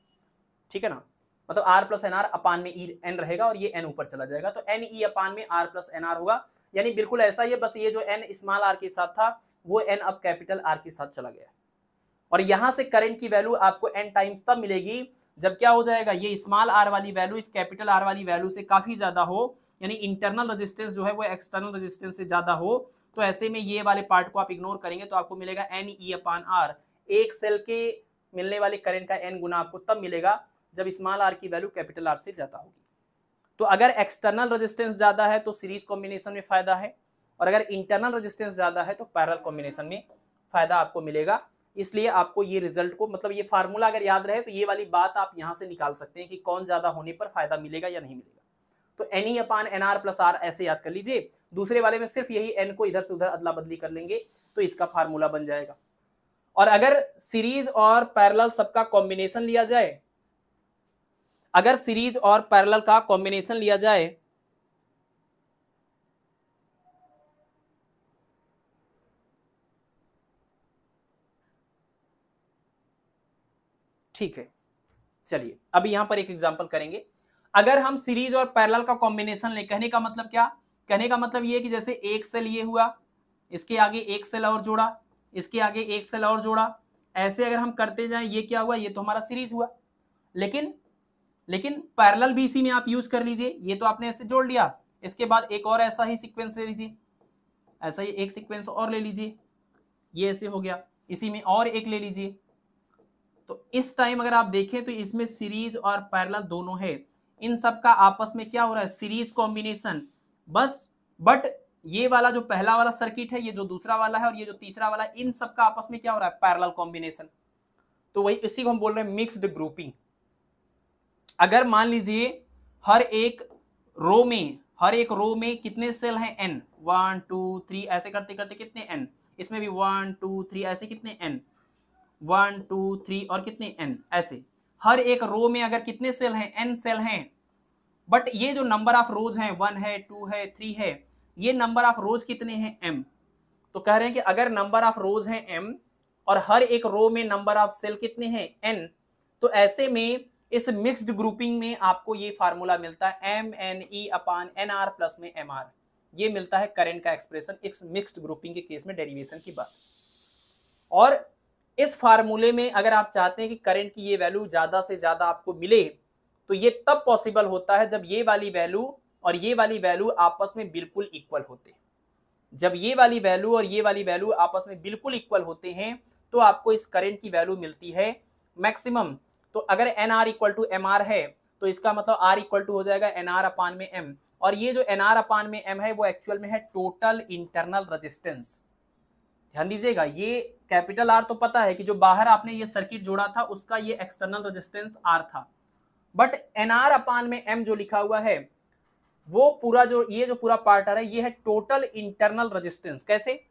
ठीक है ना, मतलब are plus N R upon में ई एन रहेगा और ये एन ऊपर चला जाएगा तो एन ई अपान में आर प्लस एन आर होगा। यानी बिल्कुल ऐसा ही है, बस ये जो एन स्मॉल आर के साथ था वो एन अब कैपिटल आर के साथ चला गया। और यहां से करंट की वैल्यू आपको एन टाइम्स तब मिलेगी जब क्या हो जाएगा, ये स्मॉल आर वाली वैल्यू इस कैपिटल आर वाली वैल्यू से काफी ज्यादा हो, यानी इंटरनल रेजिस्टेंस जो है वो एक्सटर्नल रेजिस्टेंस से ज्यादा हो। तो ऐसे में ये वाले पार्ट को आप इग्नोर करेंगे तो आपको मिलेगा एन ई अपान आर। एक सेल के मिलने वाले करंट का एन गुना आपको तब मिलेगा जब स्मॉल आर की वैल्यू कैपिटल आर से ज्यादा होगी। तो अगर एक्सटर्नल रेजिस्टेंस ज्यादा है तो सीरीज कॉम्बिनेशन में फायदा है, और अगर इंटरनल रेजिस्टेंस ज्यादा है तो पैरेलल कॉम्बिनेशन में फायदा आपको मिलेगा। इसलिए आपको ये रिजल्ट को, मतलब ये फार्मूला अगर याद रहे तो ये वाली बात आप यहां से निकाल सकते हैं कि कौन ज्यादा होने पर फायदा मिलेगा या नहीं मिलेगा। तो N E upon N R plus R ऐसे याद कर लीजिए। दूसरे वाले में सिर्फ यही एन को इधर से उधर अदला बदली कर लेंगे तो इसका फार्मूला बन जाएगा। और अगर सीरीज और पैरेलल सबका कॉम्बिनेशन लिया जाए, अगर सीरीज और पैरेलल का कॉम्बिनेशन लिया जाए ठीक है, चलिए अभी यहां पर एक एग्जांपल करेंगे। अगर हम सीरीज और पैरेलल का कॉम्बिनेशन ले, कहने का मतलब क्या, कहने का मतलब ये कि जैसे एक सेल ये हुआ, इसके आगे एक सेल और जोड़ा, इसके आगे एक सेल और जोड़ा, ऐसे अगर हम करते जाएं, ये क्या हुआ, ये तो हमारा सीरीज हुआ। लेकिन पैरेलल भी इसी में आप यूज कर लीजिए। ये तो आपने ऐसे जोड़ लिया, इसके बाद एक और ऐसा ही सीक्वेंस ले लीजिए, ऐसा ही एक सीक्वेंस और ले लीजिए, ये ऐसे हो गया, इसी में और एक ले लीजिए। तो इस टाइम अगर आप देखें तो इसमें सीरीज और पैरेलल दोनों है। इन सब का आपस में क्या हो रहा है, सीरीज कॉम्बिनेशन बस। बट ये वाला जो पहला वाला सर्किट है, ये जो दूसरा वाला है और ये जो तीसरा वाला है, इन सब का आपस में क्या हो रहा है, पैरेलल कॉम्बिनेशन। तो वही इसी को हम बोल रहे हैं मिक्स्ड ग्रुपिंग। अगर मान लीजिए हर एक रो में कितने सेल हैं, n, 1 2 3 ऐसे करते करते कितने n, इसमें भी 1 2 3 ऐसे कितने n, 1 2 3 और कितने n, ऐसे हर एक रो में अगर कितने सेल हैं, n सेल हैं। बट ये जो नंबर ऑफ रोज हैं, 1 है 2 है 3 है, ये नंबर ऑफ रोज कितने हैं, m। तो कह रहे हैं कि अगर नंबर ऑफ रोज हैं m और हर एक रो में नंबर ऑफ सेल कितने हैं, n, तो ऐसे में इस मिक्स्ड ग्रुपिंग में आपको ये फार्मूला मिलता है MNE/NR प्लस में MR। ये मिलता है करंट का एक्सप्रेशन इस मिक्स्ड ग्रुपिंग के केस में, डेरिवेशन की बात। और इस फार्मूले में अगर आप चाहते हैं कि करंट की ये वैल्यू ज्यादा से ज्यादा आपको मिले, तो ये तब पॉसिबल होता है जब ये वाली वैल्यू और ये वाली वैल्यू आपस में बिल्कुल इक्वल होते हैं। जब ये वाली वैल्यू और ये वाली वैल्यू आपस में बिल्कुल इक्वल होते हैं तो आपको इस करंट की वैल्यू मिलती है मैक्सिमम। तो अगर NR इक्वल टू MR है तो इसका मतलब R इक्वल टू हो जाएगा NR अपान में M, और ये जो NR अपान में M है वो एक्चुअल में है टोटल इंटरनल रेजिस्टेंस। ध्यान दीजिएगा, ये कैपिटल R तो पता है कि जो बाहर आपने ये सर्किट जोड़ा था उसका ये एक्सटर्नल रेजिस्टेंस R था, बट NR अपान में M जो लिखा हुआ है वो पूरा जो पूरा पार्ट आ रहा है ये है टोटल इंटरनल रेजिस्टेंस। कैसे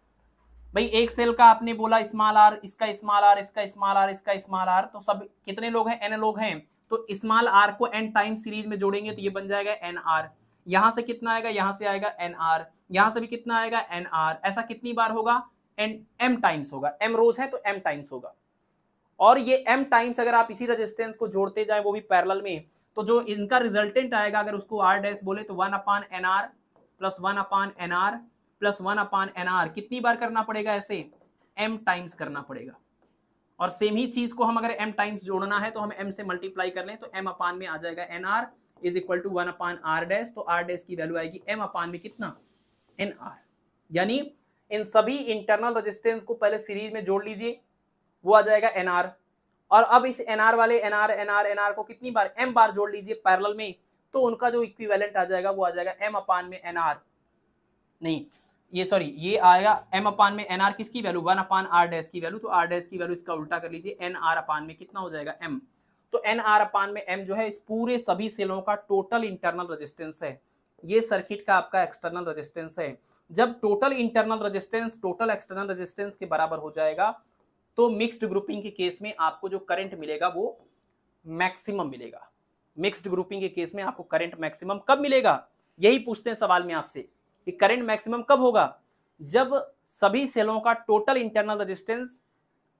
भाई, एक सेल का आपने बोला स्मॉल r, इसका स्मॉल r, इसका स्मॉल r, इसका स्मॉल r, तो सब कितने लोग हैं, n लोग हैं। तो स्मॉल r को n टाइम सीरीज में जोड़ेंगे तो ये बन जाएगा nr। यहां से कितना आएगा, यहां से आएगा nr, यहां से भी कितना आएगा nr। ऐसा कितनी बार होगा, m टाइम्स होगा, m रोज है तो m टाइम्स होगा। और ये m टाइम्स अगर आप इसी रेजिस्टेंस को जोड़ते जाए वो भी पैरेलल में, तो जो इनका रिजल्टेंट आएगा अगर उसको r डैश बोले तो 1/nr plus 1/nr plus 1/nr कितनी बार करना पड़ेगा, ऐसे m टाइम्स करना पड़ेगा। और सेम ही चीज को हम अगर m टाइम्स जोड़ना है तो हम m से मल्टीप्लाई कर लें तो m अपान में आ जाएगा nr is equal to 1/r dash. तो r डैश की वैल्यू आएगी m अपान में कितना, nr। यानी इन सभी इंटरनल रेजिस्टेंस को पहले सीरीज में जोड़ लीजिए, वो आ जाएगा nr। और अब इस nr वाले nr को कितनी बार, m बार जोड़ लीजिए पैरेलल में, तो उनका जो इक्विवेलेंट आ जाएगा वो आ जाएगा m अपान में nr, नहीं ये सॉरी ये आएगा m अपान में nr किसकी वैल्यू, 1/r डैश की वैल्यू। तो r डैश की वैल्यू इसका उल्टा कर लीजिए, nr अपान में कितना हो जाएगा m। तो nr अपान में m जो है इस पूरे सभी सेलों का टोटल इंटरनल रेजिस्टेंस है। ये सर्किट का आपका एक्सटर्नल रेजिस्टेंस है। जब total internal resistance total external resistance के बराबर हो जाएगा तो मिक्स्ड ग्रुपिंग के केस में आपको जो करंट मिलेगा वो मैक्सिमम मिलेगा। मिक्स्ड ग्रुपिंग के केस में आपको करंट मैक्सिमम कब मिलेगा, यही पूछते हैं सवाल में आपसे कि करंट मैक्सिमम कब होगा, जब सभी सेलों का टोटल इंटरनल रेजिस्टेंस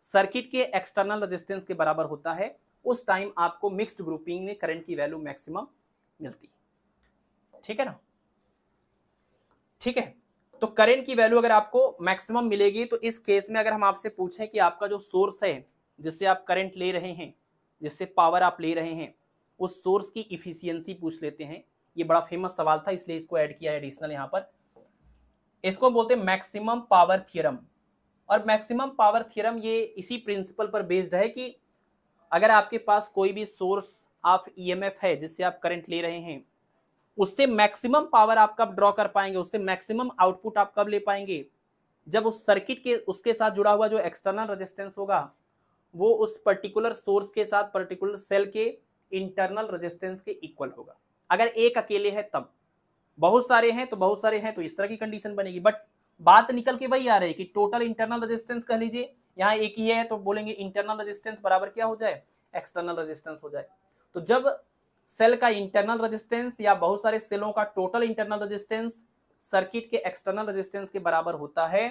सर्किट के एक्सटर्नल रेजिस्टेंस के बराबर होता है, उस टाइम आपको मिक्स्ड ग्रुपिंग में करंट की वैल्यू मैक्सिमम मिलती है। ठीक है ना, ठीक है। तो करंट की वैल्यू अगर आपको मैक्सिमम मिलेगी तो इस केस में अगर हम आपसे पूछें कि आपका जो सोर्स है जिससे आप करंट ले रहे हैं, जिससे पावर आप ले रहे हैं, उस सोर्स की इफिशियंसी पूछ लेते हैं। ये बड़ा फेमस सवाल था इसलिए इसको ऐड किया है एडिशनल यहाँ पर। इसको बोलते हैं मैक्सिमम पावर थ्योरम। और मैक्सिमम पावर थ्योरम ये इसी प्रिंसिपल पर बेस्ड है कि अगर आपके पास कोई भी सोर्स ऑफ ईएमएफ है जिससे आप करंट ले रहे हैं, उससे मैक्सिमम पावर आप कब ड्रॉ कर पाएंगे, उससे मैक्सिमम आउटपुट आप कब ले पाएंगे, जब उस सर्किट के उसके साथ जुड़ा हुआ जो एक्सटर्नल रेजिस्टेंस होगा वो उस पर्टिकुलर सोर्स के साथ पर्टिकुलर सेल के इंटरनल रेजिस्टेंस के इक्वल होगा। अगर एक अकेले है तब, बहुत सारे हैं तो इस तरह की कंडीशन बनेगी। बट बात निकल के वही आ रही है कि टोटल इंटरनल रेजिस्टेंस कह लीजिए, यहाँ एक ही है तो बोलेंगे इंटरनल रेजिस्टेंस बराबर क्या हो जाए, एक्सटर्नल रेजिस्टेंस हो जाए। तो जब सेल का इंटरनल रेजिस्टेंस या बहुत सारे सेलों का टोटल इंटरनल रेजिस्टेंस सर्किट के एक्सटर्नल रेजिस्टेंस के बराबर होता है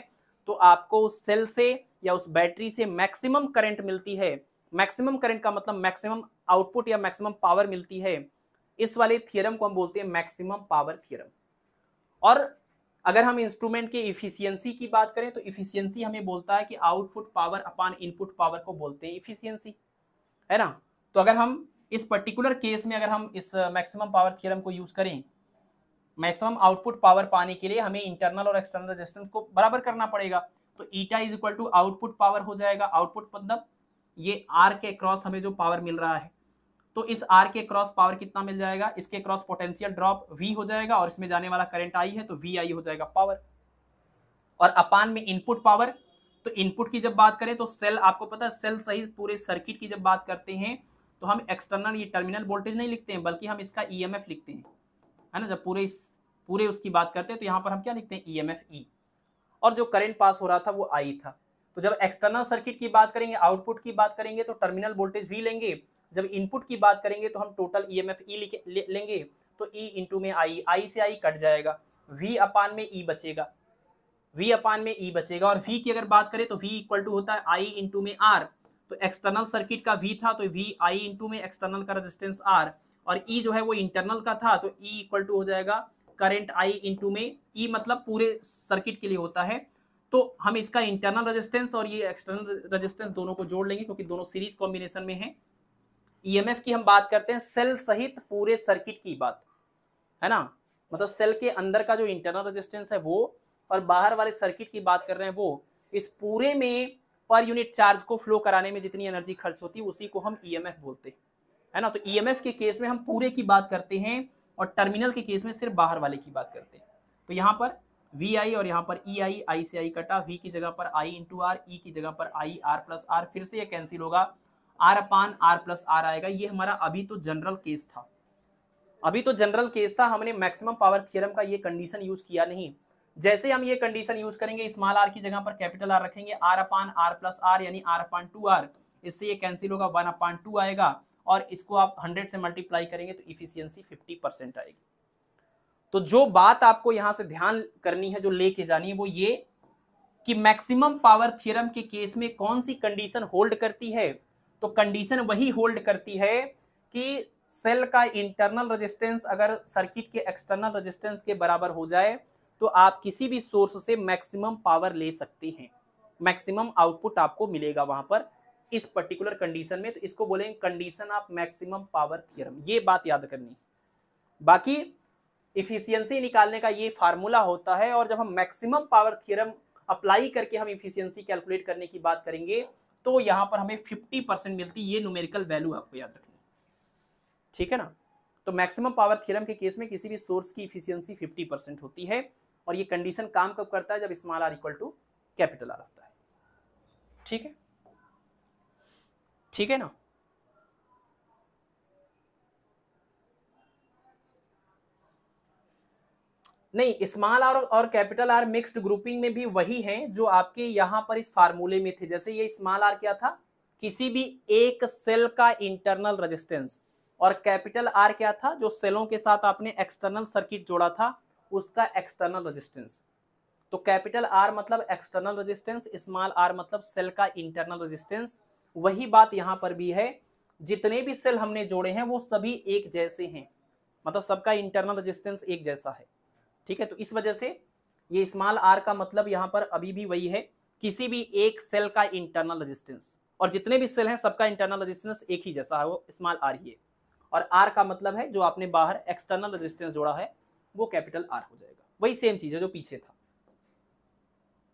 तो आपको उस सेल से या उस बैटरी से मैक्सिमम करंट मिलती है। मैक्सिमम करंट का मतलब मैक्सिमम आउटपुट या मैक्सिमम पावर मिलती है। इस वाले थ्योरम को हम बोलते हैं मैक्सिमम पावर थ्योरम। और अगर हम इंस्ट्रूमेंट के इफिशियंसी की बात करें तो इफिशियंसी हमें बोलता है कि आउटपुट पावर अपान इनपुट पावर को बोलते हैं इफिशियंसी, है ना। तो अगर हम इस पर्टिकुलर केस में अगर हम इस मैक्सिमम पावर थ्योरम को यूज करें, मैक्सिमम आउटपुट पावर पाने के लिए हमें इंटरनल और एक्सटर्नल रेजिस्टेंस को बराबर करना पड़ेगा। तो eta is equal to output power हो जाएगा। आउटपुट मतलब ये आर के क्रॉस हमें जो पावर मिल रहा है, तो इस आर के क्रॉस पावर कितना मिल जाएगा, इसके क्रॉस पोटेंशियल ड्रॉप वी हो जाएगा और इसमें जाने वाला करंट आई है तो वी आई हो जाएगा पावर। और अपान में इनपुट पावर, तो इनपुट की जब बात करें तो सेल, आपको पता है सेल सहित पूरे सर्किट की जब बात करते हैं तो हम एक्सटर्नल ये टर्मिनल वोल्टेज नहीं लिखते हैं बल्कि हम इसका ईएमएफ लिखते हैं, है ना। जब पूरे उसकी बात करते हैं तो यहाँ पर हम क्या लिखते हैं, ईएमएफ ई, और जो करंट पास हो रहा था वो आई था। तो जब एक्सटर्नल सर्किट की बात करेंगे, आउटपुट की बात करेंगे तो टर्मिनल वोल्टेज वी लेंगे, जब इनपुट की बात करेंगे तो हम टोटल ईएमएफ ई लेंगे, तो ई इंटू में आई से आई कट जाएगा, वी अपान में ई बचेगा, वी अपान में ई बचेगा। और वी की अगर बात करें तो वी इक्वल टू होता है आई इंटू में आर, तो एक्सटर्नल सर्किट का वी था तो वी आई इंटू में एक्सटर्नल का रेजिस्टेंस आर, और ई जो है वो इंटरनल का था तो ई इक्वल टू हो जाएगा करंट आई इंटू में ई, मतलब पूरे सर्किट के लिए होता है। तो हम इसका इंटरनल रेजिस्टेंस और ये एक्सटर्नल रेजिस्टेंस दोनों को जोड़ लेंगे क्योंकि दोनों सीरीज कॉम्बिनेशन में है। ईएमएफ की हम बात करते हैं सेल सहित पूरे सर्किट की बात, है ना, मतलब सेल के अंदर का जो इंटरनल रेजिस्टेंस है वो, और बाहर वाले सर्किट की बात कर रहे हैं वो, इस पूरे में पर यूनिट चार्ज को फ्लो कराने में जितनी एनर्जी खर्च होती है उसी को हम ईएमएफ बोलते हैं, है ना। तो ईएमएफ के केस में हम पूरे की बात करते हैं और टर्मिनल के केस में सिर्फ बाहर वाले की बात करते हैं। तो यहाँ पर वी आई और यहाँ पर ई आई, आई से आई कटा, वी की जगह पर आई इंटू आर, ई की जगह पर आई आर प्लस आर, फिर से ये कैंसिल होगा, R upon R plus R आएगा। ये हमारा अभी तो जनरल केस था, अभी तो जनरल केस था, हमने मैक्सिमम पावर थ्योरम का ये कंडीशन यूज किया नहीं। जैसे हम ये कंडीशन यूज करेंगे, स्मॉल आर की जगह पर कैपिटल आर रखेंगे, R upon R plus R यानी आर अपान 2r, इससे ये कैंसिल होगा, 1 अपान 2 आएगा, और इसको आप 100 से मल्टीप्लाई करेंगे तो इफिशियंसी 50% आएगी। तो जो बात आपको यहां से ध्यान करनी है, जो लेके जानी है, वो ये कि मैक्सिमम पावर थ्योरम के केस में कौन सी कंडीशन होल्ड करती है। तो कंडीशन वही होल्ड करती है कि सेल का इंटरनल रेजिस्टेंस अगर सर्किट के एक्सटर्नल रेजिस्टेंस के बराबर हो जाए तो आप किसी भी सोर्स से मैक्सिमम पावर ले सकते हैं, मैक्सिमम आउटपुट आपको मिलेगा वहां पर इस पर्टिकुलर कंडीशन में। तो इसको बोलेंगे condition of maximum power theorem, ये बात याद करनी। बाकी इफिशियंसी निकालने का ये फार्मूला होता है, और जब हम मैक्सिमम पावर थ्योरम अप्लाई करके हम इफिशियंसी कैलकुलेट करने की बात करेंगे तो यहां पर हमें 50% मिलती है। ये न्यूमेरिकल वैल्यू आपको याद रखनी, ठीक है ना। तो मैक्सिमम पावर थ्योरम के केस में किसी भी सोर्स की इफिशियंसी 50% होती है, और ये कंडीशन काम कब करता है, जब small R equal to capital R होता है, ठीक है, ठीक है ना। नहीं, स्मॉल आर और कैपिटल आर मिक्स्ड ग्रुपिंग में भी वही हैं जो आपके यहां पर इस फार्मूले में थे। जैसे ये स्मॉल आर क्या था, किसी भी एक सेल का इंटरनल रेजिस्टेंस, और कैपिटल आर क्या था, जो सेलों के साथ आपने एक्सटर्नल सर्किट जोड़ा था उसका एक्सटर्नल रेजिस्टेंस। तो कैपिटल आर मतलब एक्सटर्नल रेजिस्टेंस, स्मॉल आर मतलब सेल का इंटरनल रेजिस्टेंस। वही बात यहां पर भी है, जितने भी सेल हमने जोड़े हैं वो सभी एक जैसे हैं, मतलब सबका इंटरनल रेजिस्टेंस एक जैसा है, ठीक है। तो इस वजह से ये स्मॉल आर का मतलब यहां पर अभी भी वही है, किसी भी एक सेल का इंटरनल रेजिस्टेंस, और जितने भी सेल हैं सबका इंटरनल रेजिस्टेंस एक ही जैसा है, वो स्मॉल आर ही है। और आर का मतलब है जो आपने बाहर एक्सटर्नल रेजिस्टेंस जोड़ा है वो कैपिटल आर हो जाएगा, वही सेम चीज है जो पीछे था,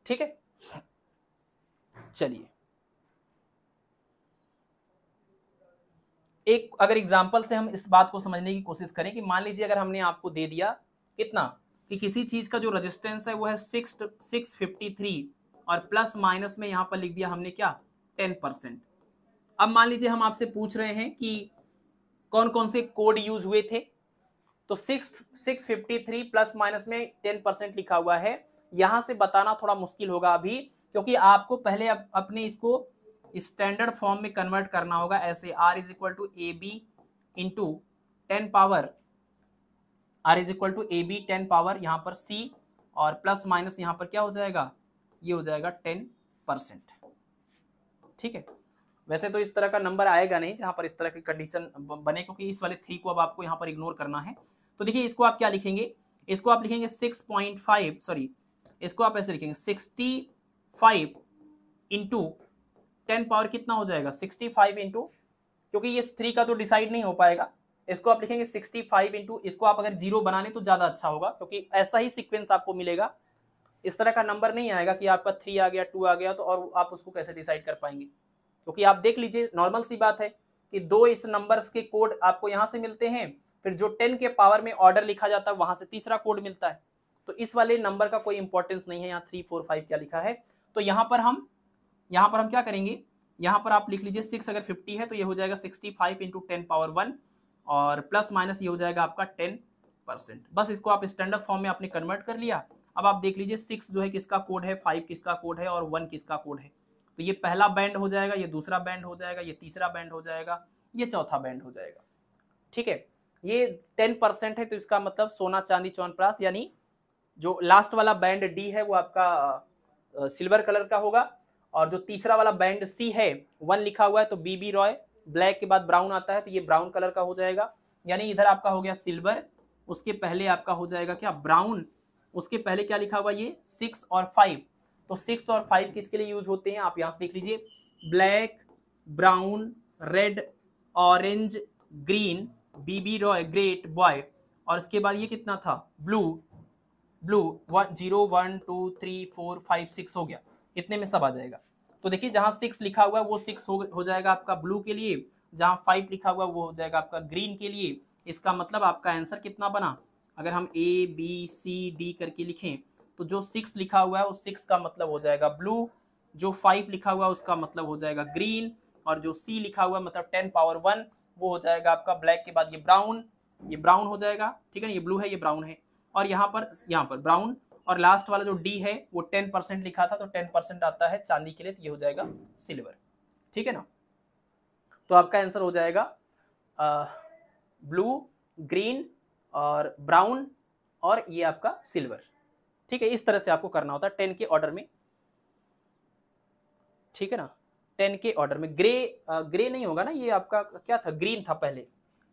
ठीक है। चलिए एक अगर एग्जांपल से हम इस बात को समझने की कोशिश करें कि मान लीजिए अगर हमने आपको दे दिया कितना, कि किसी चीज का जो रेजिस्टेंस है वो है 653, और प्लस माइनस में यहां पर लिख दिया हमने क्या, 10%। अब मान लीजिए हम आपसे पूछ रहे हैं कि कौन कौन से कोड यूज हुए थे, तो 653 प्लस माइनस में 10% लिखा हुआ है। यहां से बताना थोड़ा मुश्किल होगा अभी, क्योंकि आपको पहले अपने इसको स्टैंडर्ड फॉर्म में कन्वर्ट करना होगा, ऐसे r is equal to A B into 10 power, r is equal to A B 10 power यहाँ पर c, और प्लस माइनस यहाँ पर क्या हो जाएगा, ये हो जाएगा 10%, ठीक है। वैसे तो इस तरह का नंबर आएगा नहीं जहां पर इस तरह की कंडीशन बने, क्योंकि इस वाले 3 को अब आपको यहाँ पर इग्नोर करना है। तो देखिए इसको आप क्या लिखेंगे, इसको आप लिखेंगे 6.5, सॉरी इसको आप ऐसे लिखेंगे 65 इंटू 10 पावर कितना हो जाएगा, 65 इंटू, क्योंकि ये 3 का तो डिसाइड नहीं हो पाएगा, इसको आप लिखेंगे 65 इंटू, इसको आप अगर 0 बना लें तो ज्यादा अच्छा होगा, क्योंकि ऐसा ही सीक्वेंस आपको मिलेगा, इस तरह का नंबर नहीं आएगा कि आपका 3 आ गया 2 आ गया तो और आप उसको कैसे डिसाइड कर पाएंगे। क्योंकि आप देख लीजिए, नॉर्मल सी बात है कि दो इस नंबर्स के कोड आपको यहां से मिलते हैं, फिर जो 10 के पावर में ऑर्डर लिखा जाता है वहां से तीसरा कोड मिलता है। तो इस वाले नंबर का कोई इंपॉर्टेंस नहीं है, यहाँ 3 4 5 क्या लिखा है। तो यहाँ पर हम क्या करेंगे, यहाँ पर आप लिख लीजिए 6 अगर 50 है तो ये हो जाएगा 65 इंटू 10 पावर 1 और प्लस माइनस ये हो जाएगा आपका 10%। बस इसको आप स्टैंडर्ड फॉर्म में आपने कन्वर्ट कर लिया। अब आप देख लीजिए 6 जो है किसका कोड है, 5 किसका कोड है और 1 किसका कोड है। तो ये पहला बैंड हो जाएगा, ये दूसरा बैंड हो जाएगा, ये तीसरा बैंड हो जाएगा, ये चौथा बैंड हो जाएगा। ठीक है, ये 10% है तो इसका मतलब सोना चांदी च्यवनप्राश, यानी जो लास्ट वाला बैंड डी है वो आपका सिल्वर कलर का होगा, और जो तीसरा वाला बैंड सी है 1 लिखा हुआ है तो बीबी रॉय, ब्लैक के बाद ब्राउन आता है तो ये ब्राउन कलर का हो जाएगा। यानी इधर आपका हो गया सिल्वर, उसके पहले आपका हो जाएगा क्या, ब्राउन, उसके पहले क्या लिखा हुआ ये 6 और 5। तो 6 और 5 किसके लिए यूज होते हैं, आप यहां से देख लीजिए, black, brown, red, orange, green, BB Roy, great boy, और इसके बाद ये कितना था, ब्लू 0 1 2 3 4 5 6 हो गया, इतने में सब आ जाएगा। तो देखिए जहां 6 लिखा हुआ है वो 6 हो जाएगा आपका ब्लू के लिए, जहां 5 लिखा हुआ है वो हो जाएगा आपका ग्रीन के लिए। इसका मतलब आपका आंसर कितना बना, अगर हम ए बी सी डी करके लिखें तो जो 6 लिखा हुआ है उस 6 का मतलब हो जाएगा ब्लू, जो 5 लिखा हुआ है उसका मतलब हो जाएगा ग्रीन, और जो सी लिखा हुआ है मतलब 10 पावर 1 वो हो जाएगा आपका ब्लैक के बाद ये ब्राउन हो जाएगा। ठीक है ना, ये ब्लू है ये ब्राउन है, और यहाँ पर ब्राउन, और लास्ट वाला जो डी है वो 10% लिखा था तो 10% आता है चांदी के लिए, तो ये हो जाएगा सिल्वर। ठीक है ना, तो आपका आंसर हो जाएगा ब्लू, ग्रीन और ब्राउन और ये आपका सिल्वर। ठीक है, इस तरह से आपको करना होता है 10 के ऑर्डर में। ठीक है ना, 10 के ऑर्डर में। ग्रे नहीं होगा ना, ये आपका क्या था, ग्रीन था पहले,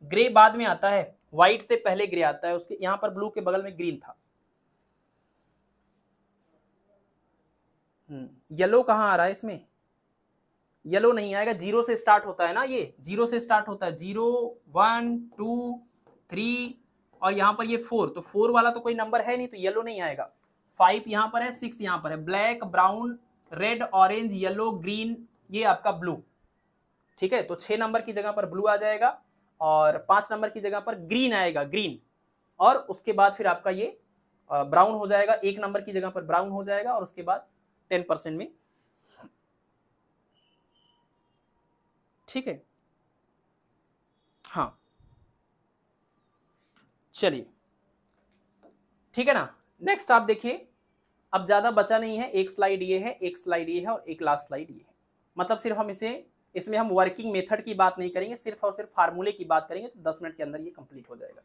ग्रे बाद में आता है, व्हाइट से पहले ग्रे आता है, उसके यहां पर ब्लू के बगल में ग्रीन था। येलो कहां आ रहा है इसमें, येलो नहीं आएगा, 0 से स्टार्ट होता है ना, ये 0 से स्टार्ट होता है, 0 1 2 3 और यहाँ पर ये 4, तो 4 वाला तो कोई नंबर है नहीं तो येलो नहीं आएगा। 5 यहाँ पर है, 6 यहाँ पर है, black, brown, red, orange, yellow, green, ये आपका ब्लू। ठीक है, तो 6 नंबर की जगह पर ब्लू आ जाएगा और 5 नंबर की जगह पर ग्रीन आएगा, ग्रीन, और उसके बाद फिर आपका ये ब्राउन हो जाएगा, 1 नंबर की जगह पर ब्राउन हो जाएगा, और उसके बाद 10% में। ठीक है, हाँ चलिए, ठीक है ना। नेक्स्ट आप देखिए, अब ज्यादा बचा नहीं है, एक स्लाइड ये है, एक स्लाइड ये है और एक लास्ट स्लाइड ये है। मतलब सिर्फ हम इसमें हम वर्किंग मेथड की बात नहीं करेंगे, सिर्फ और सिर्फ फार्मूले की बात करेंगे, तो 10 मिनट के अंदर ये कंप्लीट हो जाएगा।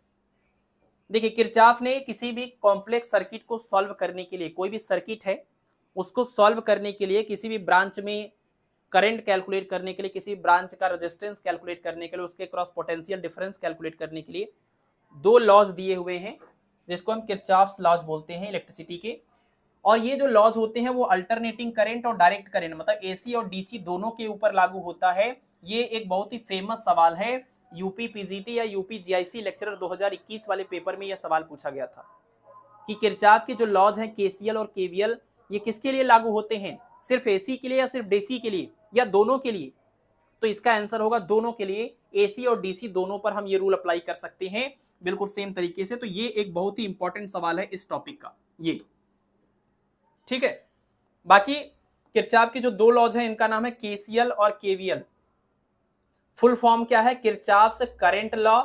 देखिए, किरचॉफ ने किसी भी कॉम्प्लेक्स सर्किट को सॉल्व करने के लिए, कोई भी सर्किट है उसको सॉल्व करने के लिए, किसी भी ब्रांच में करंट कैलकुलेट करने के लिए, किसी ब्रांच का रेजिस्टेंस कैलकुलेट करने के लिए, उसके क्रॉस पोटेंशियल डिफरेंस कैलकुलेट करने के लिए 2 लॉज दिए हुए हैं जिसको हम किरचॉफ्स लॉज बोलते हैं इलेक्ट्रिसिटी के। और ये जो लॉज होते हैं वो अल्टरनेटिंग करंट और डायरेक्ट करंट, मतलब एसी और डीसी दोनों के ऊपर लागू होता है। ये एक बहुत ही फेमस सवाल है, यूपी पीजीटी या यूपी जीआईसी लेक्चरर 2021 वाले पेपर में यह सवाल पूछा गया था कि किरचॉफ के जो लॉज हैं केसीएल और केवीएल, ये किसके लिए लागू होते हैं, सिर्फ एसी के लिए या सिर्फ डीसी के लिए या दोनों के लिए। तो इसका आंसर होगा दोनों के लिए, एसी और डीसी दोनों पर हम ये रूल अप्लाई कर सकते हैं बिल्कुल सेम तरीके से। तो ये एक बहुत ही इंपॉर्टेंट सवाल है इस टॉपिक का ये। ठीक है, बाकी किरचॉफ के जो 2 लॉज हैं इनका नाम है केसीएल और केवीएल। फुल फॉर्म क्या है, किरचॉफ्स करंट लॉ,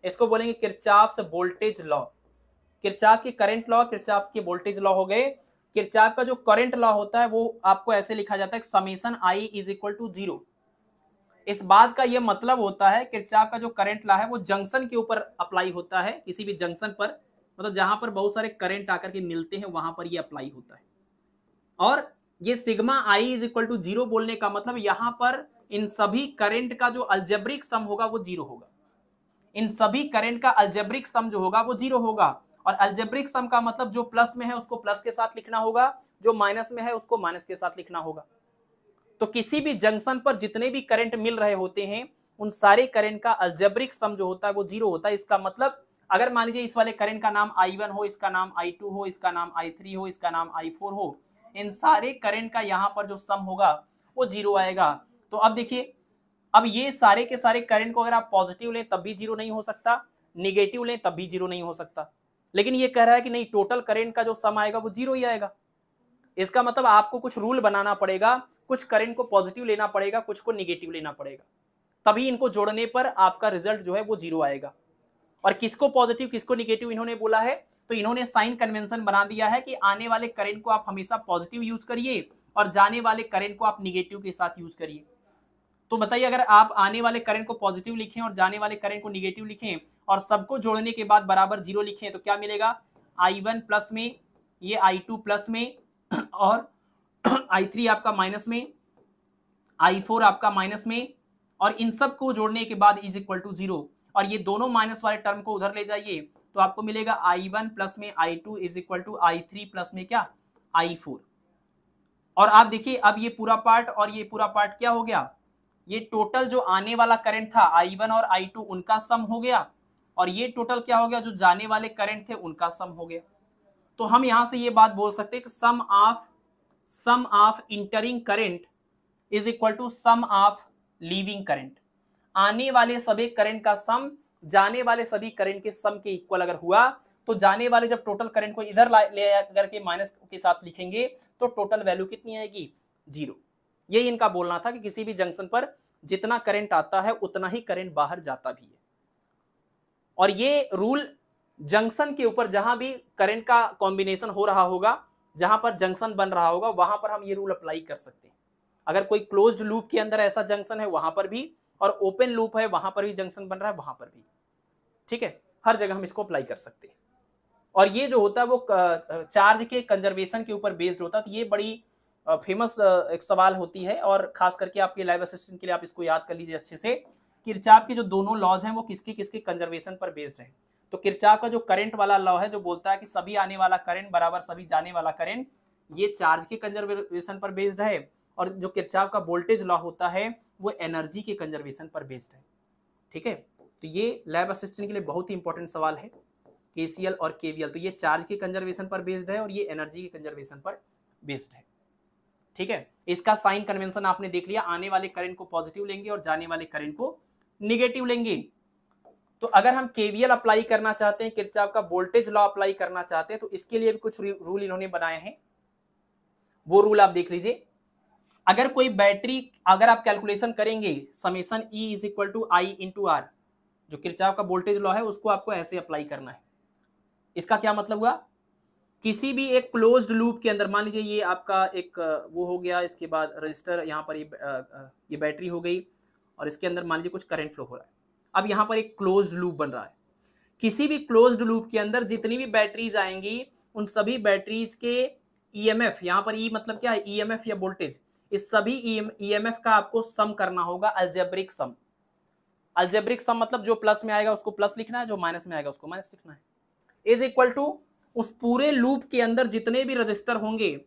इसको बोलेंगे किरचॉफ्स वोल्टेज लॉ। किरचॉफ के करंट लॉ, किरचॉफ के वोल्टेज लॉ हो गए। किरचॉफ का जो करंट लॉ होता है वो आपको ऐसे लिखा जाता है, summation I is equal to 0। इस बात का यह मतलब होता है किरचॉफ का जो करंट लॉ है वो जंक्शन के ऊपर अप्लाई होता है, किसी भी जंक्शन पर, मतलब जहां पर बहुत सारे करंट आकर के मिलते हैं वहां पर ये अप्लाई होता है। और ये sigma I is equal to 0 बोलने का मतलब यहां पर इन सभी करंट का जो अलजेब्रिक सम होगा वो 0 होगा। इन सभी करंट का अलजेब्रिक सम जो होगा वो 0 होगा, और अलजेब्रिक सम का मतलब जो प्लस में है उसको प्लस के साथ लिखना होगा, जो माइनस में है उसको माइनस के साथ लिखना होगा। तो किसी भी जंक्शन पर जितने भी करंट मिल रहे होते हैं उन सारे करंट का अलजेब्रिक सम जो होता है वो 0 होता है। इसका मतलब अगर मान लीजिए इस वाले करंट का नाम I1 हो, इसका नाम I2 हो, इसका नाम I3 हो, इसका नाम I4 हो, इन सारे करंट का यहाँ पर जो सम होगा वो 0 आएगा। तो अब देखिए अब ये सारे के सारे करंट को अगर आप पॉजिटिव लें तब भी जीरो नहीं हो सकता, निगेटिव लें तब भी जीरो नहीं हो सकता, लेकिन ये कह रहा है कि नहीं, टोटल करंट का जो सम आएगा वो जीरो ही आएगा। इसका मतलब आपको कुछ रूल बनाना पड़ेगा, कुछ करंट को पॉजिटिव लेना पड़ेगा, कुछ को निगेटिव लेना पड़ेगा, तभी इनको जोड़ने पर आपका रिजल्ट जो है वो जीरो आएगा। और किसको पॉजिटिव किसको निगेटिव इन्होंने बोला है, तो इन्होंने साइन कन्वेंशन बना दिया है कि आने वाले करंट को आप हमेशा पॉजिटिव यूज करिए और जाने वाले करंट को आप निगेटिव के साथ यूज करिए। तो बताइए, अगर आप आने वाले करंट को पॉजिटिव लिखें और जाने वाले करंट को निगेटिव लिखें और सबको जोड़ने के बाद बराबर जीरो लिखें तो क्या मिलेगा, I1 प्लस में, ये I2 प्लस में और I3 आपका माइनस में, I4 आपका माइनस में, और इन सब को जोड़ने के बाद इज इक्वल टू जीरो। और ये दोनों माइनस वाले टर्म को उधर ले जाइए तो आपको मिलेगा I1 प्लस में I2 is equal to I3 plus में क्या, I4। और आप देखिए अब ये पूरा पार्ट और ये पूरा पार्ट क्या हो गया, ये टोटल जो आने वाला करंट था I1 और I2 उनका सम हो गया, और ये टोटल क्या हो गया, जो जाने वाले करंट थे उनका सम हो गया। तो हम यहां से ये बात बोल सकते हैं कि sum of entering current is equal to sum of leaving current. आने वाले सभी करंट का सम जाने वाले सभी करंट के सम के इक्वल अगर हुआ तो जाने वाले जब टोटल करंट को इधर ले करके माइनस के साथ लिखेंगे तो टोटल वैल्यू कितनी आएगी, जीरो। यही इनका बोलना था कि किसी भी जंक्शन पर जितना करंट आता है उतना ही करंट बाहर जाता भी है। और ये रूल जंक्शन के ऊपर जहां भी करंट का कॉम्बिनेशन हो रहा होगा, जहां पर जंक्शन बन रहा होगा, वहां पर हम ये रूल अप्लाई कर सकते हैं। अगर कोई क्लोज्ड लूप के अंदर ऐसा जंक्शन है वहां पर भी, और ओपन लूप है वहां पर भी जंक्शन बन रहा है वहां पर भी, ठीक है, हर जगह हम इसको अप्लाई कर सकते हैं। और ये जो होता है वो चार्ज के कंजर्वेशन के ऊपर बेस्ड होता है। तो ये बड़ी फेमस एक सवाल होती है, और खास करके आपके लाइव असिस्टेंट के लिए आप इसको याद कर लीजिए अच्छे से, किरचॉफ के जो दोनों लॉज हैं वो किसके किसके कंजर्वेशन पर बेस्ड हैं। तो किरचॉफ का जो करंट वाला लॉ है जो बोलता है कि सभी आने वाला करंट बराबर सभी जाने वाला करंट, ये चार्ज के कंजर्वेशन पर बेस्ड है। और जो किरचॉफ का वोल्टेज लॉ होता है वो एनर्जी के कंजर्वेशन पर बेस्ड है, ठीक है। तो ये लैब असिस्टेंट के लिए बहुत ही इंपॉर्टेंट सवाल है, केसीएल और केवीएल। तो ये चार्ज के कंजर्वेशन पर बेस्ड है और ये एनर्जी के कंजर्वेशन पर बेस्ड है, ठीक है। इसका साइन कन्वेंशन आपने देख लिया, आने वाले करंट को पॉजिटिव लेंगे और जाने वाले करंट को निगेटिव लेंगे। तो अगर हम केवीएल अप्लाई करना चाहते हैं, किरचॉफ का वोल्टेज लॉ अप्लाई करना चाहते हैं, तो इसके लिए भी कुछ रूल इन्होंने बनाए हैं। वो रूल आप देख लीजिए। अगर कोई बैटरी, अगर आप कैलकुलेशन करेंगे summation E is equal to I into R, जो किरचॉफ का वोल्टेज लॉ है उसको आपको ऐसे अप्लाई करना है। इसका क्या मतलब हुआ, किसी भी एक क्लोज्ड लूप के अंदर, मान लीजिए ये आपका एक वो हो गया, इसके बाद रजिस्टर, यहाँ पर ये बैटरी हो गई, और इसके अंदर मान लीजिए कुछ करंट फ्लो हो रहा है। अब यहाँ पर एक क्लोज्ड लूप बन रहा है। किसी भी क्लोज्ड लूप के अंदर जितनी भी बैटरीज आएंगी उन सभी बैटरीज के ईएमएफ, यहाँ पर ई मतलब क्या है, ईएमएफ या वोल्टेज, इस सभी ईएमएफ का आपको सम करना होगा, अलजेब्रिक सम। अलजेब्रिक सम मतलब जो प्लस में आएगा उसको प्लस लिखना है, जो माइनस में आएगा उसको माइनस लिखना है, इज इक्वल टू उस पूरे लूप के अंदर जितने भी रजिस्टर होंगे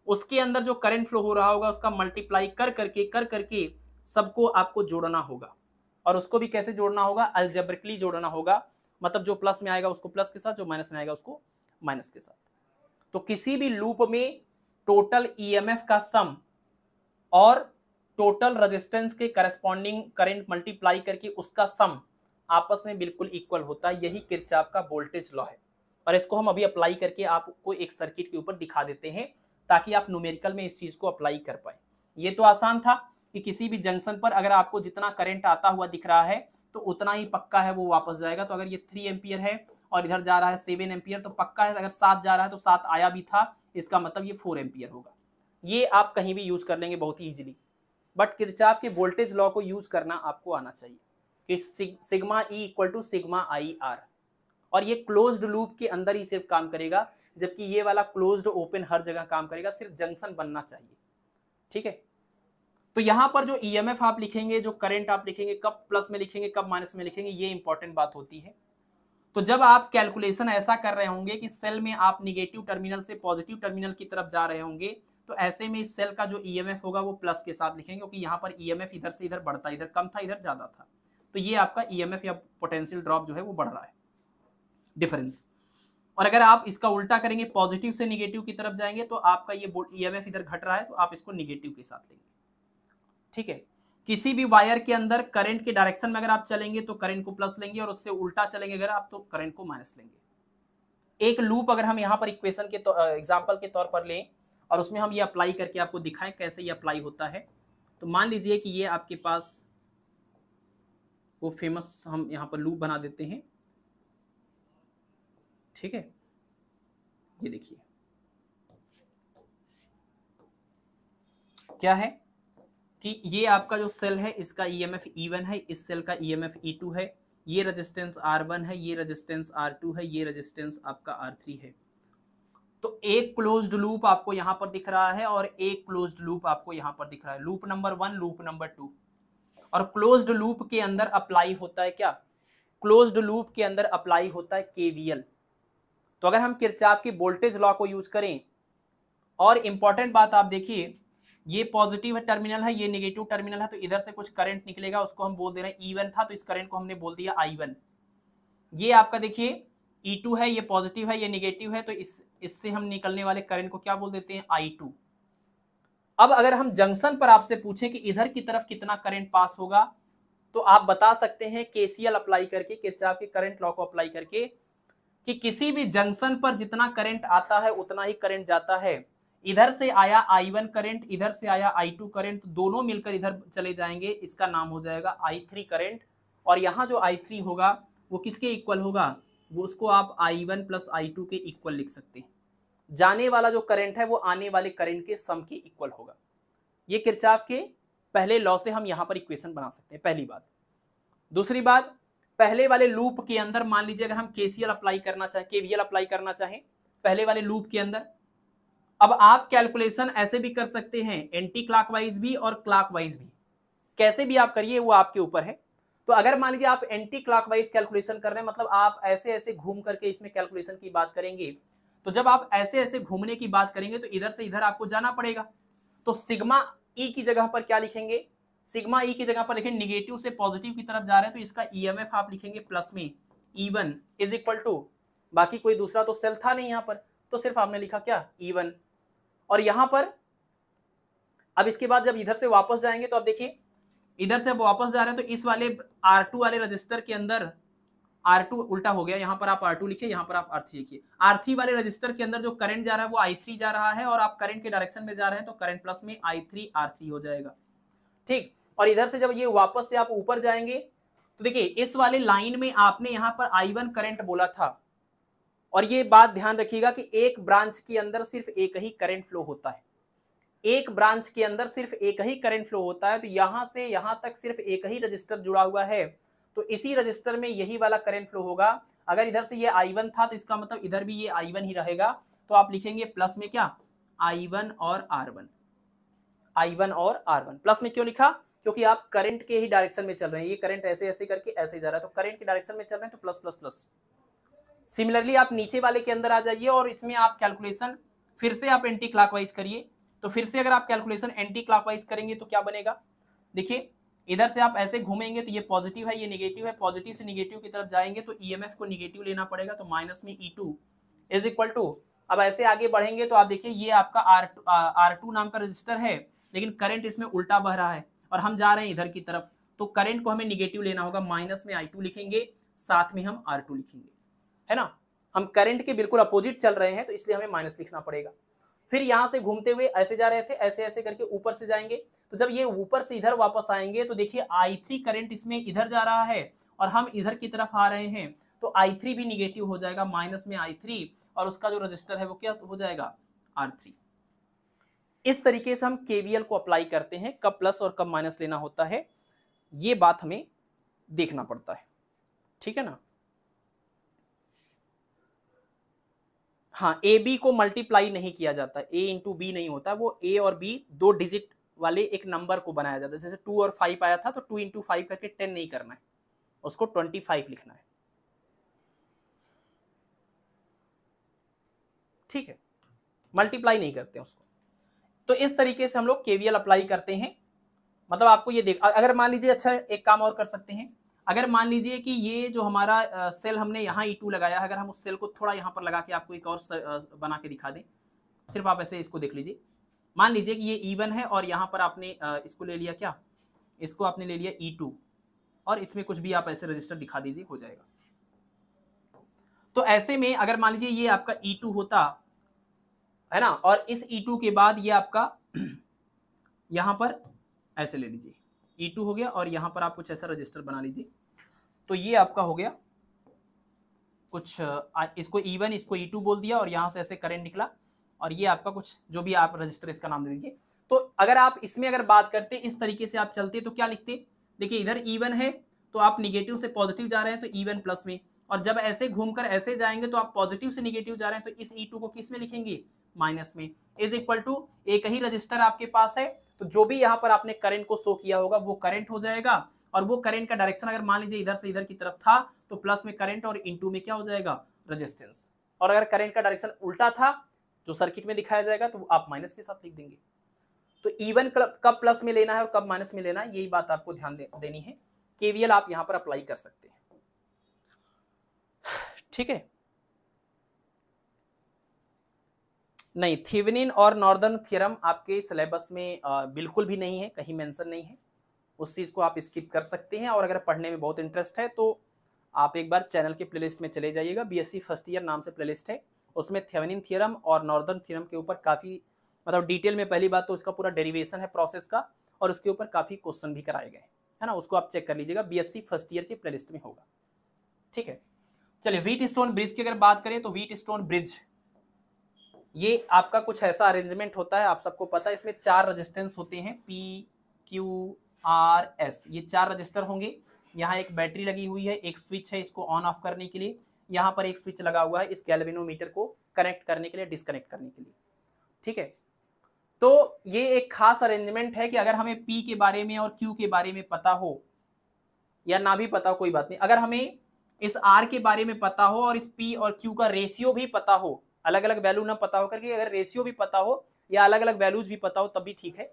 उसके अंदर जो करंट फ्लो हो रहा होगा उसका मल्टीप्लाई कर करके सबको आपको जोड़ना होगा। और उसको भी कैसे जोड़ना होगा, अलजेब्रिकली जोड़ना होगा, मतलब जो प्लस में आएगा उसको प्लस के साथ, जो माइनस में आएगा उसको माइनस के साथ। तो किसी भी लूप में टोटल ईएमएफ का सम और टोटल रेजिस्टेंस के करस्पॉन्डिंग करंट मल्टीप्लाई करके उसका सम आपस में बिल्कुल इक्वल होता है। यही किरचॉफ का वोल्टेज लॉ है। और इसको हम अभी अप्लाई करके आपको एक सर्किट के ऊपर दिखा देते हैं ताकि आप न्यूमेरिकल में इस चीज को अप्लाई कर पाए। ये तो आसान था कि किसी भी जंक्शन पर अगर आपको जितना करंट आता हुआ दिख रहा है तो उतना ही पक्का है वो वापस जाएगा। तो अगर ये 3 एम्पियर है और इधर जा रहा है 7 एम्पियर तो पक्का है, अगर 7 जा रहा है तो 7 आया भी था, इसका मतलब ये 4 एम्पियर होगा। ये आप कहीं भी यूज कर लेंगे बहुत ही इजीली। बट किरचॉफ के वोल्टेज लॉ को यूज करना आपको आना चाहिए कि sigma E equal to sigma I R. और ये क्लोज्ड लूप के अंदर ही सिर्फ काम करेगा, जबकि ये वाला क्लोज्ड ओपन हर जगह काम करेगा, सिर्फ जंक्शन बनना चाहिए, ठीक है। तो यहां पर जो ईएमएफ आप लिखेंगे, जो करंट आप लिखेंगे, कब प्लस में लिखेंगे कब माइनस में लिखेंगे, ये इंपॉर्टेंट बात होती है। तो जब आप कैलकुलेशन ऐसा कर रहे होंगे कि सेल में आप निगेटिव टर्मिनल से पॉजिटिव टर्मिनल की तरफ जा रहे होंगे, तो ऐसे में इस सेल का जो ईएमएफ होगा वो प्लस के साथ लिखेंगे, क्योंकि यहाँ पर ईएमएफ इधर से इधर बढ़ता, इधर कम था इधर ज्यादा था। तो ये आपका ईएमएफ या पोटेंशियल ड्रॉप जो है वो बढ़ रहा है, डिफरेंस। और अगर आप इसका उल्टा करेंगे, पॉजिटिव से निगेटिव की तरफ जाएंगे, तो आपका ये ईएमएफ इधर घट रहा है तो आप इसको निगेटिव के साथ लेंगे, ठीक है। किसी भी वायर के अंदर करंट के डायरेक्शन में अगर आप चलेंगे तो करंट को प्लस लेंगे और उससे उल्टा चलेंगे अगर आप तो करंट को माइनस लेंगे। एक लूप अगर हम यहाँ पर इक्वेशन के एग्जांपल के तौर पर लें और उसमें हम ये अप्लाई करके आपको दिखाएं कैसे ये अप्लाई होता है, तो मान लीजिए कि ये आपके पास वो फेमस हम यहाँ पर लूप बना देते हैं, ठीक है। ये देखिए क्या है कि ये आपका जो सेल है इसका ईएमएफ E1 है, इस सेल का ईएमएफ E2 है, ये रेजिस्टेंस R1 है, ये रेजिस्टेंस R2 है, ये रेजिस्टेंस आपका R3 है। तो एक क्लोज्ड लूप आपको यहां पर दिख रहा है और एक क्लोज्ड लूप आपको यहां पर दिख रहा है, लूप नंबर 1, लूप नंबर 2। और क्लोज्ड लूप के अंदर अप्लाई होता है क्या, क्लोज्ड लूप के अंदर अप्लाई होता है केवीएल। तो अगर हम किरचॉफ की वोल्टेज लॉ को यूज करें, और इंपॉर्टेंट बात आप देखिए, ये पॉजिटिव टर्मिनल है, ये नेगेटिव टर्मिनल है, तो इधर से कुछ करंट निकलेगा, उसको हम बोल दे रहे हैं E1 था, तो इस करंट को हमने बोल दिया I1। ये आपका देखिए E2 है, ये पॉजिटिव है, ये नेगेटिव है, तो इससे हम निकलने वाले करंट को क्या बोल देते हैं, I2। अब अगर हम जंक्शन पर आपसे पूछें कि इधर की तरफ कितना करंट पास होगा, तो आप बता सकते हैं केसीएल अप्लाई करके, किरचॉफ के करंट लॉ को अप्लाई करके, कि किसी भी जंक्शन पर जितना करंट आता है उतना ही करंट जाता है। इधर से आया I1 करंट, इधर से आया I2 करंट, दोनों मिलकर इधर चले जाएंगे, इसका नाम हो जाएगा I3 करंट। और यहाँ जो I3 होगा वो किसके इक्वल होगा, वो उसको आप I1 प्लस I2 के इक्वल लिख सकते हैं। जाने वाला जो करंट है वो आने वाले करंट के सम के इक्वल होगा। ये किरचॉफ के पहले लॉ से हम यहाँ पर इक्वेशन बना सकते हैं, पहली बात। दूसरी बात, पहले वाले लूप के अंदर मान लीजिए अगर हम केसीएल अप्लाई करना चाहें, केवीएल अप्लाई करना चाहें पहले वाले लूप के अंदर, अब आप कैलकुलेशन ऐसे भी कर सकते हैं, एंटी क्लॉकवाइज भी और क्लॉकवाइज भी, कैसे भी आप करिए वो आपके ऊपर है। तो अगर मान लीजिए आप एंटी क्लॉकवाइज कैलकुलेशन कर रहे हैं, मतलब आप ऐसे ऐसे घूम करके इसमें कैलकुलेशन की बात करेंगे, तो जब आप ऐसे ऐसे घूमने की बात करेंगे तो इधर से इधर आपको जाना पड़ेगा। तो सिग्मा ई की जगह पर क्या लिखेंगे, सिग्मा ई की जगह पर लिखेंगे नेगेटिव से पॉजिटिव की तरफ जा रहे हैं, तो इसका ईएमएफ आप लिखेंगे प्लस में E1 इज इक्वल टू, बाकी कोई दूसरा तो सेल था नहीं यहाँ पर, तो सिर्फ आपने लिखा क्या, E1। और यहां पर अब इसके बाद जब इधर से वापस जाएंगे तो अब देखिए इधर से अब वापस जा रहे हैं, तो इस वाले R2 वाले रजिस्टर के अंदर, R2 उल्टा हो गया, यहां पर आप R2 लिखिए, यहां पर आप R3 लिखिए। R3 वाले रजिस्टर के अंदर जो करंट जा रहा है वो I3 जा रहा है, और आप करंट के डायरेक्शन में जा रहे हैं तो करंट प्लस में I3 R3 हो जाएगा, ठीक। और इधर से जब ये वापस से आप ऊपर जाएंगे तो देखिए इस वाले लाइन में आपने यहां पर I1 करंट बोला था, और ये बात ध्यान रखिएगा कि एक ब्रांच के अंदर सिर्फ एक ही करंट फ्लो होता है, एक ब्रांच के अंदर सिर्फ एक ही करंट फ्लो होता है। तो यहां से यहां तक सिर्फ एक ही रजिस्टर जुड़ा हुआ है, तो इसी रजिस्टर में यही वाला करंट फ्लो होगा। अगर इधर से ये I1 था तो इसका मतलब इधर भी ये I1 ही रहेगा, तो आप लिखेंगे प्लस में क्या, I1 और R1, I1 और R1। प्लस में क्यों लिखा, क्योंकि आप करंट के ही डायरेक्शन में चल रहे हैं, ये करंट ऐसे ऐसे करके ऐसे जा रहा है, तो करंट के डायरेक्शन में चल रहे हैं तो प्लस प्लस प्लस। सिमिलरली आप नीचे वाले के अंदर आ जाइए और इसमें आप कैलकुलेशन फिर से आप एंटी क्लॉकवाइज करिए। तो फिर से अगर आप कैलकुलेशन एंटी क्लॉकवाइज करेंगे तो क्या बनेगा, देखिए इधर से आप ऐसे घूमेंगे तो ये पॉजिटिव है, ये नेगेटिव है, पॉजिटिव से नेगेटिव की तरफ जाएंगे तो ईएमएफ को नेगेटिव लेना पड़ेगा, तो माइनस में E2 इज इक्वल टू, अब ऐसे आगे बढ़ेंगे तो आप देखिए ये आपका R2 नाम का रजिस्टर है, लेकिन करंट इसमें उल्टा बह रहा है और हम जा रहे हैं इधर की तरफ, तो करंट को हमें नेगेटिव लेना होगा, माइनस में I2 लिखेंगे, साथ में हम R2 लिखेंगे, है ना। हम करंट के बिल्कुल अपोजिट चल रहे हैं तो इसलिए हमें माइनस लिखना पड़ेगा। फिर यहां से घूमते हुए ऐसे जा रहे थे, ऐसे ऐसे करके ऊपर से जाएंगे, तो जब ये ऊपर से इधर वापस आएंगे तो देखिए I3 करंट इसमें इधर जा रहा है और हम इधर की तरफ आ रहे हैं, तो I3 भी निगेटिव हो जाएगा, माइनस में I3, और उसका जो रजिस्टर है वो क्या हो जाएगा, R3। इस तरीके से हम केवीएल को अप्लाई करते हैं, कब प्लस और कब माइनस लेना होता है ये बात हमें देखना पड़ता है, ठीक है ना। हाँ, ए बी को मल्टीप्लाई नहीं किया जाता, ए इंटू बी नहीं होता, वो ए और बी 2 डिजिट वाले एक नंबर को बनाया जाता है, जैसे 2 और 5 आया था तो 2 इंटू 5 करके 10 नहीं करना है, उसको 25 लिखना है, ठीक है, मल्टीप्लाई नहीं करते हैं उसको। तो इस तरीके से हम लोग केवीएल अप्लाई करते हैं। मतलब आपको ये देख, अगर मान लीजिए, अच्छा एक काम और कर सकते हैं, अगर मान लीजिए कि ये जो हमारा सेल हमने यहाँ E2 लगाया है, अगर हम उस सेल को थोड़ा यहाँ पर लगा के आपको एक और बना के दिखा दें, सिर्फ आप ऐसे इसको देख लीजिए। मान लीजिए कि ये E1 है और यहाँ पर आपने इसको ले लिया क्या, इसको आपने ले लिया E2 और इसमें कुछ भी आप ऐसे रजिस्टर दिखा दीजिए, हो जाएगा। तो ऐसे में अगर मान लीजिए ये आपका E2 होता है ना, और इस E2 के बाद ये आपका यहां पर ऐसे ले लीजिए, E2 हो गया और यहां पर आप कुछ ऐसा रजिस्टर बना लीजिए। तो ये आपका हो गया कुछ इसको E1 इसको E2 बोल दिया और यहां से ऐसे करंट निकला, और ये आपका कुछ जो भी आप रजिस्टर इसका नाम दे दीजिए। तो अगर आप इसमें अगर बात करते इस तरीके से आप चलते तो क्या लिखते, देखिए इधर E1 है तो आप निगेटिव से पॉजिटिव जा रहे हैं तो E1 प्लस में, और जब ऐसे घूमकर ऐसे जाएंगे तो आप पॉजिटिव से निगेटिव जा रहे हैं तो इस E2 को किस में लिखेंगे, माइनस में। इज इक्वल टू एक ही रजिस्टर आपके पास है, तो जो भी यहां पर आपने करंट को शो किया होगा वो करंट हो जाएगा, और वो करंट का डायरेक्शन अगर मान लीजिए इधर से इधर की तरफ था तो प्लस में करंट और इनटू में क्या हो जाएगा, रेजिस्टेंस। और अगर करंट का डायरेक्शन उल्टा था जो सर्किट में दिखाया जाएगा तो आप माइनस के साथ लिख देंगे। तो E1 कब प्लस में लेना है और कब माइनस में लेना है, यही बात आपको ध्यान देनी है। केवीएल आप यहां पर अप्लाई कर सकते हैं, ठीक है। नहीं, थेवेनिन और नॉर्दर्न थ्योरम आपके सिलेबस में बिल्कुल भी नहीं है, कहीं मेंशन नहीं है, उस चीज को आप स्किप कर सकते हैं। और अगर पढ़ने में बहुत इंटरेस्ट है तो आप एक बार चैनल के प्लेलिस्ट में चले जाइएगा, बीएससी फर्स्ट ईयर नाम से प्लेलिस्ट है, उसमें थेवेनिन थ्योरम और नॉर्दर्न थ्योरम के ऊपर काफी मतलब डिटेल में, पहली बात तो उसका पूरा डेरिवेशन है प्रोसेस का, और उसके ऊपर काफी क्वेश्चन भी कराए गए है ना, उसको आप चेक कर लीजिएगा, बीएससी फर्स्ट ईयर के प्लेलिस्ट में होगा, ठीक है। चलिए व्हीट स्टोन ब्रिज की अगर बात करें तो व्हीट स्टोन ब्रिज ये आपका कुछ ऐसा अरेंजमेंट होता है, आप सबको पता है, इसमें 4 रेजिस्टेंस होते हैं, P Q R S, ये 4 रजिस्टर होंगे। यहाँ एक बैटरी लगी हुई है, एक स्विच है इसको ऑन ऑफ करने के लिए, यहाँ पर एक स्विच लगा हुआ है इस गैल्वेनोमीटर को कनेक्ट करने के लिए, डिस्कनेक्ट करने के लिए, ठीक है। तो ये एक खास अरेंजमेंट है कि अगर हमें P के बारे में और Q के बारे में पता हो या ना भी पता हो कोई बात नहीं, अगर हमें इस R के बारे में पता हो और इस P और Q का रेशियो भी पता हो, अलग अलग वैल्यू ना पता हो करके, अगर रेशियो भी पता हो या अलग अलग वैल्यूज भी पता हो तब भी ठीक है।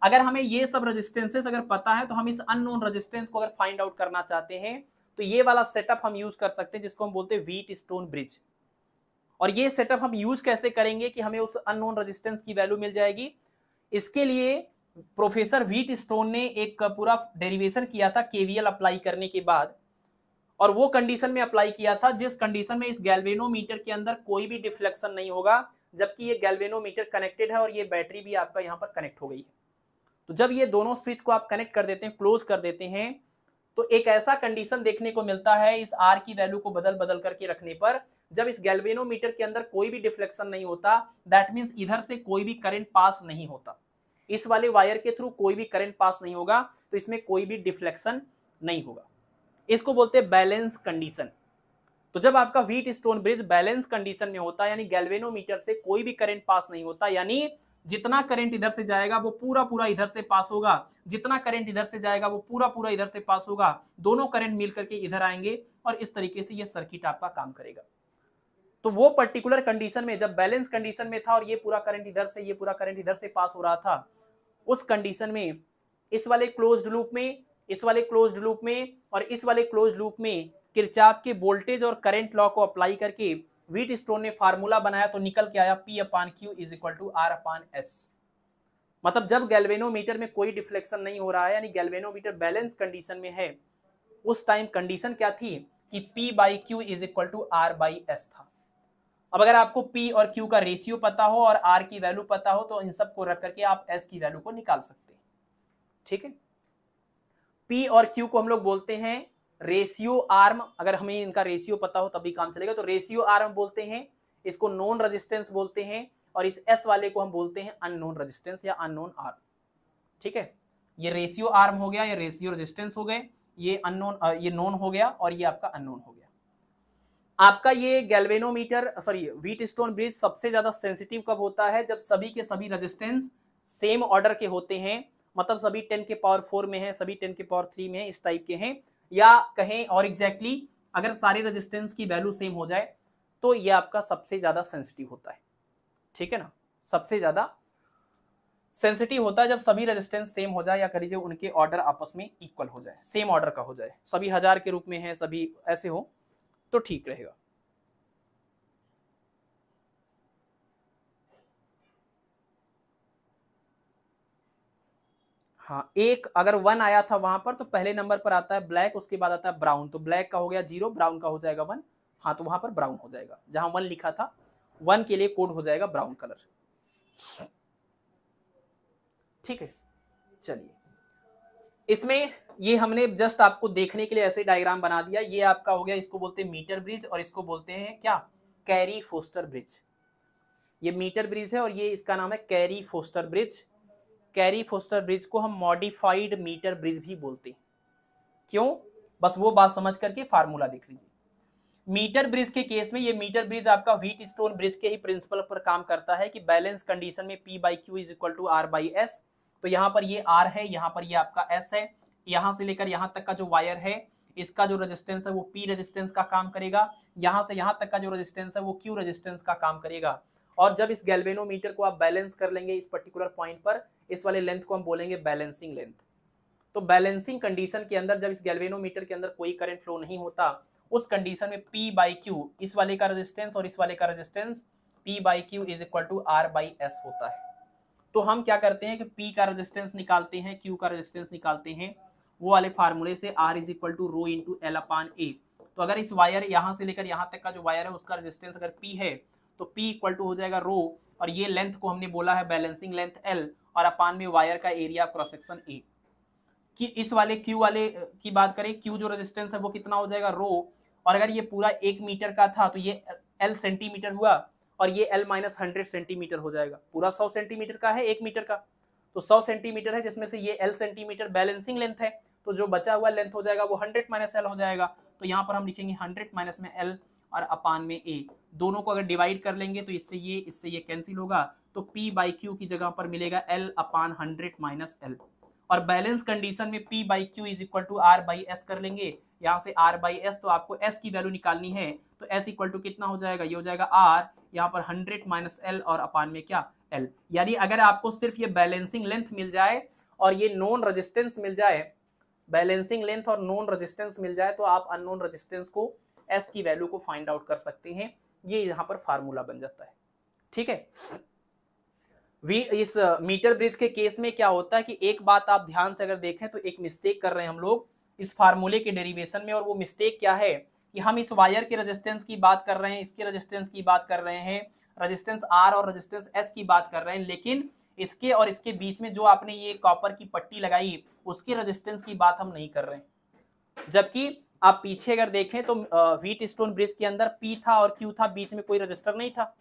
अगर हमें ये सब रेजिस्टेंसेस अगर पता है तो हम इस अननोन रेजिस्टेंस को अगर फाइंड आउट करना चाहते हैं तो ये वाला सेटअप हम यूज कर सकते हैं जिसको हम बोलते हैं व्हीट स्टोन ब्रिज। और ये सेटअप हम यूज कैसे करेंगे कि हमें उस अननोन रेजिस्टेंस की वैल्यू मिल जाएगी, इसके लिए प्रोफेसर व्हीट स्टोन ने एक पूरा डेरिवेशन किया था केवीएल अप्लाई करने के बाद, और वो कंडीशन में अप्लाई किया था जिस कंडीशन में इस गैल्वेनोमीटर के अंदर कोई भी डिफ्लेक्शन नहीं होगा, जबकि ये गैल्वेनोमीटर कनेक्टेड है और ये बैटरी भी आपका यहां पर कनेक्ट हो गई है। तो जब ये दोनों स्विच को आप कनेक्ट कर देते हैं, क्लोज कर देते हैं, तो एक ऐसा कंडीशन देखने को मिलता है इस आर की वैल्यू को बदल बदल करके रखने पर, जब इस गैल्वेनोमीटर के अंदर कोई भी डिफ्लेक्शन नहीं होता, दैट मींस इधर से कोई भी करंट पास नहीं होता, इस वाले वायर के थ्रू कोई भी करंट पास नहीं होगा, तो इसमें कोई भी डिफ्लेक्शन नहीं होगा। इसको बोलते हैं बैलेंस कंडीशन। तो जब आपका Wheatstone bridge balance condition में होता है, यानी गैल्वेनोमीटर से कोई भी करंट पास नहीं होता, यानी जितना करंट इधर से जाएगा वो पूरा पूरा इधर से पास होगा, जितना करंट इधर से जाएगा वो पूरा पूरा इधर से पास होगा, दोनों करंट मिलकर के इधर आएंगे और इस तरीके से ये सर्किट आपका काम करेगा। तो वो पर्टिकुलर कंडीशन में जब बैलेंस कंडीशन में था और ये पूरा करंट इधर से, ये पूरा करंट इधर से पास हो रहा था, उस कंडीशन में इस वाले क्लोज्ड लूप में, इस वाले क्लोज्ड लूप में और इस वाले क्लोज्ड लूप में किरचॉफ के वोल्टेज और करंट लॉ को अप्लाई करके व्हीट स्टोन ने फार्मूला बनाया, तो निकल के आया P/Q = R/S। मतलब जब गैल्वेनोमीटर में कोई डिफ्लेक्शन नहीं हो रहा है, यानी गैल्वेनोमीटर बैलेंस कंडीशन में है, उस टाइम कंडीशन क्या थी कि P/Q = R/S था। अब अगर आपको P और Q का रेशियो पता हो और R की वैल्यू पता हो तो इन सबको रख करके आप S की वैल्यू को निकाल सकते हैं, ठीक है। P और Q को हम लोग बोलते हैं रेशियो आर्म, अगर हमें इनका रेशियो पता हो तभी काम चलेगा, तो रेशियो आर्म बोलते हैं, इसको नोन रेजिस्टेंस बोलते हैं, और इस S वाले को हम बोलते हैं अननोन रेजिस्टेंस या अननोन आर्म, ठीक है। ये रेशियो आर्म हो गया, ये रेशियो रेजिस्टेंस हो गए, ये अननोन, ये नोन हो गया और ये आपका अननोन हो गया। आपका ये galvanometer sorry wheat stone bridge सबसे ज्यादा सेंसिटिव कब होता है, जब सभी के सभी रेजिस्टेंस सेम ऑर्डर के होते हैं, मतलब सभी 10 के पावर 4 में है, सभी 10 के पावर 3 में है, इस टाइप के हैं, या कहें और एग्जैक्टली अगर सारे रेजिस्टेंस की वैल्यू सेम हो जाए तो ये आपका सबसे ज्यादा सेंसिटिव होता है, ठीक है ना। सबसे ज्यादा सेंसिटिव होता है जब सभी रेजिस्टेंस सेम हो जाए, या कह लीजिए उनके ऑर्डर आपस में इक्वल हो जाए, सेम ऑर्डर का हो जाए, सभी 1000 के रूप में है, सभी ऐसे हो तो ठीक रहेगा। हाँ, एक अगर 1 आया था वहां पर तो पहले नंबर पर आता है ब्लैक, उसके बाद आता है ब्राउन, तो ब्लैक का हो गया 0, ब्राउन का हो जाएगा 1। हाँ, तो वहां पर ब्राउन हो जाएगा, जहां 1 लिखा था 1 के लिए कोड हो जाएगा ब्राउन कलर। ठीक है, चलिए इसमें ये हमने जस्ट आपको देखने के लिए ऐसे डायग्राम बना दिया। ये आपका हो गया, इसको बोलते हैं मीटर ब्रिज और इसको बोलते हैं क्या, कैरी फोस्टर ब्रिज। ये मीटर ब्रिज है और ये इसका नाम है Carey Foster bridge. Carey Foster bridge को हम मॉडिफाइड मीटर ब्रिज भी बोलते हैं। क्यों, बस वो बात समझ करके फार्मूला देख लीजिए। मीटर ब्रिज के केस में ये मीटर ब्रिज आपका व्हीट स्टोन ब्रिज के ही प्रिंसिपल पर काम करता है कि बैलेंस कंडीशन में P by Q is equal to R by S. तो यहाँ पर ये R है, यहाँ पर ये आपका S है, यहाँ से लेकर यहाँ तक का जो वायर है इसका जो रेजिस्टेंस है वो P रेजिस्टेंस का काम करेगा, यहाँ से यहाँ तक का जो रेजिस्टेंस है वो Q रेजिस्टेंस का काम करेगा। और जब इस गैल्वेनोमीटर को आप बैलेंस कर लेंगे इस पर्टिकुलर पॉइंट पर, इस वाले लेंथ को हम बोलेंगे बैलेंसिंग लेंथ। तो बैलेंसिंग कंडीशन के अंदर जब इस गैल्वेनोमीटर के अंदर कोई करंट फ्लो नहीं होता, उस कंडीशन में P बाई क्यू, इस वाले का रेजिस्टेंस और इस वाले का resistance P by Q is equal to R by S होता है। तो हम क्या करते हैं कि P का रेजिस्टेंस निकालते हैं, Q का रेजिस्टेंस निकालते हैं, वो वाले फार्मूले से R is equal to rho into L upon A. तो अगर इस वायर यहाँ से लेकर यहाँ तक का जो वायर है उसका रेजिस्टेंस अगर P है तो P इक्वल टू हो जाएगा रो, और ये लेंथ को हमने बोला है बैलेंसिंग लेंथ L, और अपान में वायर का एरिया क्रॉस सेक्शन A। कि इस वाले Q वाले की बात करें, Q जो रेजिस्टेंस है वो कितना हो जाएगा रो, और अगर ये पूरा 1 मीटर का था तो ये L सेंटीमीटर हुआ, और ये L माइनस 100 सेंटीमीटर हो जाएगा। पूरा 100 सेंटीमीटर का है 1 मीटर का, तो 100 सेंटीमीटर है जिसमें से ये L सेंटीमीटर बैलेंसिंग लेंथ है, तो जो बचा हुआ लेंथ हो जाएगा वो 100 माइनस L हो जाएगा। तो यहाँ पर हम लिखेंगे 100 माइनस में L और अपान में A। दोनों को अगर डिवाइड कर लेंगे तो इससे ये कैंसिल होगा, तो P बाई क्यू की जगह पर मिलेगा L अपान 100 माइनस L। और बैलेंस कंडीशन में P by Q is equal to R by S कर लेंगे, यहाँ से R बाई एस, तो आपको S की वैल्यू निकालनी है, तो S इक्वल टू कितना हो जाएगा, ये हो जाएगा R, यहाँ पर 100 माइनस L और अपान में क्या L। यानी अगर आपको सिर्फ ये बैलेंसिंग लेंथ मिल जाए और ये नॉन रेजिस्टेंस मिल जाए, बैलेंसिंग लेंथ और नॉन रेजिस्टेंस मिल जाए, तो आप अननोन रेजिस्टेंस को S की वैल्यू को फाइंड आउट कर सकते हैं। ये यहाँ पर फार्मूला बन जाता है। ठीक है, इस मीटर ब्रिज के केस में क्या होता है कि एक बात आप ध्यान से अगर देखें तो एक मिस्टेक कर रहे हैं हम लोग इस फार्मूले के डेरिवेशन में, और वो मिस्टेक क्या है कि हम इस वायर के रेजिस्टेंस की बात कर रहे हैं, इसके रेजिस्टेंस की बात कर रहे हैं, रेजिस्टेंस R और रेजिस्टेंस S की बात कर रहे हैं, लेकिन इसके और इसके बीच में जो आपने ये कॉपर की पट्टी लगाई उसके रेजिस्टेंस की बात हम नहीं कर रहे हैं। जबकि आप पीछे अगर देखें तो व्हीट स्टोन ब्रिज के अंदर P था और Q था, बीच में कोई रजिस्टर नहीं था।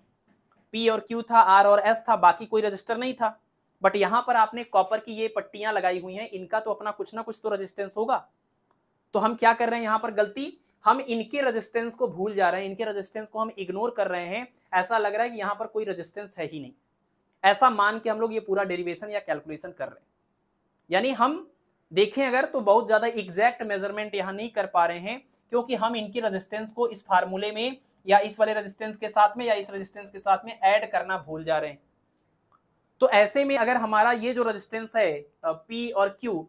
P और Q था, R और S था, बाकी कोई रजिस्टर नहीं था। बट यहाँ पर आपने कॉपर की ये पट्टियां लगाई हुई हैं, इनका तो अपना कुछ ना कुछ तो रेजिस्टेंस होगा। तो हम क्या कर रहे हैं यहाँ पर गलती, हम इनके रेजिस्टेंस को भूल जा रहे हैं, इनके रेजिस्टेंस को हम इग्नोर कर रहे हैं। ऐसा लग रहा है कि यहाँ पर कोई रेजिस्टेंस है ही नहीं, ऐसा मान के हम लोग ये पूरा डेरिवेशन या कैलकुलेशन कर रहे हैं। यानी हम देखें अगर तो बहुत ज्यादा एग्जैक्ट मेजरमेंट यहाँ नहीं कर पा रहे हैं, क्योंकि हम इनकी रेजिस्टेंस को इस फार्मूले में या इस वाले रेजिस्टेंस के साथ में या इस रेजिस्टेंस के साथ में ऐड करना भूल जा रहे हैं। तो ऐसे में अगर हमारा ये जो रेजिस्टेंस है P और Q,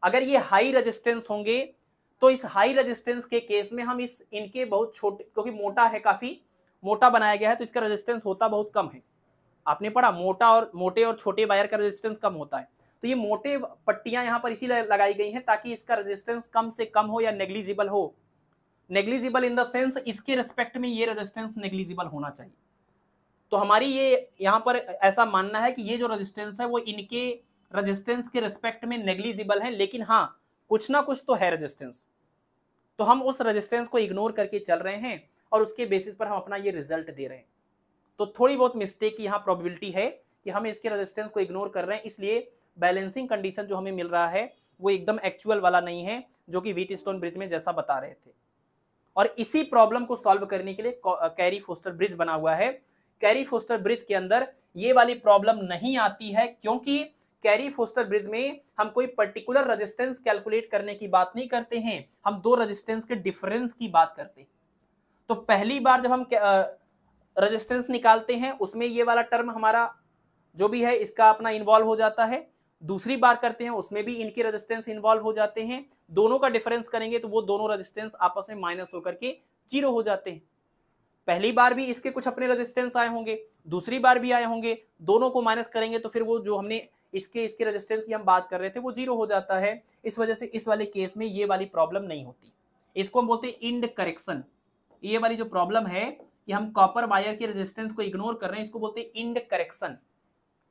अगर ये हाई रेजिस्टेंस होंगे तो इस हाई रेजिस्टेंस के केस में हम इस इनके बहुत छोटे, क्योंकि मोटा है, काफी मोटा बनाया गया है, तो इसका रेजिस्टेंस होता बहुत कम है। आपने पढ़ा मोटे और छोटे वायर का रेजिस्टेंस कम होता है, तो ये मोटे पट्टियां यहाँ पर इसीलिए लगाई गई हैं ताकि इसका रेजिस्टेंस कम से कम हो या नेग्लिजिबल हो। नेग्लिजिबल इन द सेंस इसके रिस्पेक्ट में ये रेजिस्टेंस नेग्लिजिबल होना चाहिए। तो हमारी ये यहाँ पर ऐसा मानना है कि ये जो रेजिस्टेंस है वो इनके रेजिस्टेंस के रिस्पेक्ट में नेग्लिजिबल है, लेकिन हाँ कुछ ना कुछ तो है रेजिस्टेंस, तो हम उस रेजिस्टेंस को इग्नोर करके चल रहे हैं और उसके बेसिस पर हम अपना ये रिजल्ट दे रहे हैं। तो थोड़ी बहुत मिस्टेक की यहाँ प्रोबेबिलिटी है कि हम इसके रेजिस्टेंस को इग्नोर कर रहे हैं, इसलिए बैलेंसिंग कंडीशन जो हमें मिल रहा है वो एकदम एक्चुअल वाला नहीं है जो कि व्हीट स्टोन ब्रिज में जैसा बता रहे थे। और इसी प्रॉब्लम को सॉल्व करने के लिए कैरी फोस्टर ब्रिज बना हुआ है। कैरी फोस्टर ब्रिज के अंदर ये वाली प्रॉब्लम नहीं आती है, क्योंकि कैरी फोस्टर ब्रिज में हम कोई पर्टिकुलर रेजिस्टेंस कैलकुलेट करने की बात नहीं करते हैं, हम दो रेजिस्टेंस के डिफरेंस की बात करते हैं। तो पहली बार जब हम रेजिस्टेंस निकालते हैं उसमें ये वाला टर्म हमारा जो भी है इसका अपना इन्वॉल्व हो जाता है, दूसरी बार करते हैं उसमें भी इनके रेजिस्टेंस इन्वॉल्व हो जाते हैं, दोनों का डिफरेंस करेंगे तो वो दोनों रेजिस्टेंस आपस में माइनस होकर के 0 हो जाते हैं। पहली बार भी इसके कुछ अपने रेजिस्टेंस आए होंगे, दूसरी बार भी आए होंगे, दोनों को माइनस करेंगे तो फिर वो जो हमने इसके इसके रेजिस्टेंस की हम बात कर रहे थे वो 0 हो जाता है। इस वजह से इस वाले केस में ये वाली प्रॉब्लम नहीं होती। इसको हम बोलते हैं इंड करेक्शन। ये वाली जो प्रॉब्लम है कि हम कॉपर वायर के रेजिस्टेंस को इग्नोर कर रहे हैं, इसको बोलते हैं इंड करेक्शन,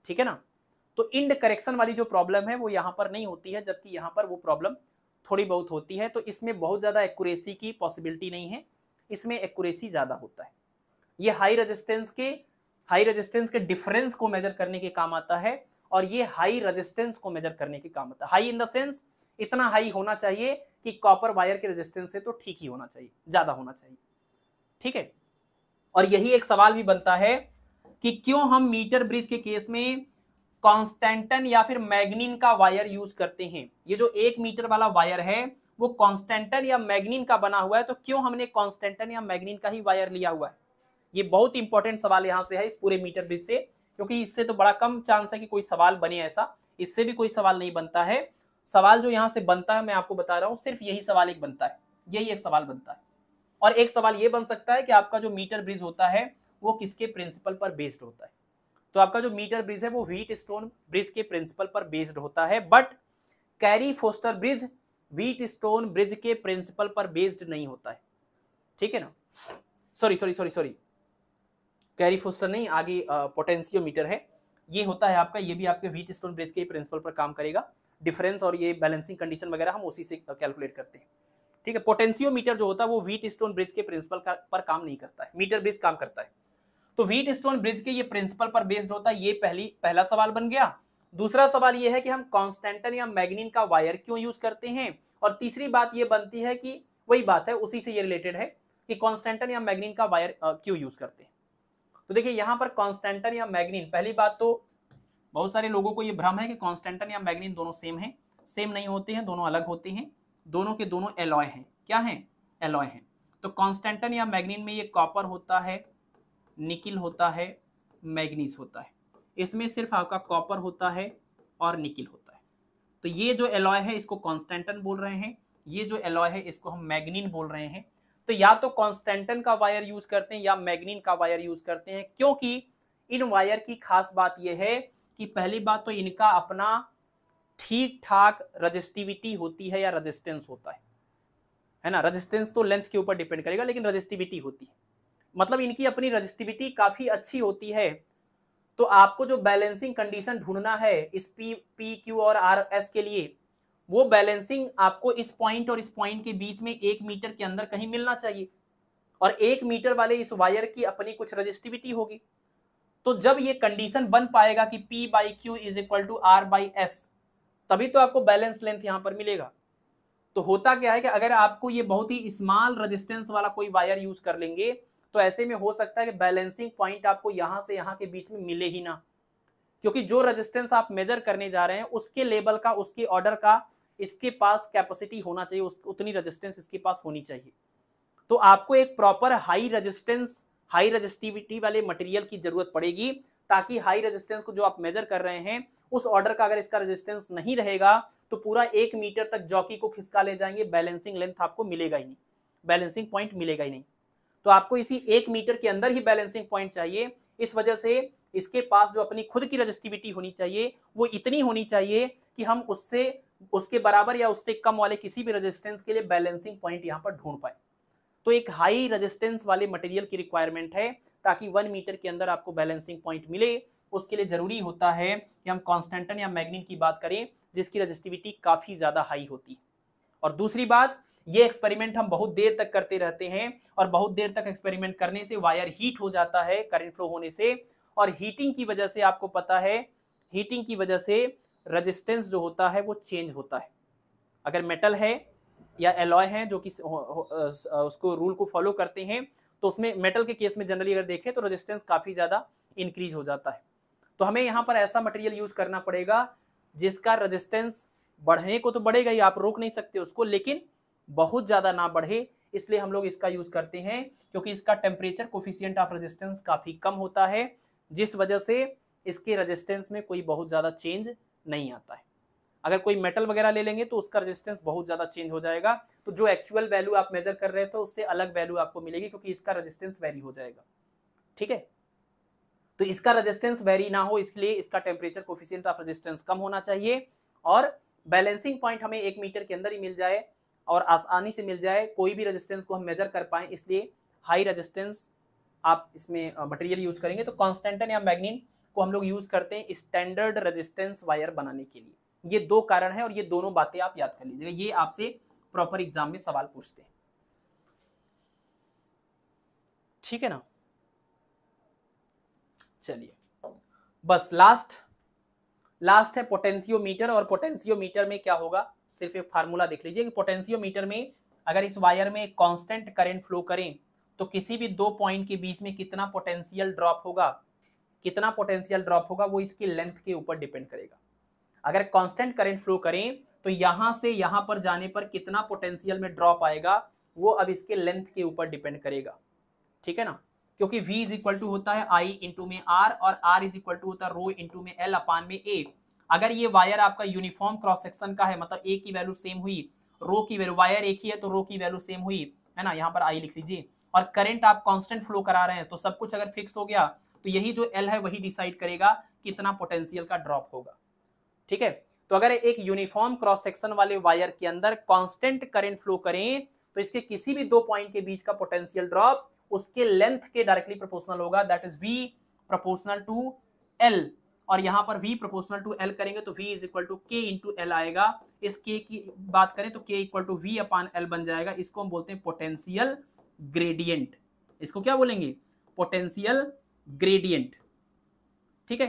ठीक है ना। तो इंड करेक्शन वाली जो प्रॉब्लम है वो यहाँ पर नहीं होती है, जबकि यहाँ पर वो प्रॉब्लम थोड़ी बहुत होती है। तो इसमें बहुत ज्यादा एक्यूरेसी की पॉसिबिलिटी नहीं है, इसमें एक्यूरेसी ज्यादा होता है। ये हाई रेजिस्टेंस के डिफरेंस को मेजर करने के काम आता है, और ये हाई रेजिस्टेंस को मेजर करने के काम आता है। हाई इन द सेंस इतना हाई होना चाहिए कि कॉपर वायर के रेजिस्टेंस से तो ठीक ही होना चाहिए, ज्यादा होना चाहिए, ठीक है। और यही एक सवाल भी बनता है कि क्यों हम मीटर ब्रिज के केस में कॉन्स्टेंटन या फिर मैग्नीन का वायर यूज करते हैं। ये जो 1 मीटर वाला वायर है वो कॉन्स्टेंटन या मैग्नीन का बना हुआ है, तो क्यों हमने कॉन्स्टेंटन या मैग्नीन का ही वायर लिया हुआ है। ये बहुत इंपॉर्टेंट सवाल यहां से है इस पूरे मीटर ब्रिज से, क्योंकि इससे तो बड़ा कम चांस है कि कोई सवाल बने ऐसा, इससे भी कोई सवाल नहीं बनता है। सवाल जो यहां से बनता है मैं आपको बता रहा हूं, सिर्फ यही सवाल एक बनता है, यही एक सवाल बनता है। और एक सवाल ये बन सकता है कि आपका जो मीटर ब्रिज होता है वो किसके प्रिंसिपल पर बेस्ड होता है। तो आपका जो मीटर ब्रिज है वो व्हीटस्टोन ब्रिज के प्रिंसिपल पर बेस्ड होता है, but Carey Foster bridge Wheatstone bridge के प्रिंसिपल पर बेस्ड नहीं होता है, ठीक है ना। सॉरी कैरी फोस्टर नहीं, आगे पोटेंशियोमीटर है, ये होता है आपका, ये भी आपके व्हीटस्टोन ब्रिज के प्रिंसिपल पर काम करेगा। डिफरेंस और ये बैलेंसिंग कंडीशन वगैरह हम उसी से कैलकुलेट करते हैं, ठीक है। पोटेंशियोमीटर जो होता है वो व्हीटस्टोन ब्रिज के प्रिंसिपल पर काम नहीं करता है, मीटर ब्रिज काम करता है। तो व्हीटस्टोन ब्रिज के ये प्रिंसिपल पर बेस्ड होता है, ये पहला सवाल बन गया। दूसरा सवाल ये है कि हम कॉन्स्टेंटन या मैग्नीन का वायर क्यों यूज करते हैं। और तीसरी बात ये बनती है कि वही बात है, उसी से ये रिलेटेड है कि कॉन्स्टेंटन या मैग्नीन का वायर क्यों यूज करते हैं। तो देखिए यहाँ पर कॉन्स्टेंटन या मैग्नीन, पहली बात तो बहुत सारे लोगों को ये भ्रम है कि कॉन्स्टेंटन या मैग्नीन दोनों सेम है। सेम नहीं होते हैं, दोनों अलग होते हैं, दोनों के दोनों एलॉय हैं। क्या है? एलॉय हैं। तो कॉन्स्टेंटन या मैग्नीन में ये कॉपर होता है, निकिल होता है, मैग्नीज होता है। इसमें सिर्फ आपका कॉपर होता है और निकिल होता है। तो ये जो एलॉय है इसको कॉन्स्टेंटन बोल रहे हैं, ये जो एलॉय है इसको हम मैग्नीन बोल रहे हैं। तो या तो कॉन्स्टेंटन का वायर यूज करते हैं या मैग्नीन का वायर यूज करते हैं, क्योंकि इन वायर की खास बात यह है कि पहली बात तो इनका अपना ठीक ठाक रजिस्टिविटी होती है या रेजिस्टेंस होता है ना। रेजिस्टेंस तो लेंथ के ऊपर डिपेंड करेगा, लेकिन रजिस्टिविटी होती है, मतलब इनकी अपनी रजिस्टिविटी काफी अच्छी होती है। तो आपको जो बैलेंसिंग कंडीशन ढूंढना है इस पी क्यू और आर एस के लिए, वो बैलेंसिंग आपको इस पॉइंट और इस पॉइंट के बीच में 1 मीटर के अंदर कहीं मिलना चाहिए, और 1 मीटर वाले इस वायर की अपनी कुछ रजिस्टिविटी होगी। तो जब ये कंडीशन बन पाएगा कि P by Q is equal to R by S, तभी तो आपको बैलेंस लेंथ यहां पर मिलेगा। तो होता क्या है कि अगर आपको ये बहुत ही स्मॉल रेजिस्टेंस वाला कोई वायर यूज कर लेंगे, तो ऐसे में हो सकता है कि बैलेंसिंग पॉइंट आपको यहां से यहां के बीच में मिले ही ना, क्योंकि जो रेजिस्टेंस आप मेजर करने जा रहे हैं उसके लेवल का, उसके ऑर्डर का इसके पास कैपेसिटी होना चाहिए, उतनी रेजिस्टेंस इसके पास होनी चाहिए। तो आपको एक proper high resistance, high resistivity वाले मटेरियल की जरूरत पड़ेगी, ताकि हाई रेजिस्टेंस को जो आप मेजर कर रहे हैं उस ऑर्डर का अगर इसका रेजिस्टेंस नहीं रहेगा तो पूरा 1 मीटर तक जॉकी को खिसका ले जाएंगे, बैलेंसिंग लेंथ आपको मिलेगा ही नहीं, बैलेंसिंग पॉइंट मिलेगा ही नहीं। तो आपको इसी 1 मीटर के अंदर ही बैलेंसिंग पॉइंट चाहिए। इस वजह से इसके पास जो अपनी खुद की रजिस्टिविटी होनी चाहिए वो इतनी होनी चाहिए कि हम उससे, उसके बराबर या उससे कम वाले किसी भी रेजिस्टेंस के लिए बैलेंसिंग पॉइंट यहां पर ढूंढ पाए। तो एक हाई रेजिस्टेंस वाले मटेरियल की रिक्वायरमेंट है, ताकि 1 मीटर के अंदर आपको बैलेंसिंग पॉइंट मिले। उसके लिए जरूरी होता है कि हम कॉन्स्टेंटन या मैग्नीन की बात करें जिसकी रेजिस्टिविटी काफी ज्यादा हाई होती है। और दूसरी बात, ये एक्सपेरिमेंट हम बहुत देर तक करते रहते हैं, और बहुत देर तक एक्सपेरिमेंट करने से वायर हीट हो जाता है करंट फ्लो होने से, और हीटिंग की वजह से आपको पता है, हीटिंग की वजह से रेजिस्टेंस जो होता है वो चेंज होता है। अगर मेटल है या एलॉय है जो कि उसको रूल को फॉलो करते हैं, तो उसमें मेटल के केस में जनरली अगर देखें तो रेजिस्टेंस काफी ज्यादा इंक्रीज हो जाता है। तो हमें यहाँ पर ऐसा मटेरियल यूज करना पड़ेगा जिसका रेजिस्टेंस बढ़ने को तो बढ़ेगा ही, आप रोक नहीं सकते उसको, लेकिन बहुत ज्यादा ना बढ़े। इसलिए हम लोग इसका यूज करते हैं, क्योंकि इसका टेम्परेचर कोफिशिएंट ऑफ रेजिस्टेंस काफी कम होता है, जिस वजह से इसके रेजिस्टेंस में कोई बहुत ज्यादा चेंज नहीं आता है। अगर कोई मेटल वगैरह ले लेंगे तो उसका रेजिस्टेंस बहुत ज्यादा चेंज हो जाएगा, तो जो एक्चुअल वैल्यू आप मेजर कर रहे थे उससे अलग वैल्यू आपको मिलेगी, क्योंकि इसका रेजिस्टेंस वेरी हो जाएगा, ठीक है। तो इसका रेजिस्टेंस वेरी ना हो, इसलिए इसका टेम्परेचर कोफिशिएंट ऑफ रेजिस्टेंस कम होना चाहिए, और बैलेंसिंग पॉइंट हमें 1 मीटर के अंदर ही मिल जाए और आसानी से मिल जाए, कोई भी रेजिस्टेंस को हम मेजर कर पाए, इसलिए हाई रेजिस्टेंस आप इसमें मटेरियल यूज करेंगे। तो कॉन्स्टेंटन या मैग्नीन को हम लोग यूज करते हैं स्टैंडर्ड रेजिस्टेंस वायर बनाने के लिए। ये 2 कारण है और ये दोनों बातें आप याद कर लीजिएगा, ये आपसे प्रॉपर एग्जाम में सवाल पूछते हैं, ठीक है ना। चलिए बस लास्ट है पोटेंशियोमीटर, और पोटेंशियोमीटर में क्या होगा, सिर्फ एक फार्मूला देख लीजिए कि पोटेंशियोमीटर में अगर इस वायर में कांस्टेंट करंट फ्लो करें तो किसी भी 2 पॉइंट के बीच में कितना पोटेंशियल ड्रॉप होगा, कितना पोटेंशियल ड्रॉप होगा वो इसकी लेंथ के ऊपर डिपेंड करेगा। अगर कांस्टेंट करंट फ्लो करें तो यहां से यहां पर जाने पर कितना पोटेंशियल में ड्रॉप आएगा वो अब इसके लेंथ के ऊपर डिपेंड करेगा, ठीक है ना, क्योंकि V इज इक्वल टू होता है I इंटू में R और R इज इक्वल टू होता है रो इंटू में L अपान में A। अगर ये वायर आपका यूनिफॉर्म क्रॉस सेक्शन का है, मतलब A की वैल्यू सेम हुई, रो की वैल्यू, वायर एक ही है तो रो की वैल्यू सेम हुई, है ना, यहाँ पर I लिख लीजिए, और करंट आप कांस्टेंट फ्लो करा रहे हैं तो सब कुछ अगर फिक्स हो गया तो यही जो L है वही डिसाइड करेगा कितना पोटेंशियल का ड्रॉप होगा, ठीक है। तो अगर एक यूनिफॉर्म क्रॉस सेक्शन वाले वायर के अंदर कांस्टेंट करंट फ्लो करें तो इसके किसी भी 2 पॉइंट के बीच का पोटेंशियल ड्रॉप उसके लेंथ के डायरेक्टली प्रोपोर्शनल होगा, that is V proportional to L, और यहां पर V प्रोपोर्शनल टू L करेंगे तो V is equal to K into L आएगा। इस K की बात करें तो K equal to V upon L बन जाएगा। इसको हम बोलते हैं पोटेंशियल ग्रेडियंट, इसको क्या बोलेंगे, पोटेंशियल ग्रेडियंट, ठीक है।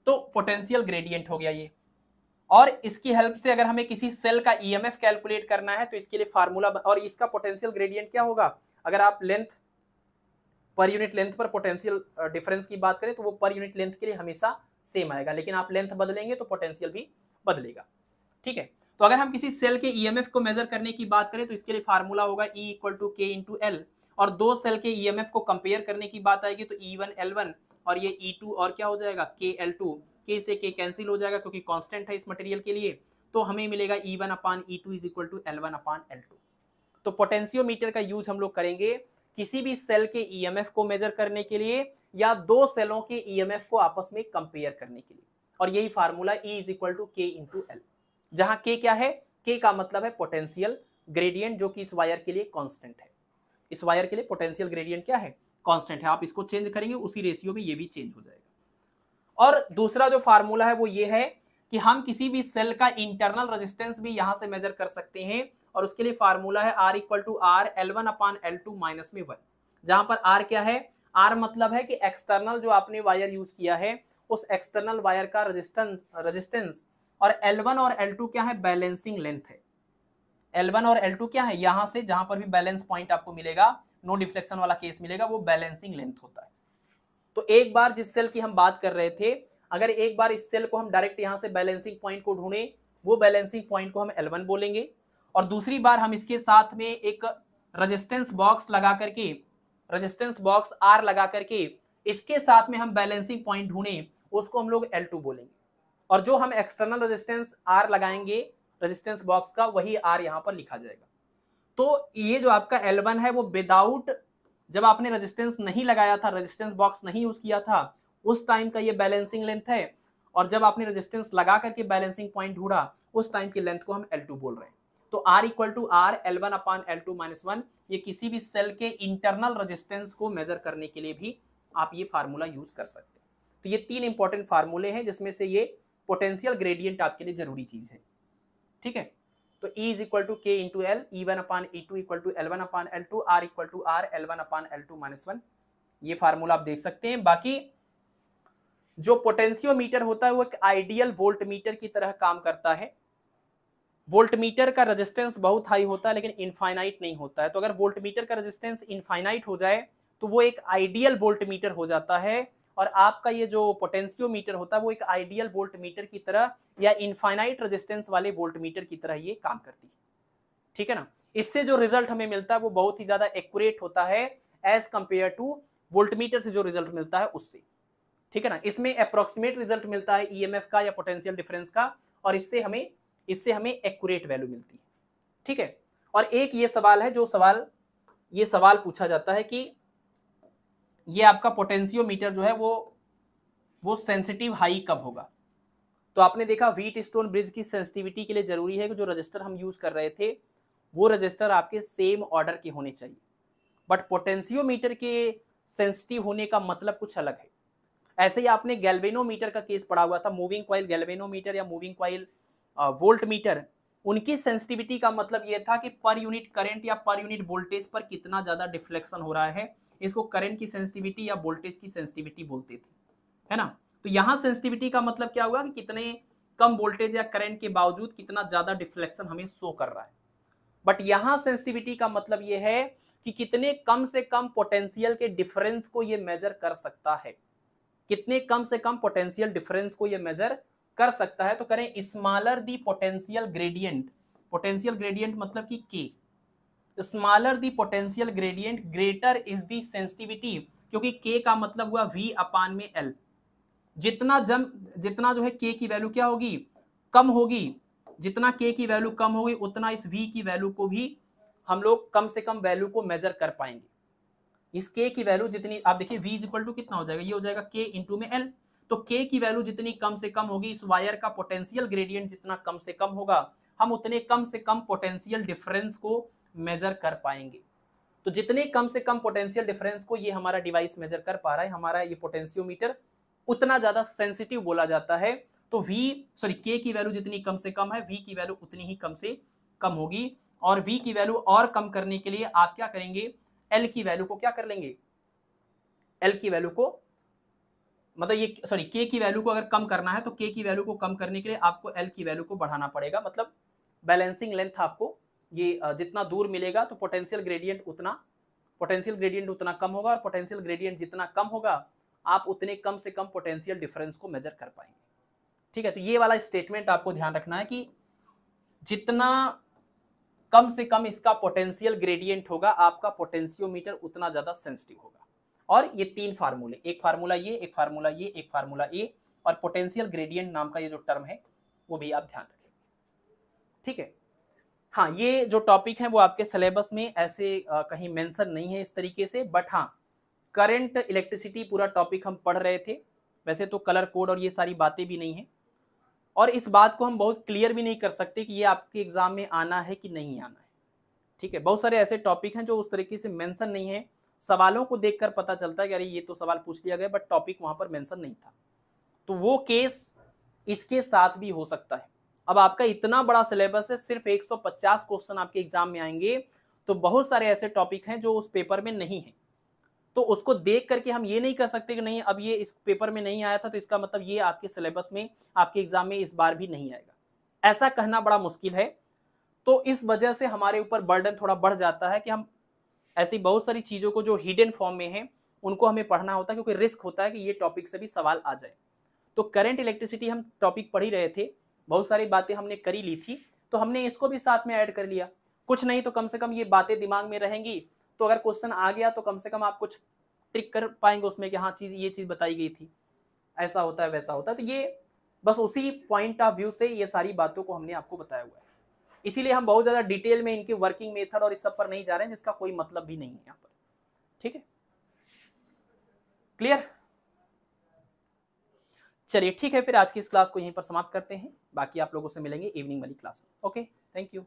तो पोटेंशियल ग्रेडियंट हो गया ये, और इसकी हेल्प से अगर हमें किसी सेल का ईएमएफ कैलकुलेट करना है तो इसके लिए फार्मूला, और इसका पोटेंशियल ग्रेडियंट क्या होगा, अगर आप लेंथ पर यूनिट लेंथ पर पोटेंशियल डिफरेंस की बात करें तो वो पर यूनिट लेंथ के लिए हमेशा सेम आएगा, लेकिन आप लेंथ बदलेंगे तो पोटेंशियल भी बदलेगा, ठीक है। तो अगर हम किसी सेल के ईएमएफ को मेजर करने की बात करें तो इसके लिए फार्मूला होगा E equal to K into L, और 2 सेल के ईएमएफ को कंपेयर करने की बात आएगी तो E1 L1 और ये E2 और क्या हो जाएगा K L2, K से K कैंसिल हो जाएगा क्योंकि कांस्टेंट है इस मटेरियल के लिए, तो हमें मिलेगा E1 upon E2 is equal to L1 upon L2। तो पोटेंशियोमीटर का यूज हम लोग करेंगे किसी भी सेल के ईएमएफ को मेजर करने के लिए या 2 सेलों के ईएमएफ को आपस में कंपेयर करने के लिए, और यही formula E is equal to K into L, जहां K क्या है, K का मतलब है पोटेंशियल ग्रेडियंट जो कि इस वायर के लिए कांस्टेंट है, इस वायर के लिए पोटेंशियल ग्रेडियंट क्या है, कांस्टेंट है। आप इसको चेंज करेंगे उसी रेशियो में ये भी चेंज हो जाएगा। और दूसरा जो फार्मूला है वो ये है कि हम किसी भी सेल का इंटरनल रेजिस्टेंस भी यहां से मेजर कर सकते हैं, और उसके लिए फार्मूला है R equal to R L1 upon L2 minus में 1, जहां पर R क्या है, R मतलब है कि एक्सटर्नल जो आपने वायर यूज किया है उस एक्सटर्नल वायर का रेजिस्टेंस, और L1 और L2 क्या है, बैलेंसिंग लेंथ है। L1 और L2 क्या है, यहां से जहां पर भी बैलेंस पॉइंट आपको मिलेगा, नो डिफ्लेक्शन वाला केस मिलेगा, वो बैलेंसिंग लेंथ होता है। तो एक बार जिस सेल की हम बात कर रहे थे, अगर एक बार इस सेल को हम डायरेक्ट यहां से बैलेंसिंग पॉइंट को ढूंढे, वो बैलेंसिंग पॉइंट को हम L1 बोलेंगे, और दूसरी बार हम इसके साथ में एक रेजिस्टेंस बॉक्स लगा करके, रेजिस्टेंस बॉक्स R लगा करके इसके साथ में हम बैलेंसिंग पॉइंट ढूंढे, उसको हम लोग L2 बोलेंगे, और जो हम एक्सटर्नल रेजिस्टेंस R लगाएंगे रेजिस्टेंस बॉक्स का, वही R यहां पर लिखा जाएगा। तो ये जो आपका L1 है वो विदाउट, जब आपने रेजिस्टेंस नहीं लगाया था, रेजिस्टेंस बॉक्स नहीं यूज किया था, उस टाइम का ये बैलेंसिंग लेंथ है, और जब आपने रेजिस्टेंस लगा करके बैलेंसिंग पॉइंट ढूंढा उस टाइम की लेंथ को हम L2 बोल रहे हैं। तो R equal to R L1 upon L2 minus 1, ये किसी भी सेल के इंटरनल रेजिस्टेंस को मेजर करने के लिए भी आप ये फार्मूला यूज कर सकते हैं। तो ये 3 इंपॉर्टेंट फार्मूले हैं जिसमें से ये पोटेंशियल ग्रेडियंट आपके लिए जरूरी चीज है, ठीक है। तो E is equal to K into L, E1 upon E2 equal to L1 upon L2, R equal to R L1 upon L2 minus 1, ये फार्मूला आप देख सकते हैं। बाकी जो पोटेंशियोमीटर होता है वो एक आइडियल वोल्टमीटर की तरह काम करता है। वोल्टमीटर का रेजिस्टेंस बहुत हाई होता है लेकिन इनफाइनाइट नहीं होता है, तो अगर वोल्टमीटर का रेजिस्टेंस इनफाइनाइट हो जाए तो वो एक आइडियल वोल्टमीटर हो जाता है, और आपका ये जो पोटेंशियोमीटर होता है वो एक आइडियल वोल्टमीटर की तरह या इनफाइनाइट रेजिस्टेंस वाले वोल्टमीटर की तरह ये काम करती है, ठीक है ना। इससे जो रिजल्ट हमें मिलता है वो बहुत ही ज्यादा एक्यूरेट होता है एज कंपेयर टू वोल्टमीटर से जो रिजल्ट मिलता है उससे, ठीक है ना। इसमें अप्रोक्सीमेट रिजल्ट मिलता है ईएमएफ का या पोटेंशियल डिफरेंस का, और इससे हमें एक्यूरेट वैल्यू मिलती है, ठीक है। और एक ये सवाल है, जो सवाल पूछा जाता है कि ये आपका पोटेंशियोमीटर जो है वो वो सेंसिटिव हाई कब होगा। तो आपने देखा व्हीट स्टोन ब्रिज की सेंसिटिविटी के लिए जरूरी है कि जो रजिस्टर हम यूज कर रहे थे वो रजिस्टर आपके सेम ऑर्डर के होने चाहिए, बट पोटेंशियोमीटर के सेंसिटिव होने का मतलब कुछ अलग है। ऐसे ही आपने गैल्वेनोमीटर का केस पढ़ा हुआ था, मूविंग कॉइल गैल्वेनोमीटर या मूविंग कॉइल वोल्ट मीटर, उनकी सेंसिटिविटी का मतलब यह था कि पर यूनिट करंट या पर यूनिट वोल्टेज पर कितना ज्यादा डिफ्लेक्शन हो रहा है, इसको करंट की सेंसिटिविटी या वोल्टेज की सेंसिटिविटी बोलते थे, है ना। तो यहां सेंसिटिविटी का मतलब क्या हुआ कि कितने कम वोल्टेज या करंट के बावजूद कितना ज्यादा डिफ्लेक्शन हमें शो कर रहा है। बट यहां सेंसिटिविटी का मतलब यह है कि कितने कम से कम पोटेंशियल के डिफरेंस को यह मेजर कर सकता है, कितने कम से कम पोटेंशियल डिफरेंस को यह मेजर कर सकता है। तो करें smaller the potential gradient, potential gradient मतलब कि के, smaller the potential gradient greater is the sensitivity, क्योंकि के का मतलब हुआ v अपान में l, जितना जो है के की वैल्यू क्या होगी, कम होगी, जितना के की वैल्यू कम होगी उतना इस v की वैल्यू को भी हम लोग कम से कम वैल्यू को मेजर कर पाएंगे। इस के की वैल्यू जितनी, आप देखिए v इज इक्वल टू कितना हो जाएगा, ये हो जाएगा के इंटू में l, तो के की वैल्यू जितनी कम से कम होगी, इस वायर का पोटेंशियल ग्रेडियंट जितना कम से कम होगा, हम उतने कम से कम पोटेंशियल डिफरेंस को मेजर कर पाएंगे। तो जितने कम से कम पोटेंशियल डिफरेंस को ये हमारा डिवाइस मेजर कर पा रहा है, हमारा ये पोटेंशियोमीटर, उतना ज्यादा सेंसिटिव बोला जाता है। तो के की वैल्यू जितनी कम से कम है, v की वैल्यू उतनी ही कम से कम होगी, और v की वैल्यू और कम करने के लिए आप क्या करेंगे, l की वैल्यू को क्या कर लेंगे, l की वैल्यू को मतलब के की वैल्यू को अगर कम करना है तो के की वैल्यू को कम करने के लिए आपको l की वैल्यू को बढ़ाना पड़ेगा, मतलब बैलेंसिंग लेंथ आपको ये जितना दूर मिलेगा तो पोटेंशियल ग्रेडियंट उतना कम होगा, और पोटेंशियल ग्रेडियंट जितना कम होगा आप उतने कम से कम पोटेंशियल डिफरेंस को मेजर कर पाएंगे। ठीक है, तो ये वाला स्टेटमेंट आपको ध्यान रखना है कि जितना कम से कम इसका पोटेंशियल ग्रेडियंट होगा आपका पोटेंशियोमीटर उतना ज्यादा सेंसिटिव होगा। और ये तीन फार्मूले, एक फार्मूला ये, एक फार्मूला ये, एक फार्मूला ए, और पोटेंशियल ग्रेडियंट नाम का ये जो टर्म है वो भी आप ध्यान रखें। ठीक है, हाँ, ये जो टॉपिक है वो आपके सिलेबस में ऐसे कहीं मेंशन नहीं है इस तरीके से, बट हाँ करंट इलेक्ट्रिसिटी पूरा टॉपिक हम पढ़ रहे थे, वैसे तो कलर कोड और ये सारी बातें भी नहीं है, और इस बात को हम बहुत क्लियर भी नहीं कर सकते कि ये आपके एग्जाम में आना है कि नहीं आना है। ठीक है, बहुत सारे ऐसे टॉपिक हैं जो उस तरीके से मेंशन नहीं है, सवालों को देखकर पता चलता है कि अरे ये तो सवाल पूछ लिया गया, बट टॉपिक वहां पर मेंशन नहीं था। तो वो केस इसके साथ भी हो सकता है। अब आपका इतना बड़ा सिलेबस है, सिर्फ 150 क्वेश्चन आपके एग्जाम में आएंगे, तो बहुत सारे ऐसे टॉपिक हैं जो उस पेपर में नहीं है, तो उसको देख करके हम ये नहीं कर सकते कि नहीं अब ये इस पेपर में नहीं आया था तो इसका मतलब ये आपके सिलेबस में, आपके एग्जाम में इस बार भी नहीं आएगा, ऐसा कहना बड़ा मुश्किल है। तो इस वजह से हमारे ऊपर बर्डन थोड़ा बढ़ जाता है कि हम ऐसी बहुत सारी चीजों को जो हिडन फॉर्म में है उनको हमें पढ़ना होता है, क्योंकि रिस्क होता है कि ये टॉपिक से भी सवाल आ जाए। तो करंट इलेक्ट्रिसिटी हम टॉपिक पढ़ ही रहे थे, बहुत सारी बातें हमने करी ली थी, तो हमने इसको भी साथ में ऐड कर लिया, कुछ नहीं तो कम से कम ये बातें दिमाग में रहेंगी, तो अगर क्वेश्चन आ गया तो कम से कम आप कुछ ट्रिक कर पाएंगे उसमें कि हाँ चीज ये चीज बताई गई थी, ऐसा होता है वैसा होता है। तो ये बस उसी पॉइंट ऑफ व्यू से ये सारी बातों को हमने आपको बताया हुआ है, इसीलिए हम बहुत ज्यादा डिटेल में इनके वर्किंग मेथड और इस सब पर नहीं जा रहे हैं, जिसका कोई मतलब भी नहीं है यहाँ पर। ठीक है, क्लियर? चलिए ठीक है, फिर आज की इस क्लास को यहीं पर समाप्त करते हैं, बाकी आप लोगों से मिलेंगे इवनिंग वाली क्लास में। Okay, thank you.